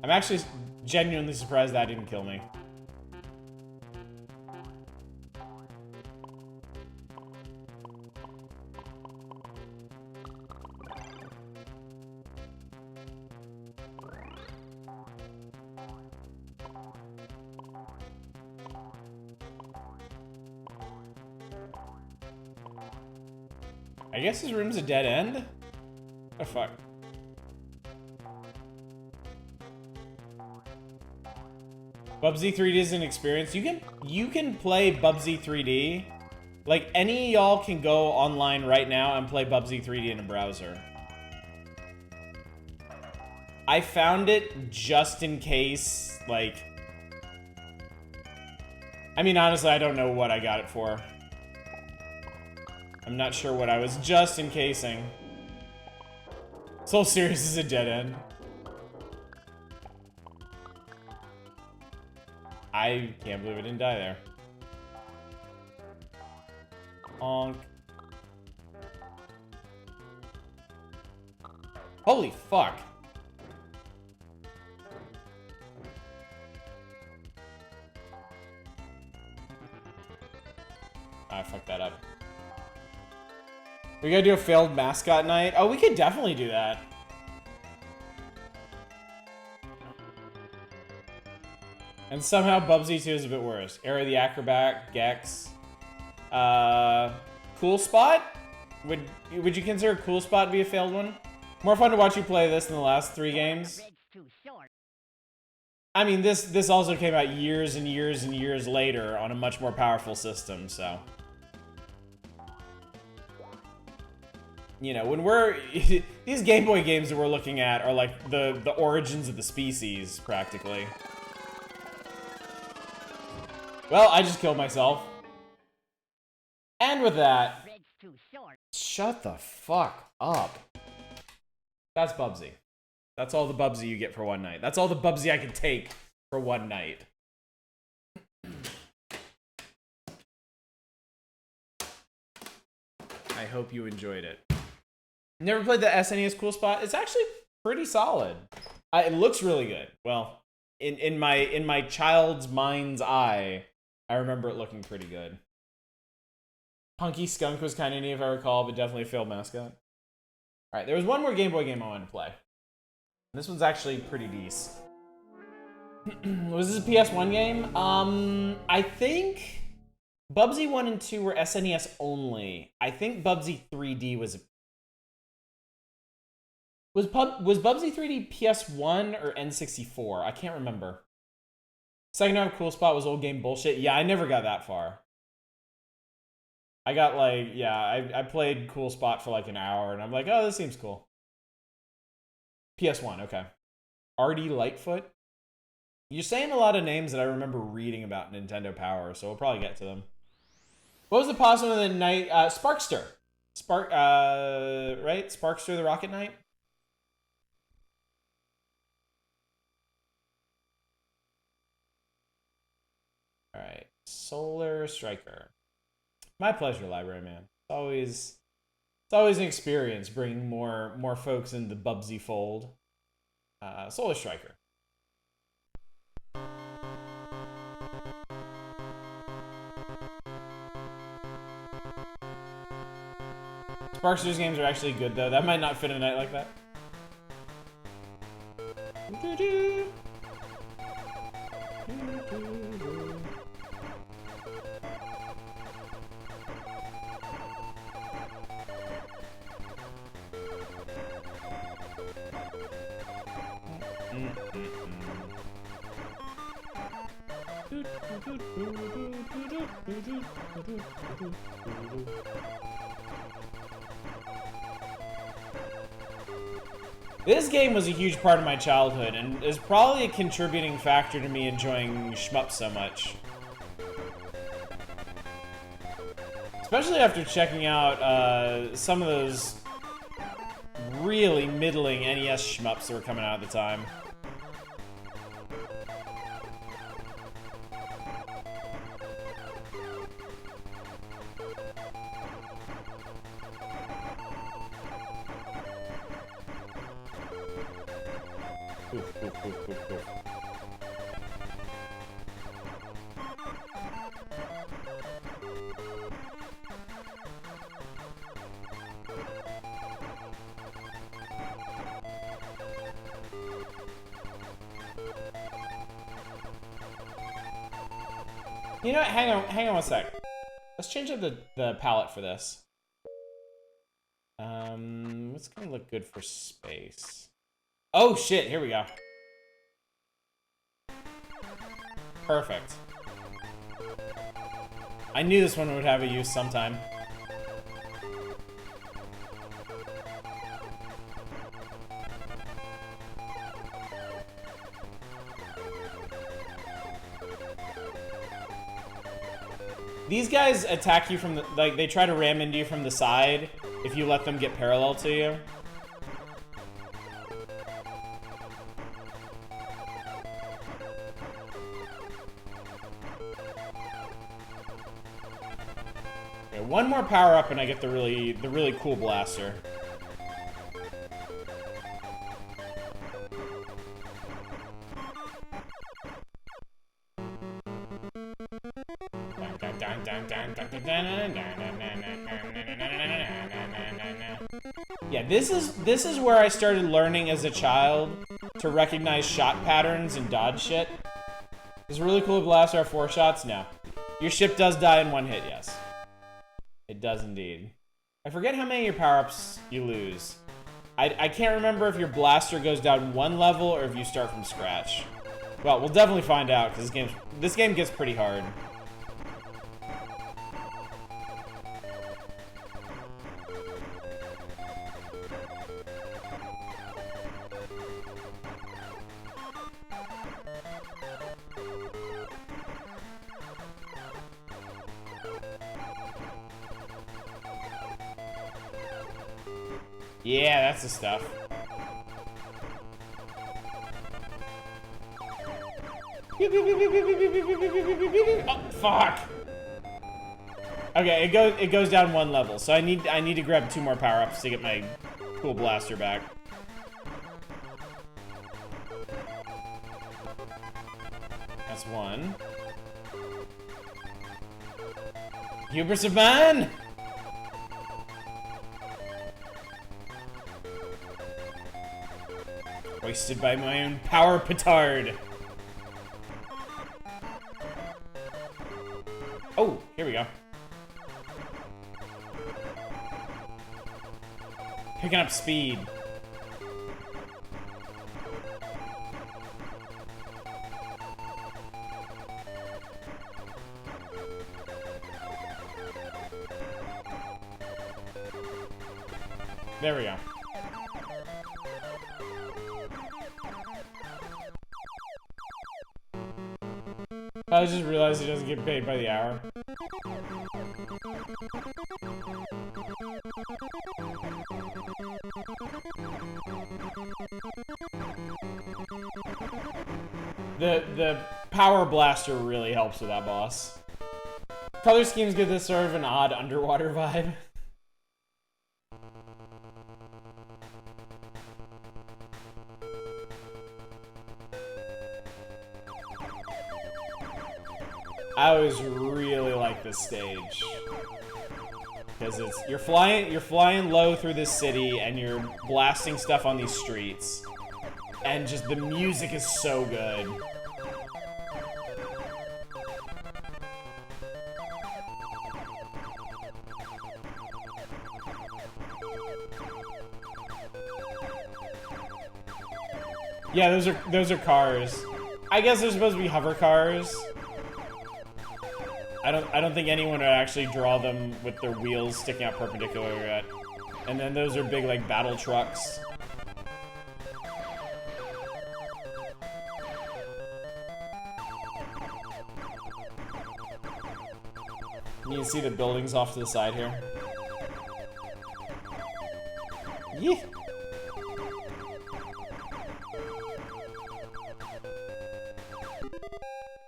I'm actually genuinely surprised that didn't kill me. I guess his room's a dead end? Oh fuck. Bubsy 3D is an experience. You can play Bubsy 3D. Like, any of y'all can go online right now and play Bubsy 3D in a browser. I found it just in case, like... I mean, honestly, I don't know what I got it for. I'm not sure what I was just encasing. This whole series is a dead end. I can't believe I didn't die there. Honk. Holy fuck. I fucked that up. We gotta do a failed mascot night. Oh, we could definitely do that. And somehow Bubsy 2 is a bit worse. Area the Acrobat, Gex. Cool Spot? Would you consider Cool Spot to be a failed one? More fun to watch you play this than the last 3 games. I mean, this also came out years and years and years later on a much more powerful system, so... You know, when we're... these Game Boy games that we're looking at are like the origins of the species, practically. Well, I just killed myself. And with that... Shut the fuck up. That's Bubsy. That's all the Bubsy you get for one night. That's all the Bubsy I can take for one night. I hope you enjoyed it. Never played the SNES Cool Spot? It's actually pretty solid. It looks really good. Well, in my child's mind's eye, I remember it looking pretty good. Punky Skunk was kind of neat if I recall, but definitely a failed mascot. Alright, there was one more Game Boy game I wanted to play. This one's actually pretty decent. Was this a PS1 game? I think Bubsy 1 and 2 were SNES only. I think Bubsy 3D was Bubsy 3D PS1 or N64? I can't remember. Second Round Cool Spot was old game bullshit. Yeah, I never got that far. I got like, yeah, I played Cool Spot for like an hour and I'm like, oh, this seems cool. PS1, okay. Artie Lightfoot. You're saying a lot of names that I remember reading about Nintendo Power, so we'll probably get to them. What was the possum of the night? Sparkster. Right? Sparkster the Rocket Knight? Alright. Solar Striker. My pleasure, Library Man. It's always an experience bringing more folks into the Bubsy fold. Solar Striker. Sparksters games are actually good, though. That might not fit a night like that. This game was a huge part of my childhood and is probably a contributing factor to me enjoying shmups so much. Especially after checking out some of those really middling NES shmups that were coming out at the time. You know what? Hang on one sec. Let's change up the palette for this. What's gonna look good for space? Oh shit, here we go. Perfect. I knew this one would have a use sometime. These guys attack you from the, like, they try to ram into you from the side if you let them get parallel to you. Okay, one more power up and I get the really cool blaster. Yeah, this is where I started learning as a child to recognize shot patterns and dodge shit. This really cool blaster have 4 shots? No. Your ship does die in 1 hit, yes. It does indeed. I forget how many of your power-ups you lose. I can't remember if your blaster goes down 1 level or if you start from scratch. Well, we'll definitely find out, because this game gets pretty hard. Yeah, that's the stuff. Oh, fuck. Okay, it goes down 1 level, so I need to grab 2 more power-ups to get my cool blaster back. That's 1. Hubris of man! Wasted by my own power petard. Oh, here we go. Picking up speed. There we go. I just realized he doesn't get paid by the hour. The power blaster really helps with that boss. Color schemes give this sort of an odd underwater vibe. I always really like this stage. because you're flying low through this city and you're blasting stuff on these streets, and just the music is so good. Yeah, those are cars. I guess they're supposed to be hover cars. I don't think anyone would actually draw them with their wheels sticking out perpendicular yet. And then those are big like battle trucks. You can see the buildings off to the side here. Yeah.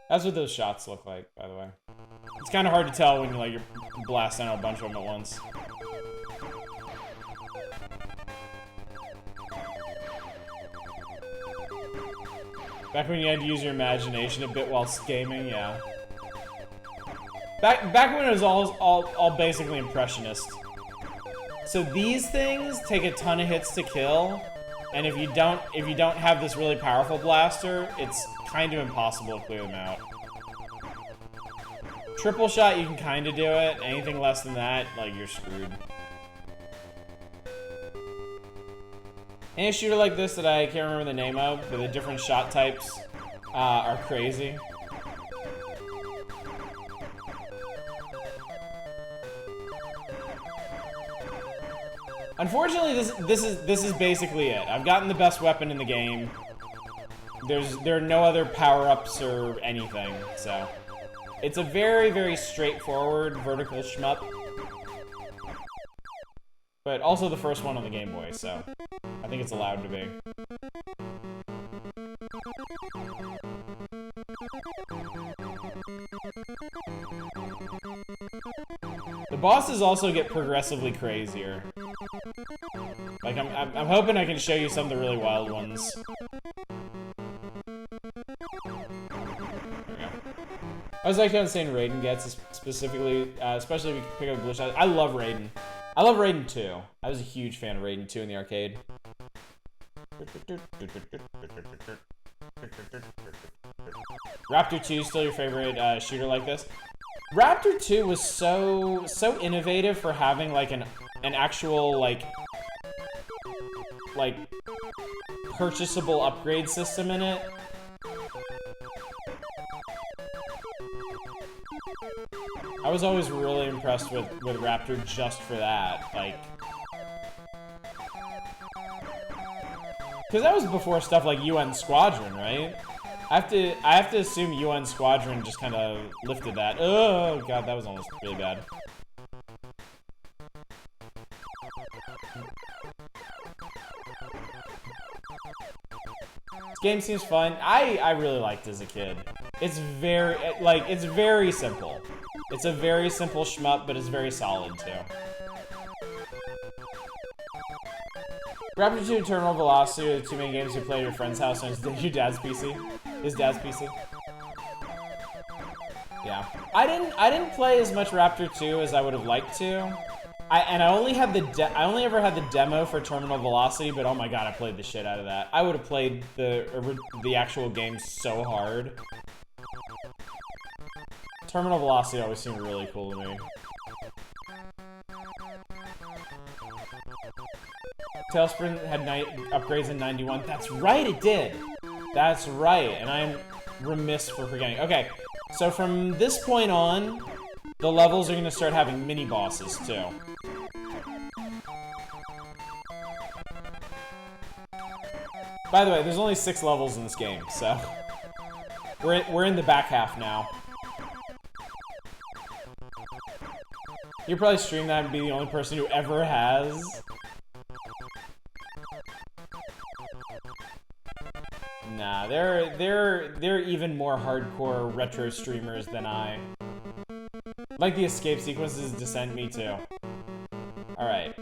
That's what those shots look like, by the way. It's kind of hard to tell when you're blasting out a bunch of them at once. Back when you had to use your imagination a bit while gaming, yeah. Back when it was all basically impressionist. So these things take a ton of hits to kill, and if you don't have this really powerful blaster, it's kind of impossible to clear them out. Triple shot, you can kind of do it. Anything less than that, like, you're screwed. Any shooter like this that I can't remember the name of, but the different shot types are crazy. Unfortunately, this is basically it. I've gotten the best weapon in the game. There are no other power-ups or anything, so it's a very, very straightforward vertical shmup. But also the first one on the Game Boy, so I think it's allowed to be. The bosses also get progressively crazier. Like, I'm hoping I can show you some of the really wild ones. I was like how insane Raiden gets, specifically, especially if you can pick up blue shots. I love Raiden. I love Raiden 2. I was a huge fan of Raiden 2 in the arcade. Raptor 2 still your favorite shooter like this? Raptor 2 was so innovative for having like an actual like purchasable upgrade system in it. I was always really impressed with Raptor just for that, like, because that was before stuff like UN Squadron, right? I have to assume UN Squadron just kind of lifted that. Oh god, that was almost really bad. This game seems fun. I really liked it as a kid. It's very simple. It's a very simple shmup, but it's very solid, too. Raptor 2 and Terminal Velocity are the two main games you play at your friend's house on your dad's PC. His dad's PC. Yeah. I didn't play as much Raptor 2 as I would have liked to. I only ever had the demo for Terminal Velocity, but oh my god, I played the shit out of that. I would have played the actual game so hard. Terminal Velocity always seemed really cool to me. Tailspin had upgrades in 91. That's right, it did! That's right, and I'm remiss for forgetting. Okay, so from this point on, the levels are going to start having mini-bosses, too. By the way, there's only 6 levels in this game, so we're in the back half now. You probably stream that and be the only person who ever has. Nah, they're even more hardcore retro streamers than I. Like the escape sequences, Descent, me too. Alright.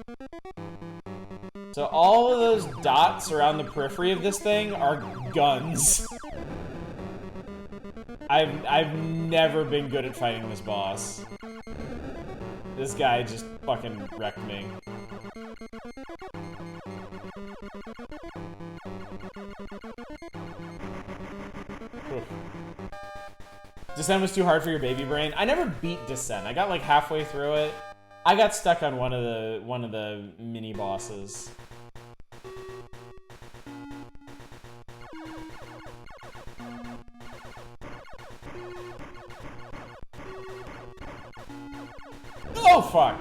So all of those dots around the periphery of this thing are guns. I've never been good at fighting this boss. This guy just fucking wrecked me. Oof. Descent was too hard for your baby brain. I never beat Descent. I got like halfway through it. I got stuck on one of the mini bosses. Oh fuck!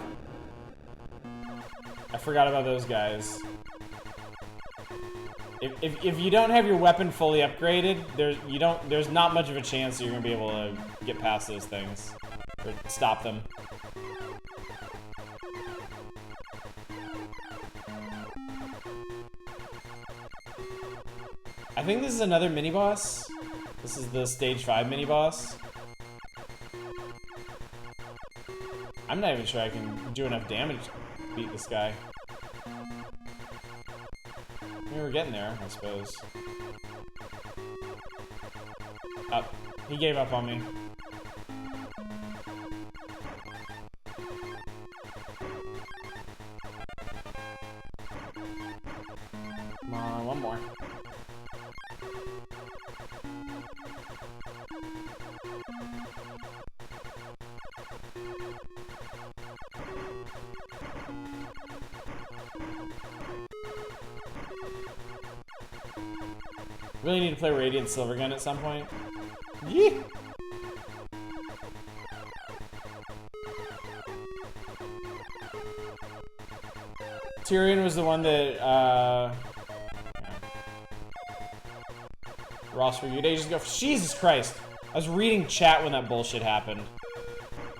I forgot about those guys. If you don't have your weapon fully upgraded, there's not much of a chance you're gonna be able to get past those things or stop them. I think this is another mini boss. This is the stage 5 mini boss. I'm not even sure I can do enough damage to beat this guy. I mean, we're getting there, I suppose. Oh, he gave up on me. Come on, one more. Really need to play Radiant Silvergun at some point. Yee! Tyrion was the one that, Ross reviewed ages ago. Jesus Christ! I was reading chat when that bullshit happened.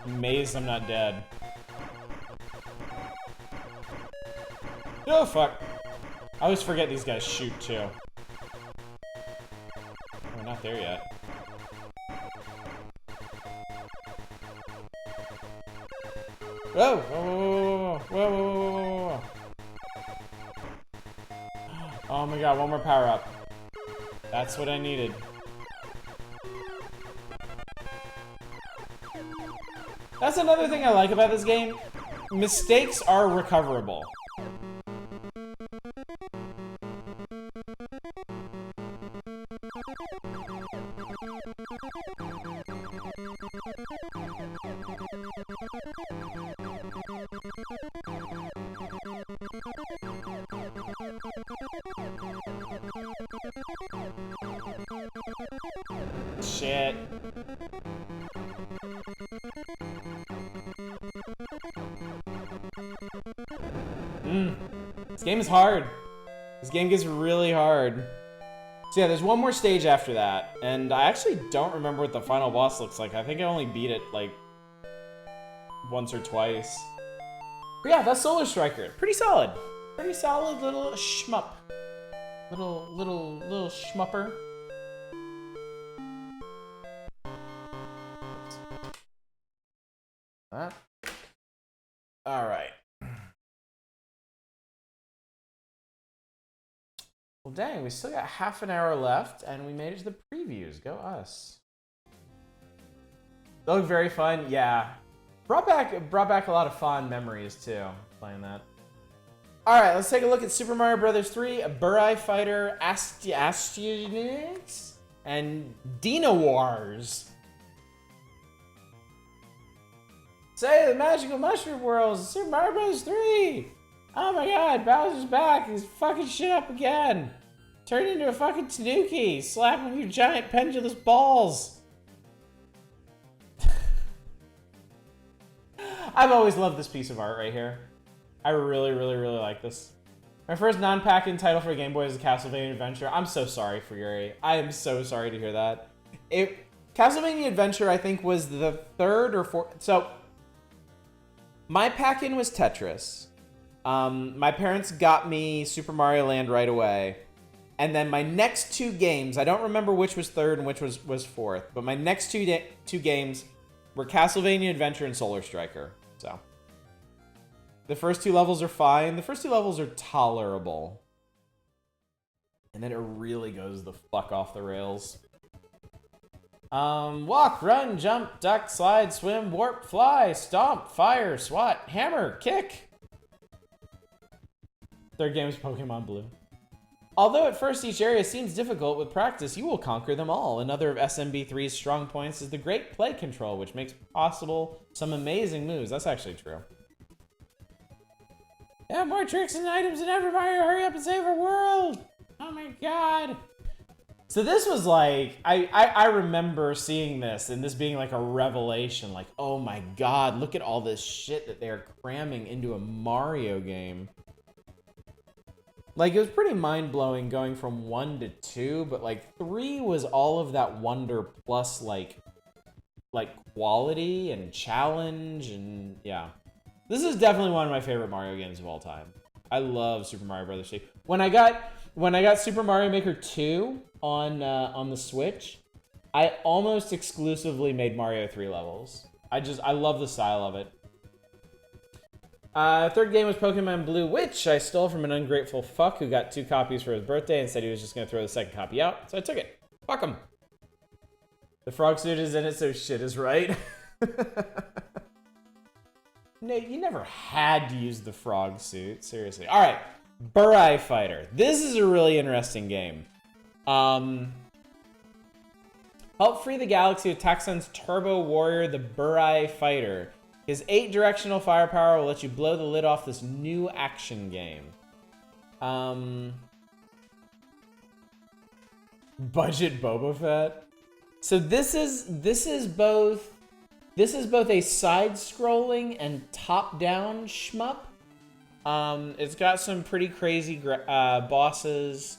Amazed I'm not dead. Oh, fuck. I always forget these guys shoot, too. We're not there yet. Whoa! Whoa, whoa, whoa, whoa, whoa, whoa, whoa. Oh my god, one more power up. That's what I needed. That's another thing I like about this game. Mistakes are recoverable. Shit. This game is hard. This game gets really hard. So yeah, there's one more stage after that, and I actually don't remember what the final boss looks like. I think I only beat it, like, once or twice. But yeah, that's Solar Striker. Pretty solid. Pretty solid little shmup. Little shmupper. That. All right. Well, dang, we still got half an hour left, and we made it to the previews. Go us. They look very fun. Yeah, brought back a lot of fond memories too playing that. All right, let's take a look at Super Mario Bros. 3, Burai Fighter, Astyanax, and Dino Wars. Say the magical mushroom worlds, Super Mario Bros. 3! Oh my god, Bowser's back, he's fucking shit up again! Turn into a fucking tanuki, slap him with your giant pendulous balls! I've always loved this piece of art right here. I really like this. My first non-pack-in title for a Game Boy is Castlevania Adventure. I'm so sorry for Yuri. I am so sorry to hear that. Castlevania Adventure, I think, was the third or fourth... So, my pack-in was Tetris. My parents got me Super Mario Land right away. And then my next two games, I don't remember which was third and which was fourth, but my next two games were Castlevania Adventure and Solar Striker. So, the first two levels are fine. The first two levels are tolerable. And then it really goes the fuck off the rails. Walk, run, jump, duck, slide, swim, warp, fly, stomp, fire, swat, hammer, kick. Third game is Pokemon Blue. Although at first each area seems difficult, with practice you will conquer them all. Another of SMB3's strong points is the great play control, which makes possible some amazing moves. That's actually true. Yeah, more tricks and items than ever, Mario. Hurry up and save our world. Oh my god. So this was like, I remember seeing this and this being like a revelation. Like, oh my god, look at all this shit that they're cramming into a Mario game. Like, it was pretty mind-blowing going from 1 to 2, but like 3 was all of that wonder plus like quality and challenge and yeah. This is definitely one of my favorite Mario games of all time. I love Super Mario Brothers 2. When I got Super Mario Maker 2 on the Switch, I almost exclusively made Mario 3 levels. I love the style of it. Third game was Pokemon Blue, which I stole from an ungrateful fuck who got 2 copies for his birthday and said he was just gonna throw the second copy out, so I took it. Fuck him. The frog suit is in it, so shit is right. No, you never had to use the frog suit. Seriously. All right. Burai Fighter. This is a really interesting game. Help free the galaxy with Taxon's Turbo Warrior, the Burai Fighter. His 8-directional firepower will let you blow the lid off this new action game. Budget Boba Fett. So this is both a side-scrolling and top-down shmup. It's got some pretty crazy bosses,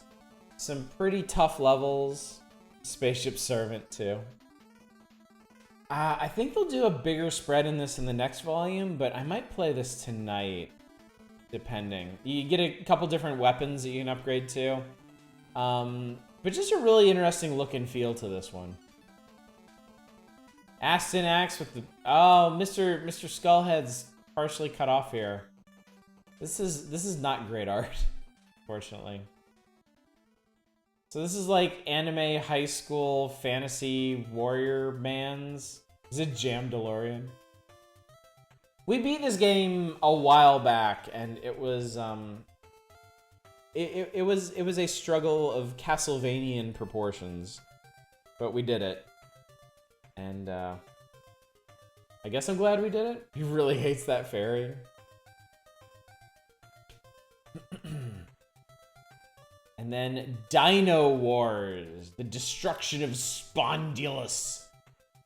some pretty tough levels. Spaceship Servant, too. I think they'll do a bigger spread in this in the next volume, but I might play this tonight, depending. You get a couple different weapons that you can upgrade to. But just a really interesting look and feel to this one. Aston Axe with the... Oh, Mr. Skullhead's partially cut off here. This is not great art, fortunately. So this is like anime high school fantasy warrior mans. Is it Jam DeLorean? We beat this game a while back, and it was it was a struggle of Castlevanian proportions, but we did it. And I guess I'm glad we did it. He really hates that fairy. And then Dino Wars, the destruction of Spondylus.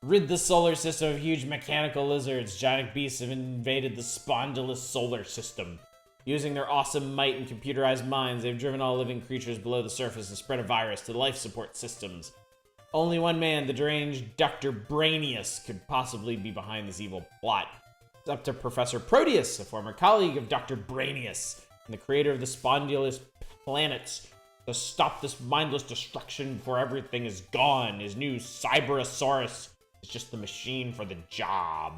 Rid the solar system of huge mechanical lizards. Giant beasts have invaded the Spondylus solar system. Using their awesome might and computerized minds, they've driven all living creatures below the surface and spread a virus to life support systems. Only one man, the deranged Dr. Brainius, could possibly be behind this evil plot. It's up to Professor Proteus, a former colleague of Dr. Brainius, and the creator of the Spondylus planets, to stop this mindless destruction before everything is gone. His new Cyberosaurus is just the machine for the job.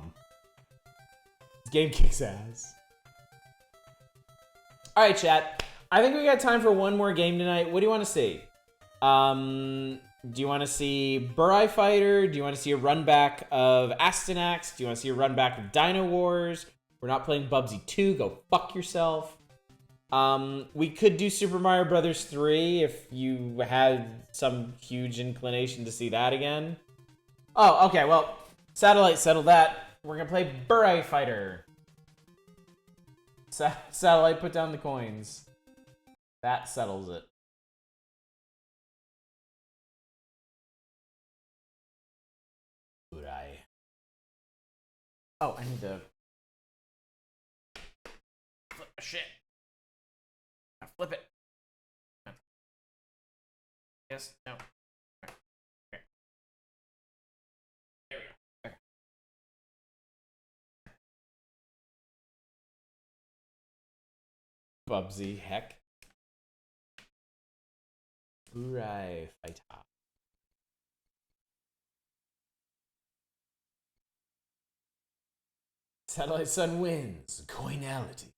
This game kicks ass. Alright, chat. I think we got time for one more game tonight. What do you want to see? Do you want to see Burai Fighter? Do you want to see a run back of Aston Axe? Do you want to see a run back of Dino Wars? We're not playing Bubsy 2. Go fuck yourself. We could do Super Mario Brothers 3 if you had some huge inclination to see that again. Oh, okay, well, Satellite settled that. We're gonna play Burai Fighter. Satellite, put down the coins. That settles it. Burai. Oh, I need to... Flip my shit. Now flip it. Yes, no. Okay. There we go. Okay. Bubsy, heck. Burai Fighter. Satellite Sun wins. Coinality.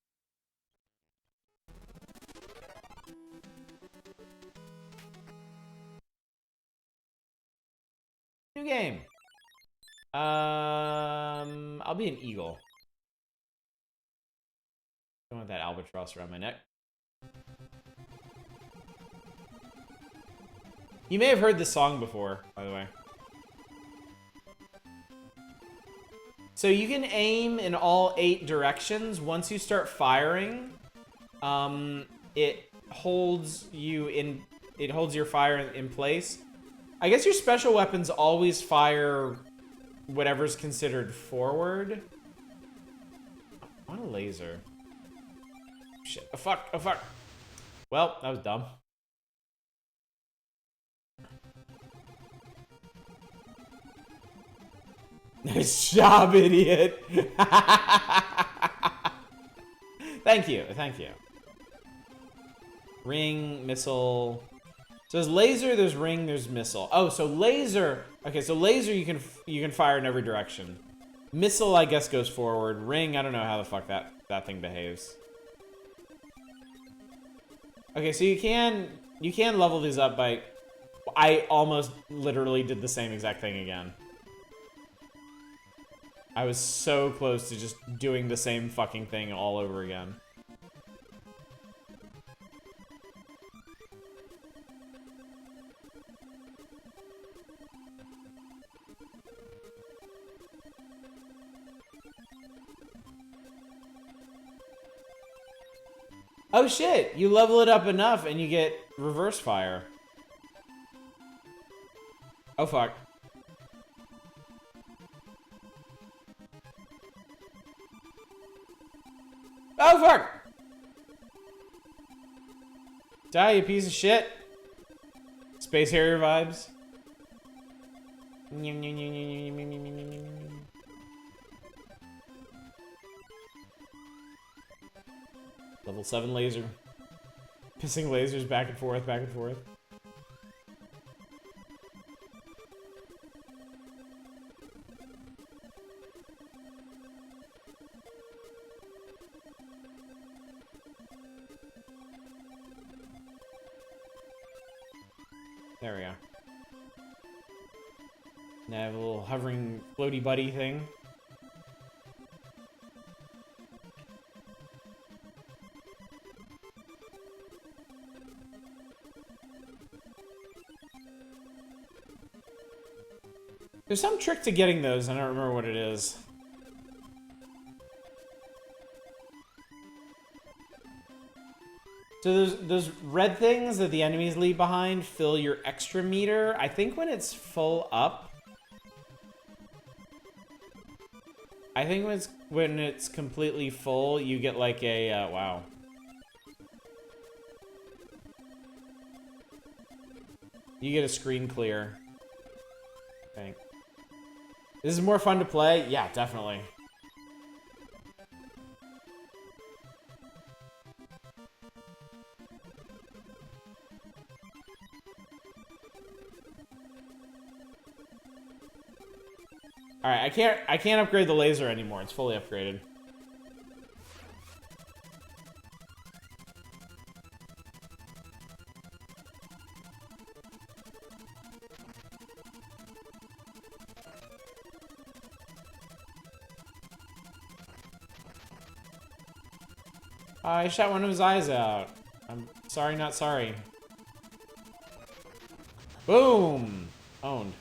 game. I'll be an eagle. Don't want that albatross around my neck. You may have heard this song before, by the way. So you can aim in all 8 directions. Once you start firing, it holds your fire in place. I guess your special weapons always fire whatever's considered forward. I want a laser. Shit. Oh fuck. Oh fuck. Well, that was dumb. Nice job, idiot. Thank you. Thank you. Ring, missile. So there's laser, there's ring, there's missile. Oh, so laser. Okay, so laser you can fire in every direction. Missile, I guess, goes forward. Ring, I don't know how the fuck that thing behaves. Okay, so you can level these up by... I almost literally did the same exact thing again. I was so close to just doing the same fucking thing all over again. Oh shit! You level it up enough and you get reverse fire. Oh fuck. Oh fuck! Die, you piece of shit. Space Harrier vibes. Level 7 laser. Pissing lasers back and forth, back and forth. There we go. Now I have a little hovering floaty buddy thing. There's some trick to getting those, I don't remember what it is. So those red things that the enemies leave behind fill your extra meter. I think when it's full up. I think when it's completely full, you get like a, wow. You get a screen clear. I think. This is more fun to play? Yeah, definitely. Alright, I can't upgrade the laser anymore. It's fully upgraded. I shot one of his eyes out. I'm sorry, not sorry. Boom! Owned.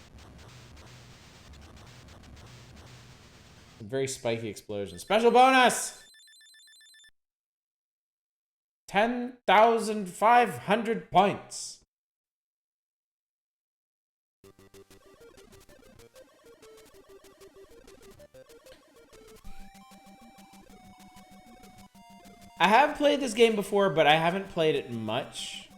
A very spiky explosion. Special bonus! 10,500 points. I have played this game before, but I haven't played it much.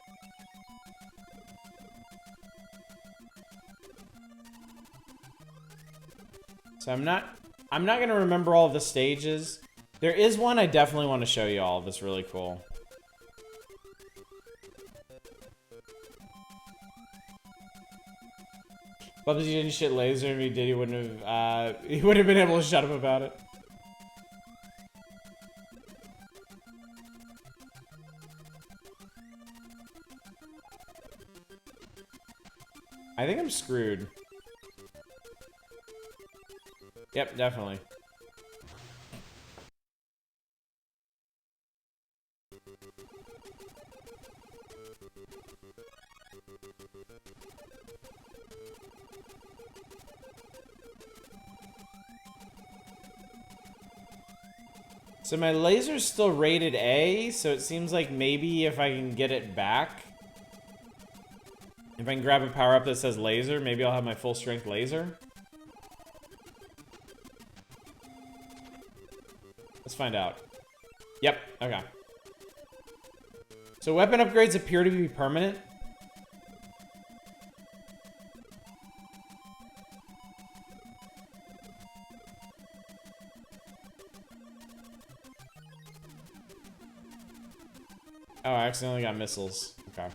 So I'm not gonna remember all the stages. There is one I definitely want to show you all that's really cool. Bubsy didn't shit laser. If he did, he wouldn't have been able to shut him about it. I think I'm screwed. Yep, definitely. So my laser's still rated A, so it seems like maybe if I can get it back, if I can grab a power-up that says laser, maybe I'll have my full-strength laser. Let's find out. Yep, okay. So weapon upgrades appear to be permanent. Oh, I accidentally got missiles. Okay.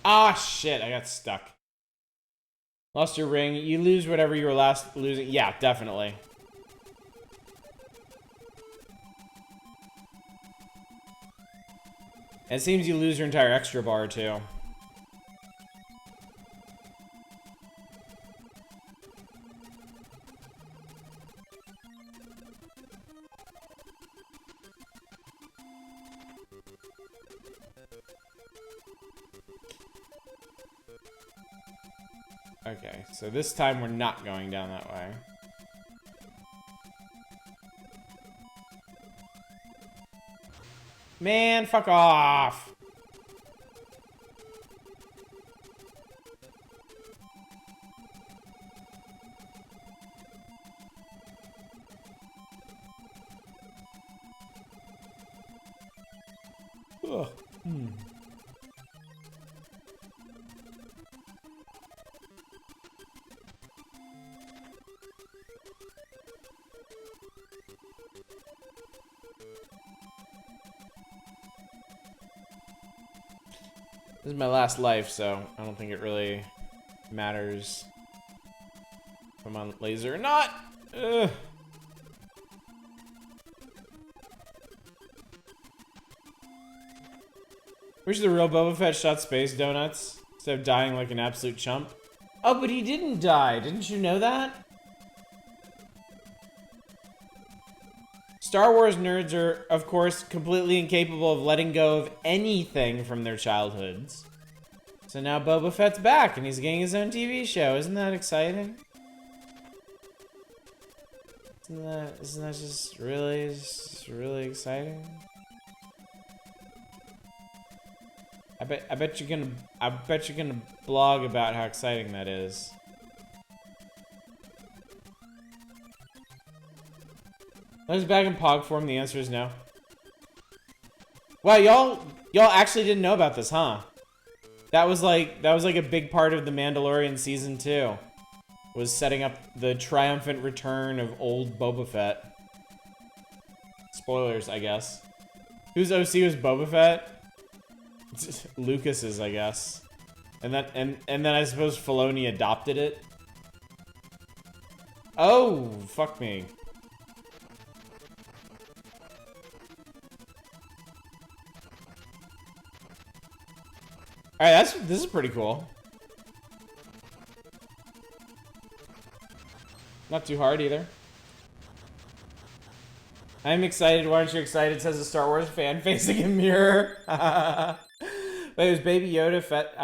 Ah, shit, I got stuck. Lost your ring. You lose whatever you were last losing. Yeah, definitely. It seems you lose your entire extra bar, too. Okay, so this time we're not going down that way. Man, fuck off! Ugh. This is my last life, so I don't think it really matters if I'm on laser or not. Ugh. Wish the real Boba Fett shot space donuts instead of dying like an absolute chump. Oh, but he didn't die. Didn't you know that? Star Wars nerds are, of course, completely incapable of letting go of anything from their childhoods. So now Boba Fett's back, and he's getting his own TV show. Isn't that exciting? Isn't that just really exciting? I bet you're gonna blog about how exciting that is. When he's back in Pog form, the answer is no. Wow, y'all actually didn't know about this, huh? That was like a big part of the Mandalorian season 2. Was setting up the triumphant return of old Boba Fett. Spoilers, I guess. Whose OC was Boba Fett? Lucas's, I guess. And then I suppose Filoni adopted it. Oh, fuck me. Alright, this is pretty cool. Not too hard either. I'm excited. Why aren't you excited? Says a Star Wars fan facing a mirror. Wait, was Baby Yoda Fett?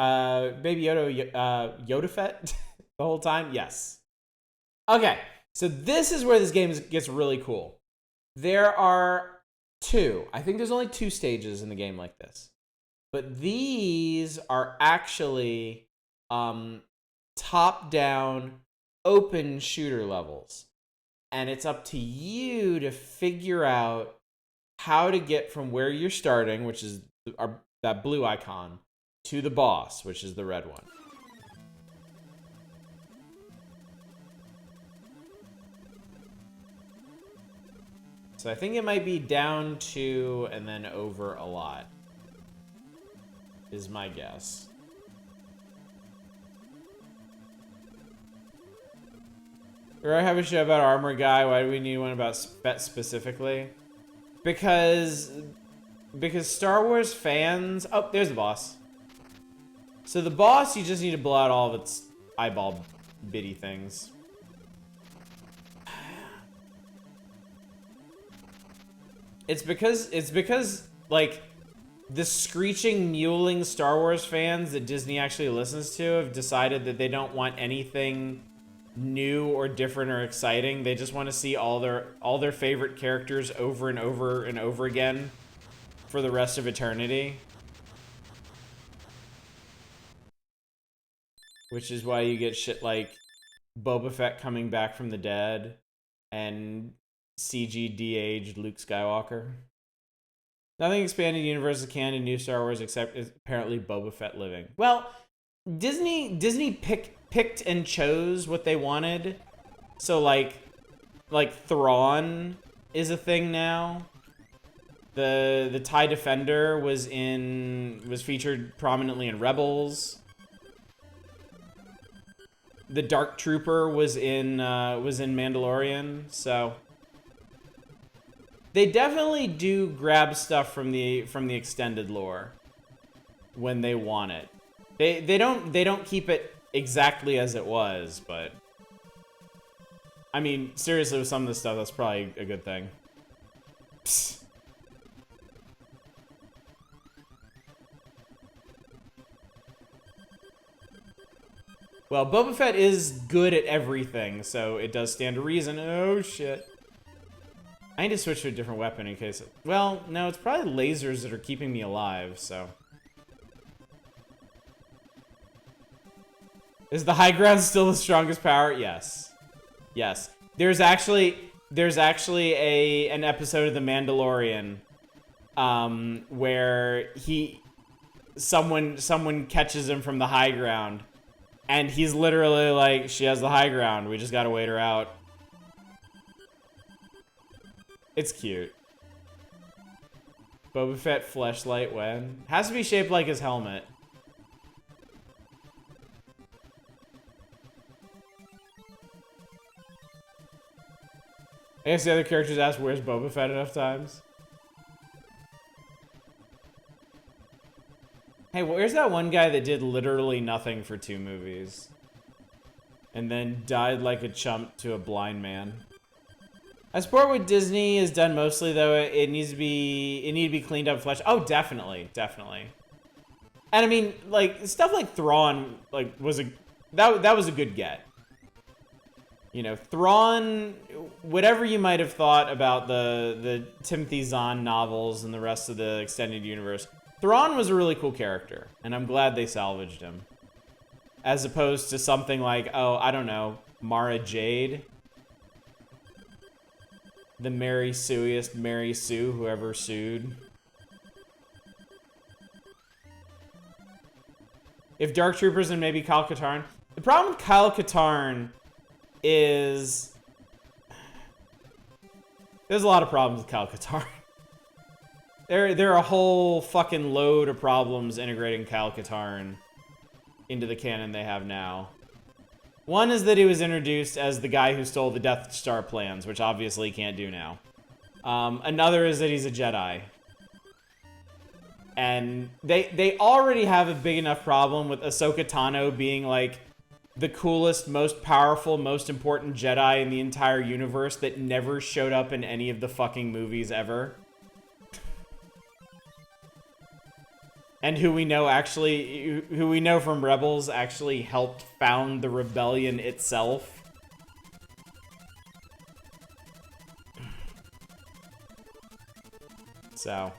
Baby Yoda Yoda Fett the whole time? Yes. Okay, so this is where this game gets really cool. There are two. I think there's only 2 stages in the game like this. But these are actually top-down, open shooter levels. And it's up to you to figure out how to get from where you're starting, which is that blue icon, to the boss, which is the red one. So I think it might be down 2 and then over a lot. Is my guess. Or I have a show about Armor Guy. Why do we need one about Spet specifically? Because Star Wars fans... Oh, there's the boss. So the boss, you just need to blow out all of its eyeball bitty things. It's because, like, the screeching, mewling Star Wars fans that Disney actually listens to have decided that they don't want anything new or different or exciting. They just want to see all their favorite characters over and over and over again for the rest of eternity. Which is why you get shit like Boba Fett coming back from the dead and CG de-aged Luke Skywalker. Nothing expanded universe is canon in new Star Wars except apparently Boba Fett living. Well, Disney picked and chose what they wanted. So like Thrawn is a thing now. The TIE Defender was featured prominently in Rebels. The Dark Trooper was in Mandalorian, so they definitely do grab stuff from the extended lore when they want it. They don't keep it exactly as it was, but I mean, seriously, with some of this stuff, that's probably a good thing. Psst. Well, Boba Fett is good at everything, so it does stand to reason. Oh, shit. I need to switch to a different weapon in case it... Well, no, it's probably lasers that are keeping me alive, so... Is the high ground still the strongest power? Yes. Yes. There's actually an episode of The Mandalorian where someone catches him from the high ground. And he's literally like, she has the high ground. We just gotta wait her out. It's cute. Boba Fett fleshlight when? Has to be shaped like his helmet. I guess the other characters ask, where's Boba Fett enough times? Hey, where's that one guy that did literally nothing for 2 movies? And then died like a chump to a blind man? I support what Disney has done mostly, though. It needs to be cleaned up flesh. Oh, definitely. Definitely. And I mean, like, stuff like Thrawn, like, that was a good get. You know, Thrawn, whatever you might have thought about the Timothy Zahn novels and the rest of the extended universe, Thrawn was a really cool character, and I'm glad they salvaged him. As opposed to something like, oh, I don't know, Mara Jade. The Mary Sueiest Mary Sue, whoever sued. If Dark Troopers and maybe Kyle Katarn. The problem with Kyle Katarn is... There's a lot of problems with Kyle Katarn. There are a whole fucking load of problems integrating Kyle Katarn into the canon they have now. One is that he was introduced as the guy who stole the Death Star plans, which obviously he can't do now. Another is that he's a Jedi. And they already have a big enough problem with Ahsoka Tano being like the coolest, most powerful, most important Jedi in the entire universe that never showed up in any of the fucking movies ever. And who we know from Rebels actually helped found the rebellion itself. So.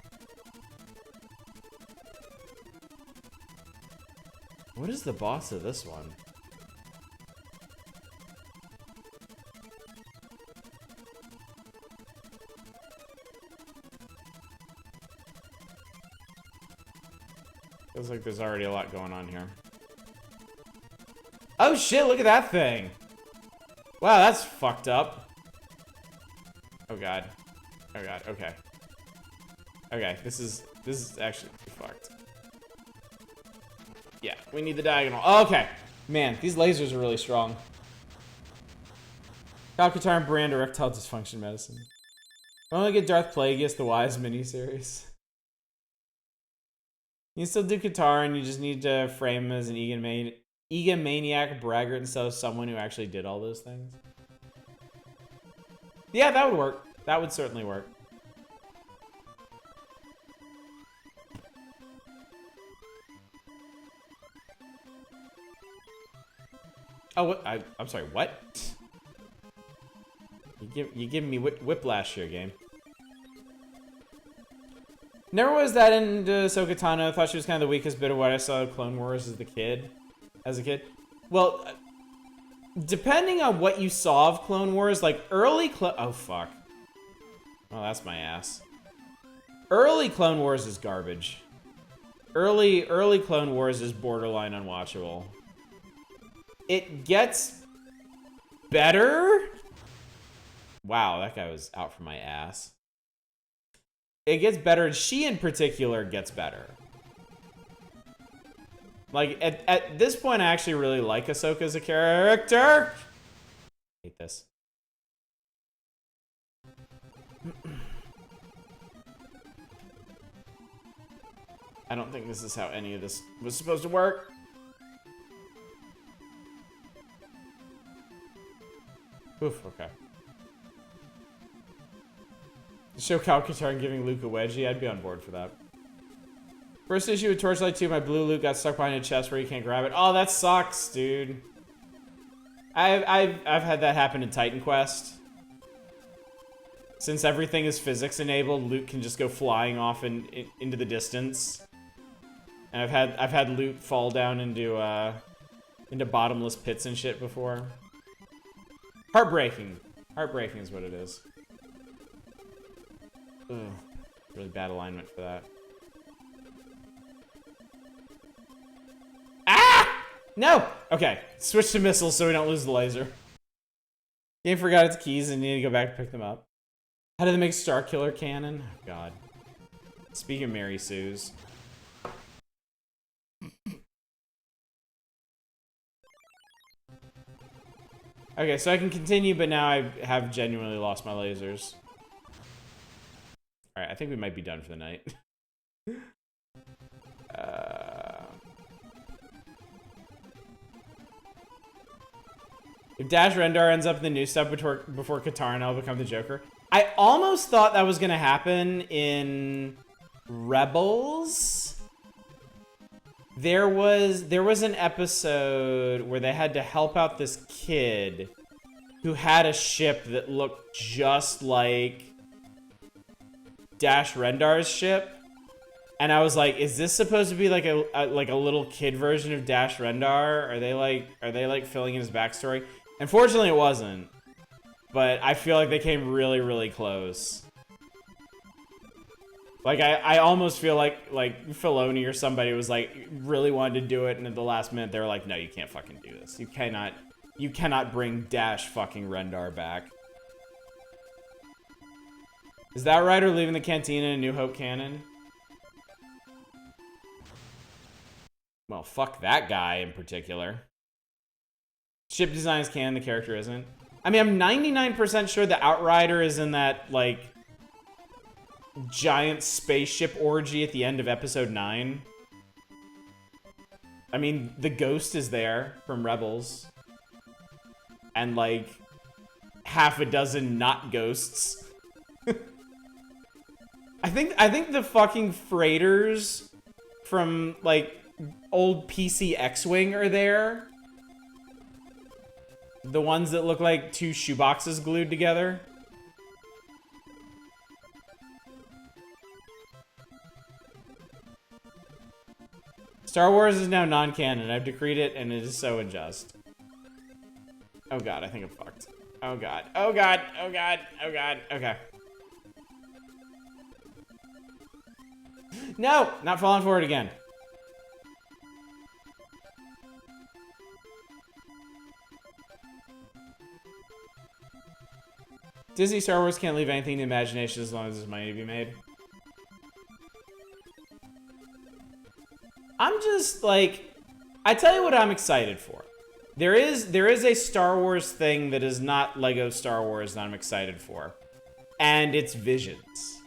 What is the boss of this one? Feels like there's already a lot going on here. Oh shit, look at that thing! Wow, that's fucked up. Oh god. Oh god, okay. Okay, this is actually fucked. Yeah, we need the diagonal. Oh, okay. Man, these lasers are really strong. Calcatar and Brand erectile dysfunction medicine. Why don't we get Darth Plagueis the Wise miniseries? You can still do Qatar, and you just need to frame him as an egomaniac braggart instead of someone who actually did all those things. Yeah, that would work. That would certainly work. Oh, what? I'm sorry, what? You give me whiplash here, game. Never was that into Ahsoka Tano. I thought she was kind of the weakest bit of what I saw of Clone Wars as a kid. Well, depending on what you saw of Clone Wars, like early oh fuck. Well, that's my ass. Early Clone Wars is garbage. Early Clone Wars is borderline unwatchable. It gets better. Wow, that guy was out for my ass. It gets better, and she in particular gets better. Like, at this point, I actually really like Ahsoka as a character. I hate this. I don't think this is how any of this was supposed to work. Oof, okay. Show Calcatar and giving Luke a wedgie, I'd be on board for that. First issue with Torchlight 2, my blue Luke got stuck behind a chest where you can't grab it. Oh, that sucks, dude. I've had that happen in Titan Quest. Since everything is physics enabled, Luke can just go flying off into the distance. And I've had Luke fall down into bottomless pits and shit before. Heartbreaking. Heartbreaking is what it is. Ugh, really bad alignment for that. Ah! No! Okay, switch to missiles so we don't lose the laser. Game forgot its keys and need to go back to pick them up. How do they make Starkiller canon? Oh, God. Speaking of Mary Sue's. Okay, so I can continue, but now I have genuinely lost my lasers. Alright, I think we might be done for the night. If Dash Rendar ends up in the new stuff before Katarn, I'll become the Joker. I almost thought that was going to happen in Rebels. There was an episode where they had to help out this kid who had a ship that looked just like Dash Rendar's ship, and I was like, is this supposed to be like a little kid version of Dash Rendar? Are they like filling in his backstory? Unfortunately, it wasn't, but I feel like they came really, really close. Like I almost feel like Filoni or somebody was like really wanted to do it, and at the last minute they were like, no, you can't fucking do this. You cannot bring Dash fucking Rendar back. Is that right, or leaving the cantina in New Hope canon? Well, fuck that guy in particular. Ship design is canon, the character isn't. I mean, I'm 99% sure the Outrider is in that, like, giant spaceship orgy at the end of episode 9. I mean, the Ghost is there from Rebels. And, like, half a dozen not ghosts. I think the fucking freighters from, like, old PC X-Wing are there. The ones that look like two shoeboxes glued together. Star Wars is now non-canon. I've decreed it, and it is so unjust. Oh god, I think I'm fucked. Oh god. Oh god. Oh god. Oh god. Okay. No! Not falling forward again. Disney Star Wars can't leave anything to imagination as long as there's money to be made. I'm just, like... I tell you what I'm excited for. There is a Star Wars thing that is not Lego Star Wars that I'm excited for. And it's Visions.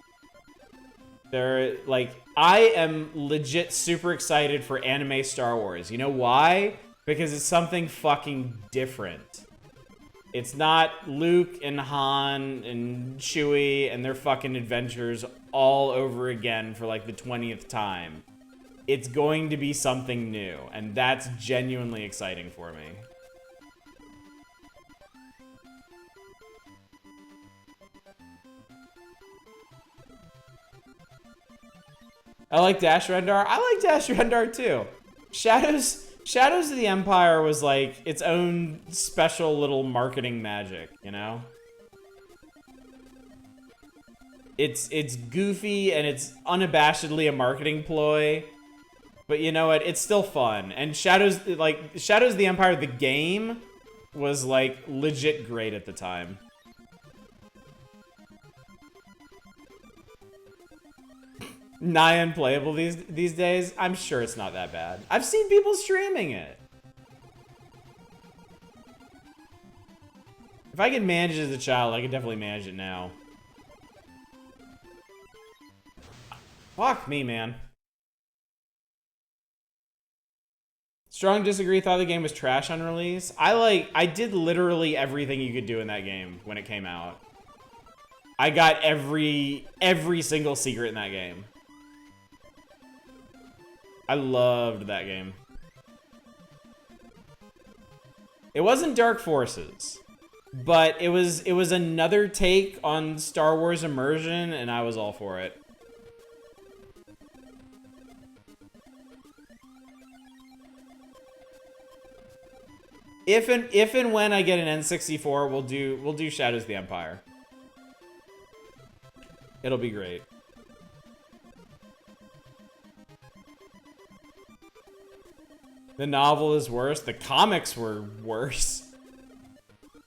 I am legit super excited for anime Star Wars. You know why? Because it's something fucking different. It's not Luke and Han and Chewie and their fucking adventures all over again for like the 20th time. It's going to be something new, and that's genuinely exciting for me. I like Dash Rendar. I like Dash Rendar too. Shadows of the Empire was like its own special little marketing magic, you know? It's goofy and it's unabashedly a marketing ploy. But you know what? It's still fun. And Shadows of the Empire, the game, was like legit great at the time. Nigh unplayable these days. I'm sure it's not that bad. I've seen people streaming it. If I could manage it as a child, I could definitely manage it now. Fuck me, man. Strong disagree, thought the game was trash on release. I did literally everything you could do in that game when it came out. I got every single secret in that game. I loved that game. It wasn't Dark Forces, but it was another take on Star Wars immersion, and I was all for it. If and when I get an N64, we'll do Shadows of the Empire. It'll be great. The novel is worse. The comics were worse.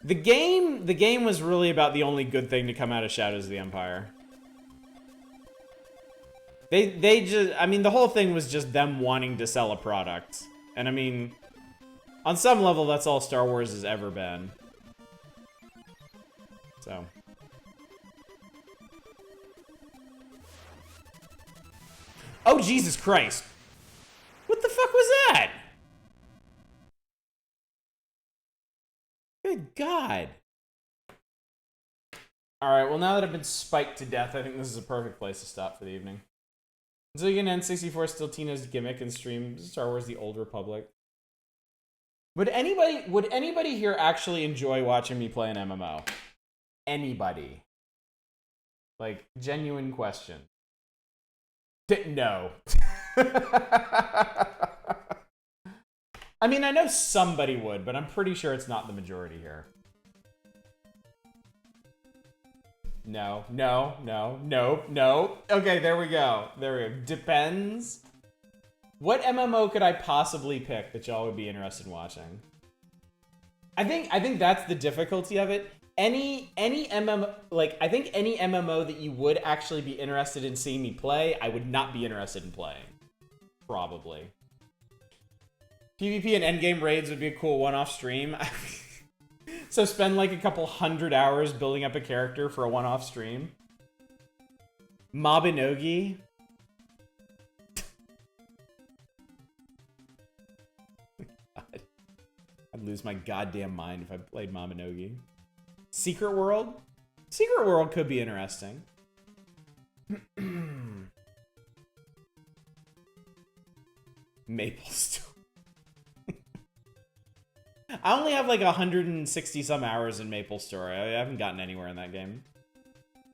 The game was really about the only good thing to come out of Shadows of the Empire. They just, I mean, the whole thing was just them wanting to sell a product. And I mean, on some level, that's all Star Wars has ever been. So. Oh, Jesus Christ. What the fuck was that? Good God. Alright, well, now that I've been spiked to death, I think this is a perfect place to stop for the evening. So you can N64 still Tina's gimmick and stream Star Wars The Old Republic. Would anybody here actually enjoy watching me play an MMO? Anybody? Like, genuine question. No. I mean, I know somebody would, but I'm pretty sure it's not the majority here. No. Okay, there we go. Depends. What MMO could I possibly pick that y'all would be interested in watching? I think that's the difficulty of it. Any MMO, like, I think any MMO that you would actually be interested in seeing me play, I would not be interested in playing. Probably. PvP and endgame raids would be a cool one-off stream. So spend like a couple 100 hours building up a character for a one-off stream. Mabinogi. God. I'd lose my goddamn mind if I played Mabinogi. Secret World? Secret World could be interesting. Maple Story. I only have like 160 some hours in Maple Story. I haven't gotten anywhere in that game.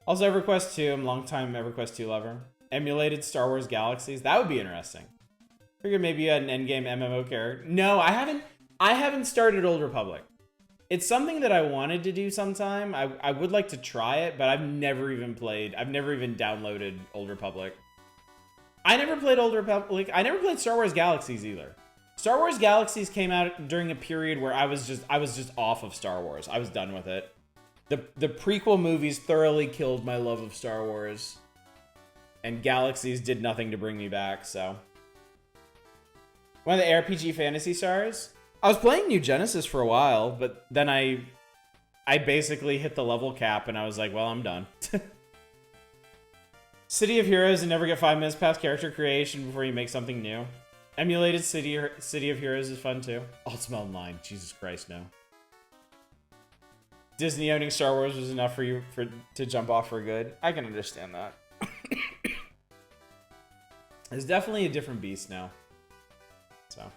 Also, EverQuest 2. I'm a long-time EverQuest 2 lover. Emulated Star Wars Galaxies. That would be interesting. Figured maybe you had an endgame MMO character. No, I haven't started Old Republic. It's something that I wanted to do sometime. I would like to try it, but I've never even downloaded Old Republic. I never played Old Republic. I never played Star Wars Galaxies either. Star Wars Galaxies came out during a period where I was just off of Star Wars. I was done with it. The prequel movies thoroughly killed my love of Star Wars. And Galaxies did nothing to bring me back, so. One of the RPG Fantasy Stars? I was playing New Genesis for a while, but then I basically hit the level cap and I was like, well, I'm done. City of Heroes and never get 5 minutes past character creation before you make something new. Emulated City of Heroes is fun too. Ultima Online, Jesus Christ, no. Disney owning Star Wars was enough for you to jump off for good. I can understand that. It's definitely a different beast now. So.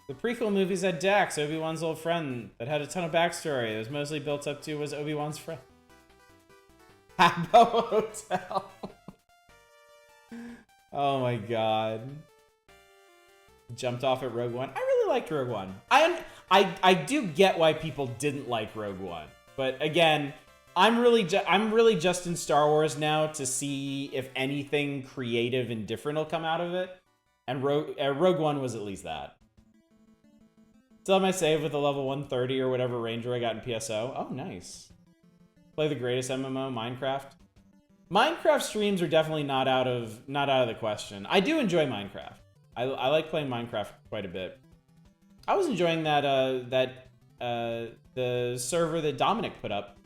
The prequel movies had Dax, Obi-Wan's old friend, that had a ton of backstory. It was mostly built up to was Obi-Wan's friend. Habbo Hotel. Oh my god. Jumped off at Rogue One. I really liked Rogue One. I do get why people didn't like Rogue One, but again, I'm really just in Star Wars now to see if anything creative and different will come out of it, and Rogue One was at least that. Still have my save with a level 130 or whatever ranger I got in PSO. Oh, nice. Play the greatest MMO, Minecraft. Minecraft streams are definitely not out of the question. I do enjoy Minecraft. I like playing Minecraft quite a bit. I was enjoying the server that Dominic put up,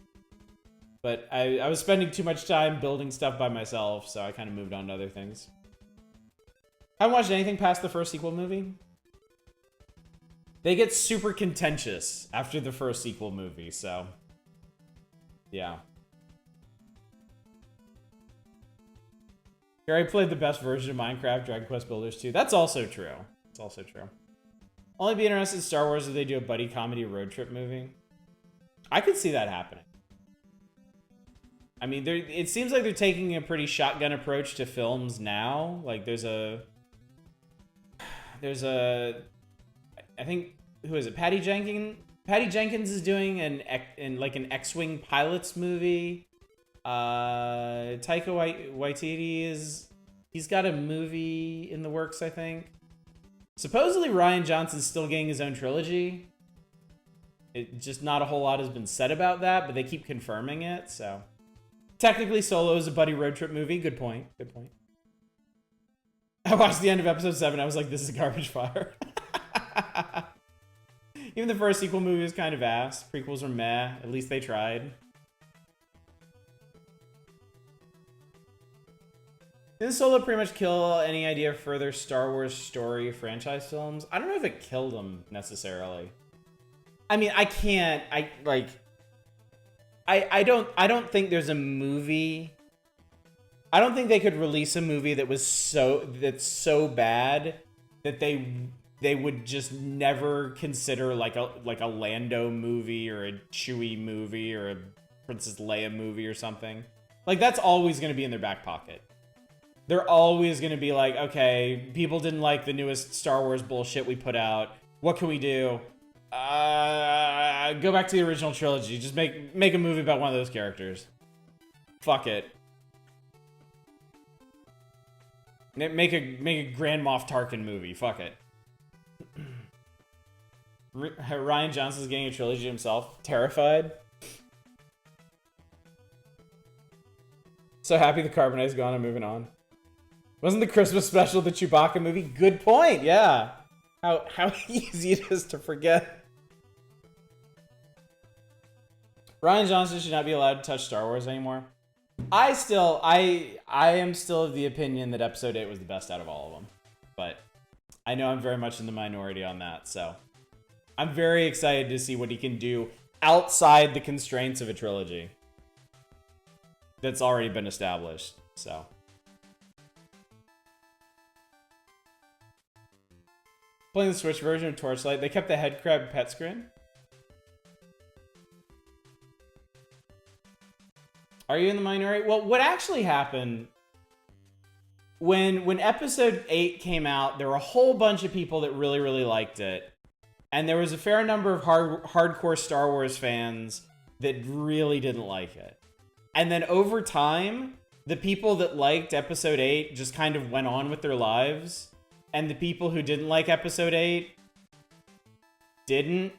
but I was spending too much time building stuff by myself, so I kind of moved on to other things. Haven't watched anything past the first sequel movie. They get super contentious after the first sequel movie, so yeah. Gary played the best version of Minecraft, Dragon Quest Builders 2. That's also true. It's also true. Only be interested in Star Wars if they do a buddy comedy road trip movie. I could see that happening. I mean, it seems like they're taking a pretty shotgun approach to films now. Like, there's a, I think, who is it? Patty Jenkins. Patty Jenkins is doing an X-Wing pilots movie. Taika Waititi he's got a movie in the works, I think. Supposedly Rian Johnson's still getting his own trilogy. Just not a whole lot has been said about that, but they keep confirming it, so. Technically, Solo is a buddy road trip movie. Good point. Good point. I watched the end of episode 7. I was like, this is garbage fire. Even the first sequel movie was kind of ass. Prequels were meh. At least they tried. Didn't Solo pretty much kill any idea of further Star Wars story franchise films? I don't know if it killed them necessarily. I mean, I don't think there's a movie. I don't think they could release a movie that's so bad that they would just never consider like a Lando movie or a Chewie movie or a Princess Leia movie or something. Like, that's always going to be in their back pocket. They're always going to be like, okay, people didn't like the newest Star Wars bullshit we put out. What can we do? Go back to the original trilogy. Just make a movie about one of those characters. Fuck it. Make a Grand Moff Tarkin movie. Fuck it. Rian Johnson's getting a trilogy himself. Terrified. So happy the Carbonite's gone. I'm moving on. Wasn't the Christmas special the Chewbacca movie? Good point. Yeah. How easy it is to forget. Rian Johnson should not be allowed to touch Star Wars anymore. I am still of the opinion that Episode 8 was the best out of all of them. But I know I'm very much in the minority on that, so I'm very excited to see what he can do outside the constraints of a trilogy that's already been established. So playing the Switch version of Torchlight, they kept the head crab pet screen. Are you in the minority? Well, what actually happened when Episode 8 came out, there were a whole bunch of people that really, really liked it. And there was a fair number of hardcore Star Wars fans that really didn't like it. And then over time, the people that liked Episode 8 just kind of went on with their lives. And the people who didn't like Episode 8 didn't.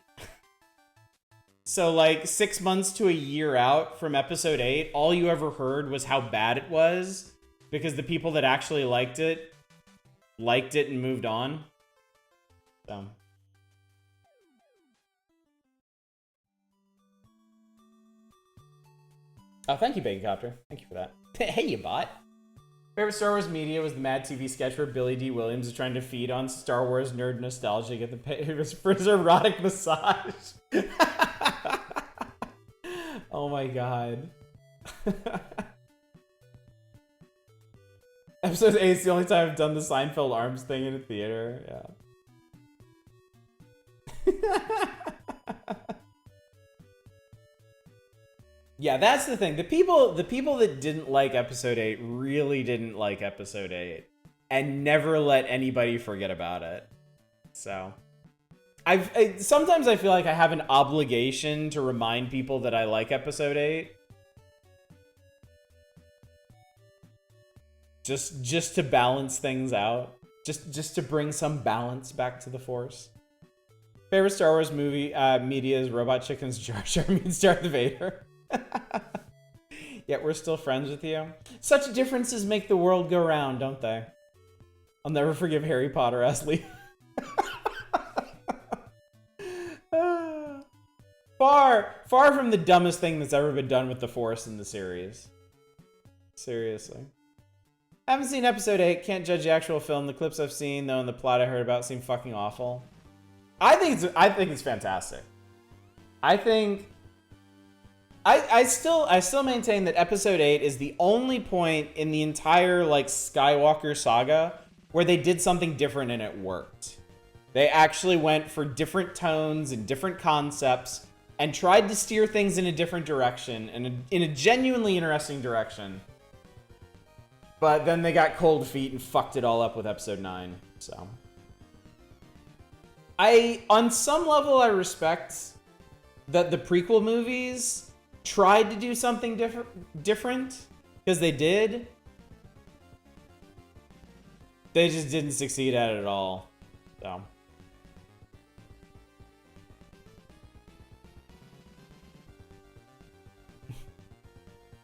So like 6 months to a year out from Episode 8, all you ever heard was how bad it was. because the people that actually liked it and moved on. So. Oh, thank you, Baconcopter. Thank you for that. Hey, you bot. Favorite Star Wars media was the Mad TV sketch where Billy D. Williams is trying to feed on Star Wars nerd nostalgia to get the papers for his erotic massage. Oh my god. Episode 8 is the only time I've done the Seinfeld arms thing in a theater. Yeah. Yeah, that's the thing. The people that didn't like episode 8 really didn't like episode 8 and never let anybody forget about it. So, sometimes I feel like I have an obligation to remind people that I like episode 8. Just to balance things out. Just to bring some balance back to the Force. Favorite Star Wars movie media is Robot Chicken's Jar Jar meets Darth Vader. Yet we're still friends with you. Such differences make the world go round, don't they? I'll never forgive Harry Potter as Lee. Far from the dumbest thing that's ever been done with the Force in the series. Seriously. I haven't seen episode 8, can't judge the actual film. The clips I've seen, though, and the plot I heard about seem fucking awful. I think it's fantastic. I still maintain that episode 8 is the only point in the entire like Skywalker saga where they did something different and it worked. They actually went for different tones and different concepts and tried to steer things in a different direction and in a genuinely interesting direction. But then they got cold feet and fucked it all up with episode 9. So on some level I respect that the prequel movies tried to do something different, because they did. They just didn't succeed at it at all. So.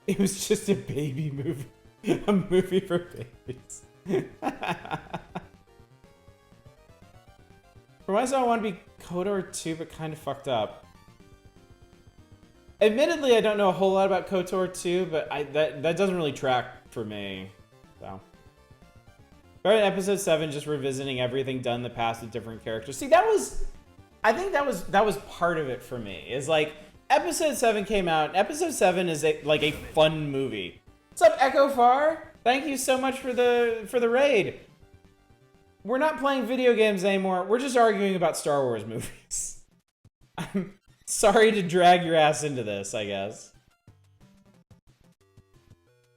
It was just a baby movie. A movie for babies. For myself, I want to be KOTOR 2, but kind of fucked up. Admittedly, I don't know a whole lot about KOTOR 2, but that doesn't really track for me. So, right, episode 7, just revisiting everything done in the past with different characters. See, I think that was part of it for me. Is like episode 7 came out. And episode 7 is like a fun movie. What's up, Echo Far? Thank you so much for the raid. We're not playing video games anymore. We're just arguing about Star Wars movies. I'm sorry to drag your ass into this, I guess.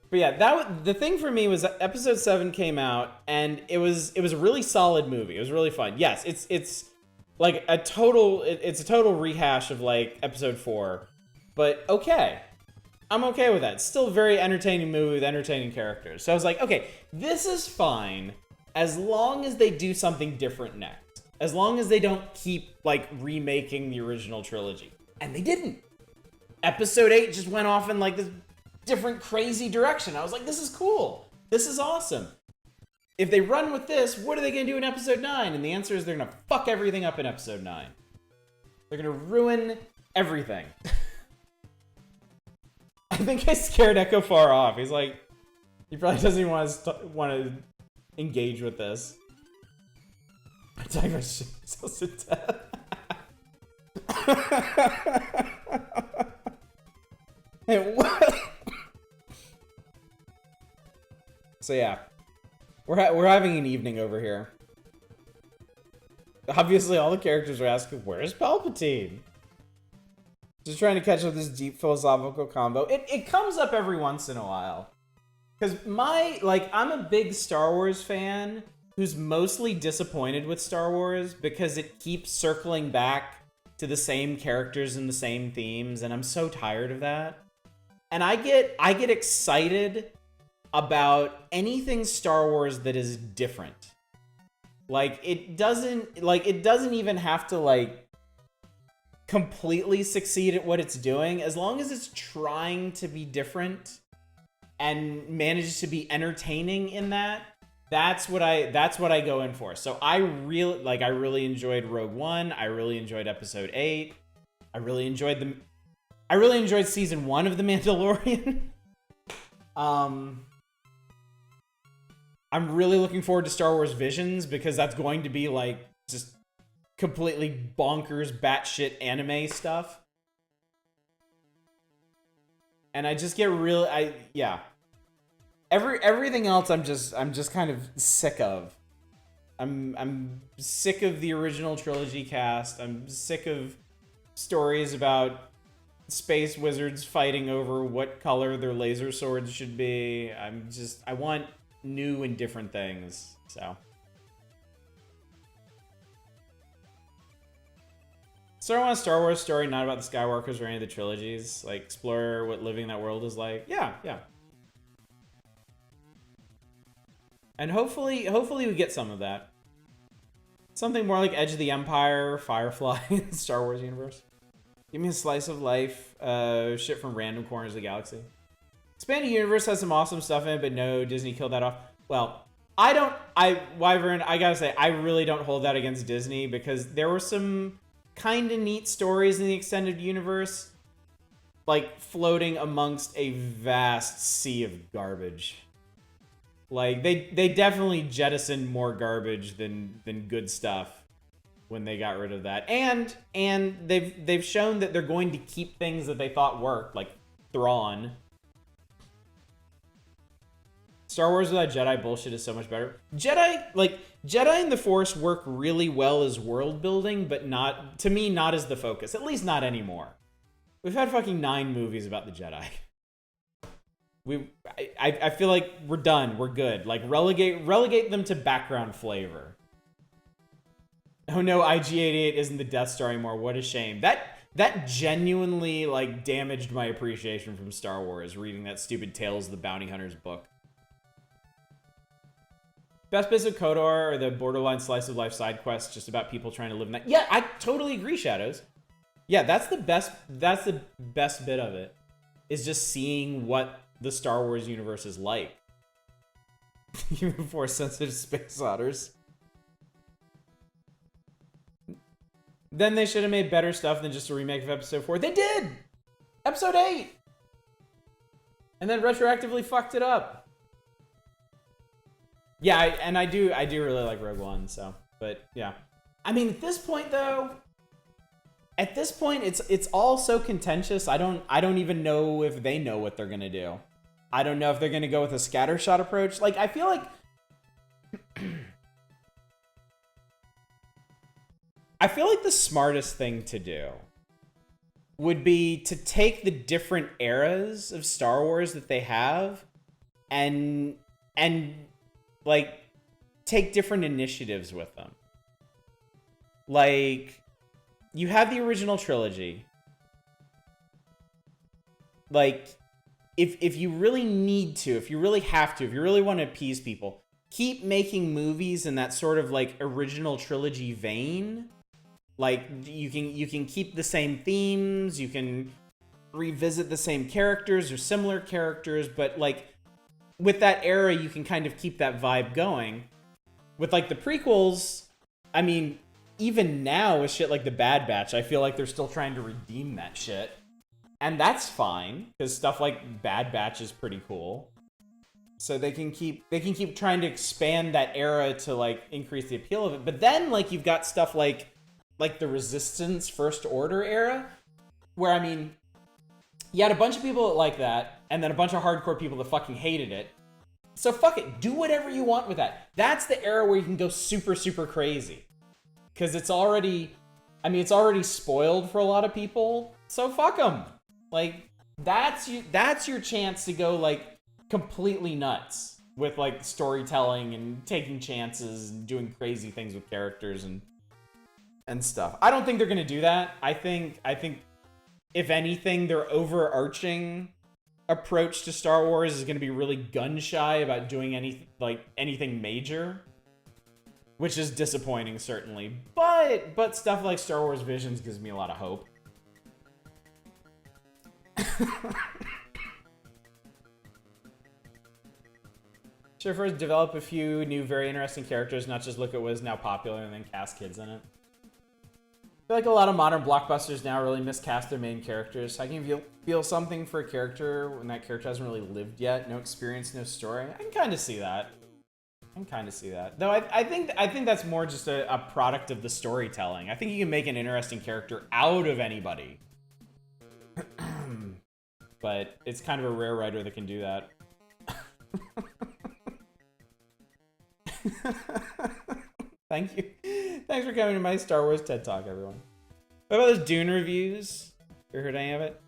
But yeah, the thing for me was that episode 7 came out and it was a really solid movie. It was really fun. Yes, it's like a total rehash of like episode 4. But okay. I'm okay with that. It's still a very entertaining movie with entertaining characters. So I was like, okay, this is fine as long as they do something different next. As long as they don't keep, like, remaking the original trilogy. And they didn't. Episode 8 just went off in, like, this different crazy direction. I was like, this is cool. This is awesome. If they run with this, what are they going to do in episode 9? And the answer is they're going to fuck everything up in episode 9. They're going to ruin everything. I think I scared Echo Far off. He's like, he probably doesn't even want to engage with this. I'm talking about shit yourselves to death. Hey, what? So yeah, we're having an evening over here. Obviously, all the characters are asking, "Where's Palpatine?" Just trying to catch up this deep philosophical combo. It comes up every once in a while, because I'm a big Star Wars fan who's mostly disappointed with Star Wars because it keeps circling back to the same characters and the same themes, and I'm so tired of that. And I get excited about anything Star Wars that is different. It doesn't even have to completely succeed at what it's doing. As long as it's trying to be different, and manages to be entertaining in that, that's what I go in for. So I really enjoyed Rogue One. I really enjoyed Episode 8. I really enjoyed season 1 of The Mandalorian. I'm really looking forward to Star Wars Visions because that's going to be like just completely bonkers, batshit anime stuff. And I just get everything else I'm just kind of sick of. I'm sick of the original trilogy cast. I'm sick of stories about space wizards fighting over what color their laser swords should be. I want new and different things. So I want a Star Wars story not about the Skywalkers or any of the trilogies. Like, explore what living in that world is like. Yeah. And hopefully we get some of that. Something more like Edge of the Empire, Firefly, Star Wars universe. Give me a slice of life, shit from random corners of the galaxy. Expanded Universe has some awesome stuff in it, but no, Disney killed that off. Well, Wyvern, I gotta say, I really don't hold that against Disney because there were some kind of neat stories in the extended universe, like floating amongst a vast sea of garbage. Like, they definitely jettisoned more garbage than good stuff when they got rid of that. And they've shown that they're going to keep things that they thought worked, like Thrawn. Star Wars without Jedi bullshit is so much better. Jedi and the Force work really well as world building, but not as the focus. At least not anymore. We've had fucking 9 movies about the Jedi. I feel like we're done. We're good. Like, relegate them to background flavor. Oh no, IG-88 isn't the Death Star anymore. What a shame. That genuinely, like, damaged my appreciation from Star Wars, reading that stupid Tales of the Bounty Hunters book. Best bits of KOTOR are the borderline slice of life side quests just about people trying to live in that. Yeah, I totally agree, Shadows. Yeah, that's the best bit of it. Is just seeing what the Star Wars universe is like. Even for sensitive space otters. Then they should have made better stuff than just a remake of Episode 4. They did! Episode 8! And then retroactively fucked it up. Yeah, I do really like Rogue One, so, but yeah. I mean, at this point though, it's all so contentious. I don't even know if they know what they're gonna do. I don't know if they're gonna go with a scattershot approach. Like, I feel like the smartest thing to do would be to take the different eras of Star Wars that they have and like take different initiatives with them. Like, you have the original trilogy. Like, if you really need to, if you really have to, if you really want to appease people, keep making movies in that sort of like original trilogy vein. Like, you can keep the same themes, you can revisit the same characters or similar characters, but like with that era you can kind of keep that vibe going. With like the prequels, I mean, even now with shit like the Bad Batch, I feel like they're still trying to redeem that shit. And that's fine, because stuff like Bad Batch is pretty cool. So they can keep trying to expand that era to like increase the appeal of it. But then like you've got stuff like the Resistance First Order era, where I mean, you had a bunch of people that like that, and then a bunch of hardcore people that fucking hated it. So fuck it, do whatever you want with that. That's the era where you can go super, super crazy. Because it's already spoiled for a lot of people, so fuck them. Like, that's your chance to go, like, completely nuts with, like, storytelling and taking chances and doing crazy things with characters and stuff. I don't think they're gonna do that. I think if anything, their overarching approach to Star Wars is gonna be really gun shy about doing anything major, which is disappointing, certainly. But stuff like Star Wars Visions gives me a lot of hope. Should first develop a few new, very interesting characters, not just look at what is now popular and then cast kids in it. I feel like a lot of modern blockbusters now really miscast their main characters. I can feel something for a character when that character hasn't really lived yet. No experience, no story. I can kind of see that. Though I think that's more just a product of the storytelling. I think you can make an interesting character out of anybody. But it's kind of a rare writer that can do that. Thank you. Thanks for coming to my Star Wars TED Talk, everyone. What about those Dune reviews? You heard any of it?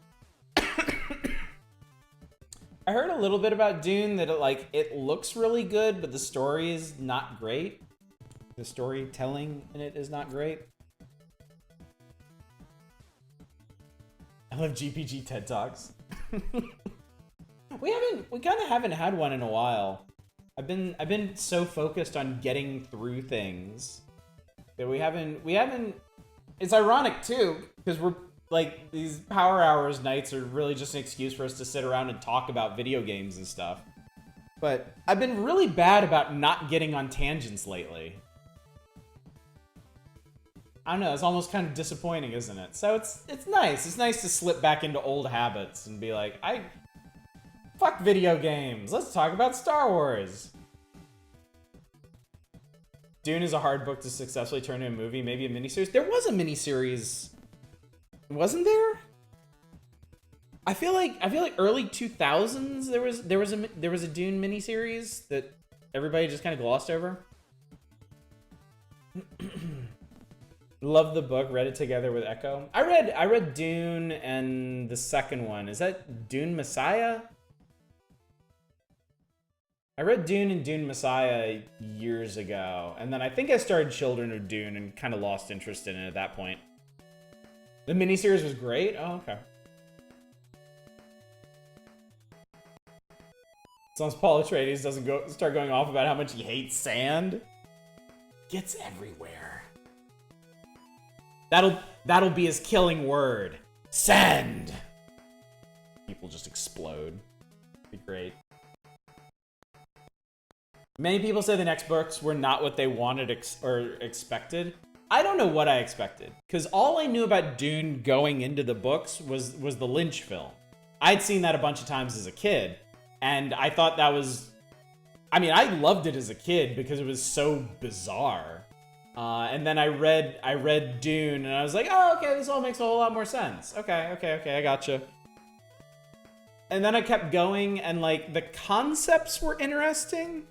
I heard a little bit about Dune that it looks really good, but the story is not great. The storytelling in it is not great. I love GPG TED Talks. We kind of haven't had one in a while. I've been so focused on getting through things that we haven't. It's ironic too, because we're like, these Power Hours nights are really just an excuse for us to sit around and talk about video games and stuff. But I've been really bad about not getting on tangents lately. I don't know, it's almost kind of disappointing, isn't it? So it's nice. It's nice to slip back into old habits and be like, fuck video games. Let's talk about Star Wars. Dune is a hard book to successfully turn into a movie, maybe a miniseries. There was a miniseries, wasn't there? I feel like early 2000s there was a Dune miniseries that everybody just kind of glossed over. Love the book, read it together with Echo. I read Dune and the second one. Is that Dune Messiah? I read Dune and Dune Messiah years ago, and then I think I started Children of Dune and kind of lost interest in it at that point. The miniseries was great? Oh, okay. As long as Paul Atreides doesn't start going off about how much he hates sand. Gets everywhere. That'll be his killing word. Sand! People just explode. Be great. Many people say the next books were not what they wanted or expected. I don't know what I expected, because all I knew about Dune going into the books was the Lynch film. I'd seen that a bunch of times as a kid, and I thought that was... I mean, I loved it as a kid because it was so bizarre. And then I read Dune, and I was like, oh, okay, this all makes a whole lot more sense. Okay, I gotcha. And then I kept going, and like, the concepts were interesting,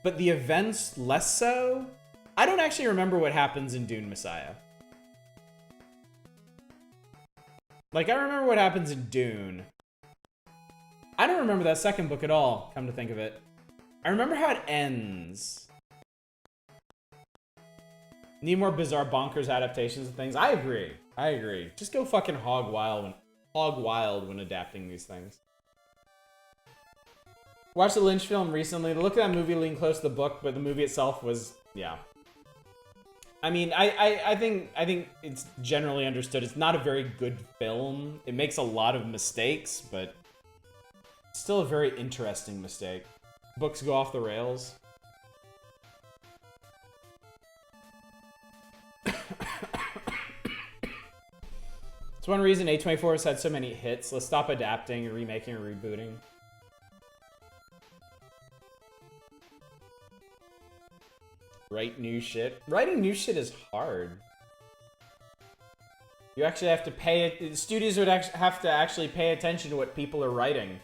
but the events less so. I don't actually remember what happens in Dune Messiah. Like, I remember what happens in Dune. I don't remember that second book at all, come to think of it. I remember how it ends. Need more bizarre bonkers adaptations of things. I agree. Just go fucking hog wild when adapting these things. Watched the Lynch film recently. The look of that movie leaned close to the book, but the movie itself was, yeah. I mean, I think it's generally understood. It's not a very good film. It makes a lot of mistakes, but it's still a very interesting mistake. Books go off the rails. It's one reason A24 has had so many hits. Let's stop adapting, remaking, or rebooting. Write new shit. Writing new shit is hard. You actually have to pay it. Studios would have to actually pay attention to what people are writing.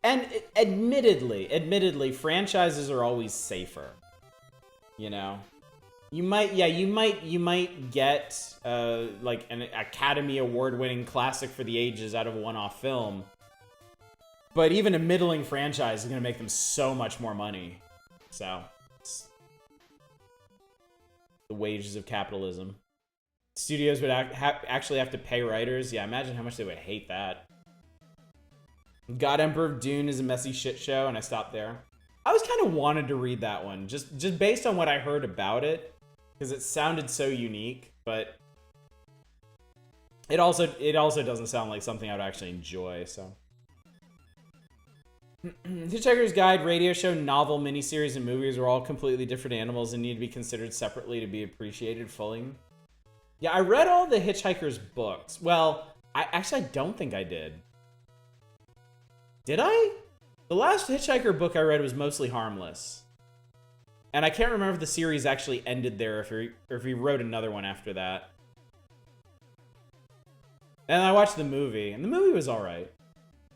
And admittedly, franchises are always safer. You know? You might get like an Academy Award-winning classic for the ages out of a one-off film. But even a middling franchise is going to make them so much more money. So, it's the wages of capitalism. Studios would actually have to pay writers. Yeah, imagine how much they would hate that. God Emperor of Dune is a messy shit show, and I stopped there. I was kind of wanted to read that one, just based on what I heard about it, because it sounded so unique, but it also doesn't sound like something I would actually enjoy, so... Hitchhiker's Guide, radio show, novel, miniseries, and movies are all completely different animals and need to be considered separately to be appreciated fully. Yeah, I read all the Hitchhiker's books. Well, I don't think I did. Did I? The last Hitchhiker book I read was mostly harmless. And I can't remember if the series actually ended there or if he wrote another one after that. And I watched the movie, and the movie was alright.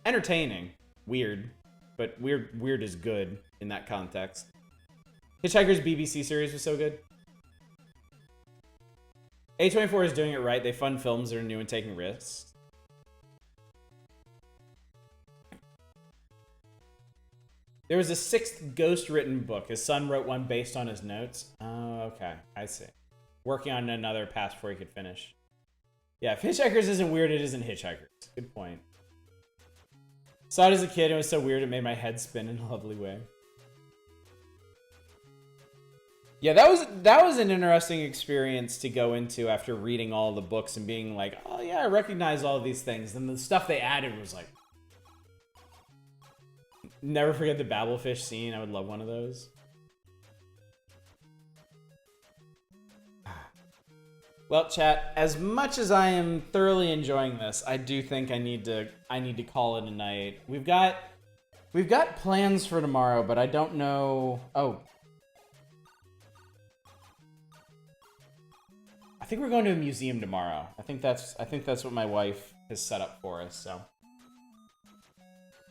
Entertaining. Weird. But weird is good in that context. Hitchhiker's BBC series was so good. A24 is doing it right. They fund films that are new and taking risks. There was a 6th ghost-written book. His son wrote one based on his notes. Oh, okay. I see. Working on another past before he could finish. Yeah, if Hitchhikers isn't weird, it isn't Hitchhikers. Good point. Saw it as a kid, and it was so weird it made my head spin in a lovely way. Yeah, that was an interesting experience to go into after reading all the books and being like, oh yeah, I recognize all of these things. And the stuff they added was like... Never forget the Babelfish scene. I would love one of those. Well, chat, as much as I am thoroughly enjoying this, I do think I need to call it a night. We've got plans for tomorrow, but I don't know. Oh. I think we're going to a museum tomorrow. I think that's what my wife has set up for us, so.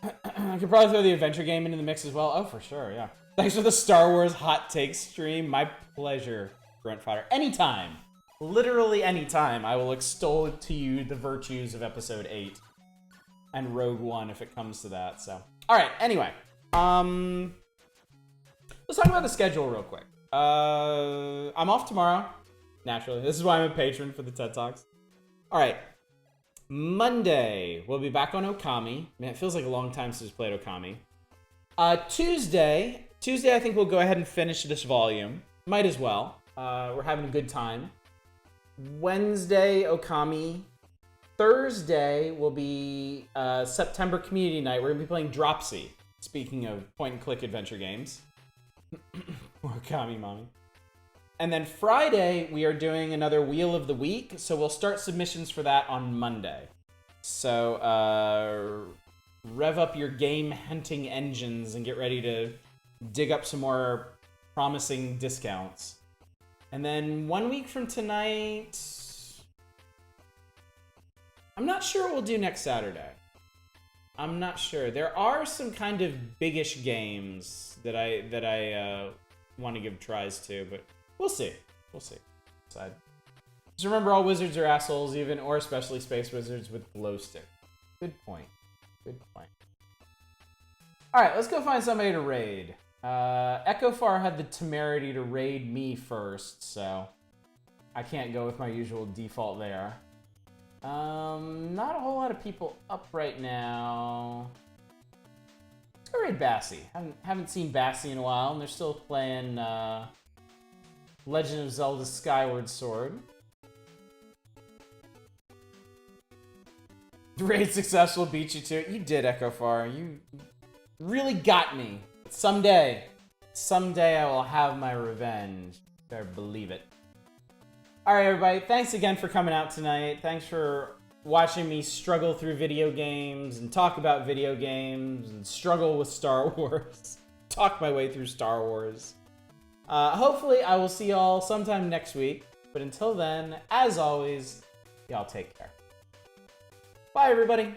I could probably throw the adventure game into the mix as well. Oh, for sure, yeah. Thanks for the Star Wars hot take stream. My pleasure, Grunt Fodder. Anytime. Literally anytime, I will extol to you the virtues of Episode 8 and Rogue One if it comes to that. So, all right. Anyway, let's talk about the schedule real quick. I'm off tomorrow. Naturally, this is why I'm a patron for the TED Talks. All right, Monday we'll be back on Okami. Man, it feels like a long time since we played Okami. Tuesday, I think we'll go ahead and finish this volume. Might as well. We're having a good time. Wednesday, Okami. Thursday will be September Community Night. We're going to be playing Dropsy. Speaking of point-and-click adventure games. Okami, mommy. And then Friday, we are doing another Wheel of the Week. So we'll start submissions for that on Monday. So rev up your game hunting engines and get ready to dig up some more promising discounts. And then 1 week from tonight, I'm not sure what we'll do next Saturday. I'm not sure. There are some kind of biggish games that I want to give tries to, but we'll see. We'll see. Just remember, all wizards are assholes, even or especially space wizards with glow stick. Good point. Good point. All right, let's go find somebody to raid. Echofar had the temerity to raid me first, so I can't go with my usual default there. Not a whole lot of people up right now. Let's go raid Bassie. Haven't seen Bassie in a while, and they're still playing Legend of Zelda Skyward Sword. Raid successful, beat you to it. You did, Echofar. You really got me. Someday I will have my revenge. Better believe it. Alright, everybody. Thanks again for coming out tonight. Thanks for watching me struggle through video games and talk about video games and struggle with Star Wars. Talk my way through Star Wars. Hopefully, I will see y'all sometime next week. But until then, as always, y'all take care. Bye, everybody.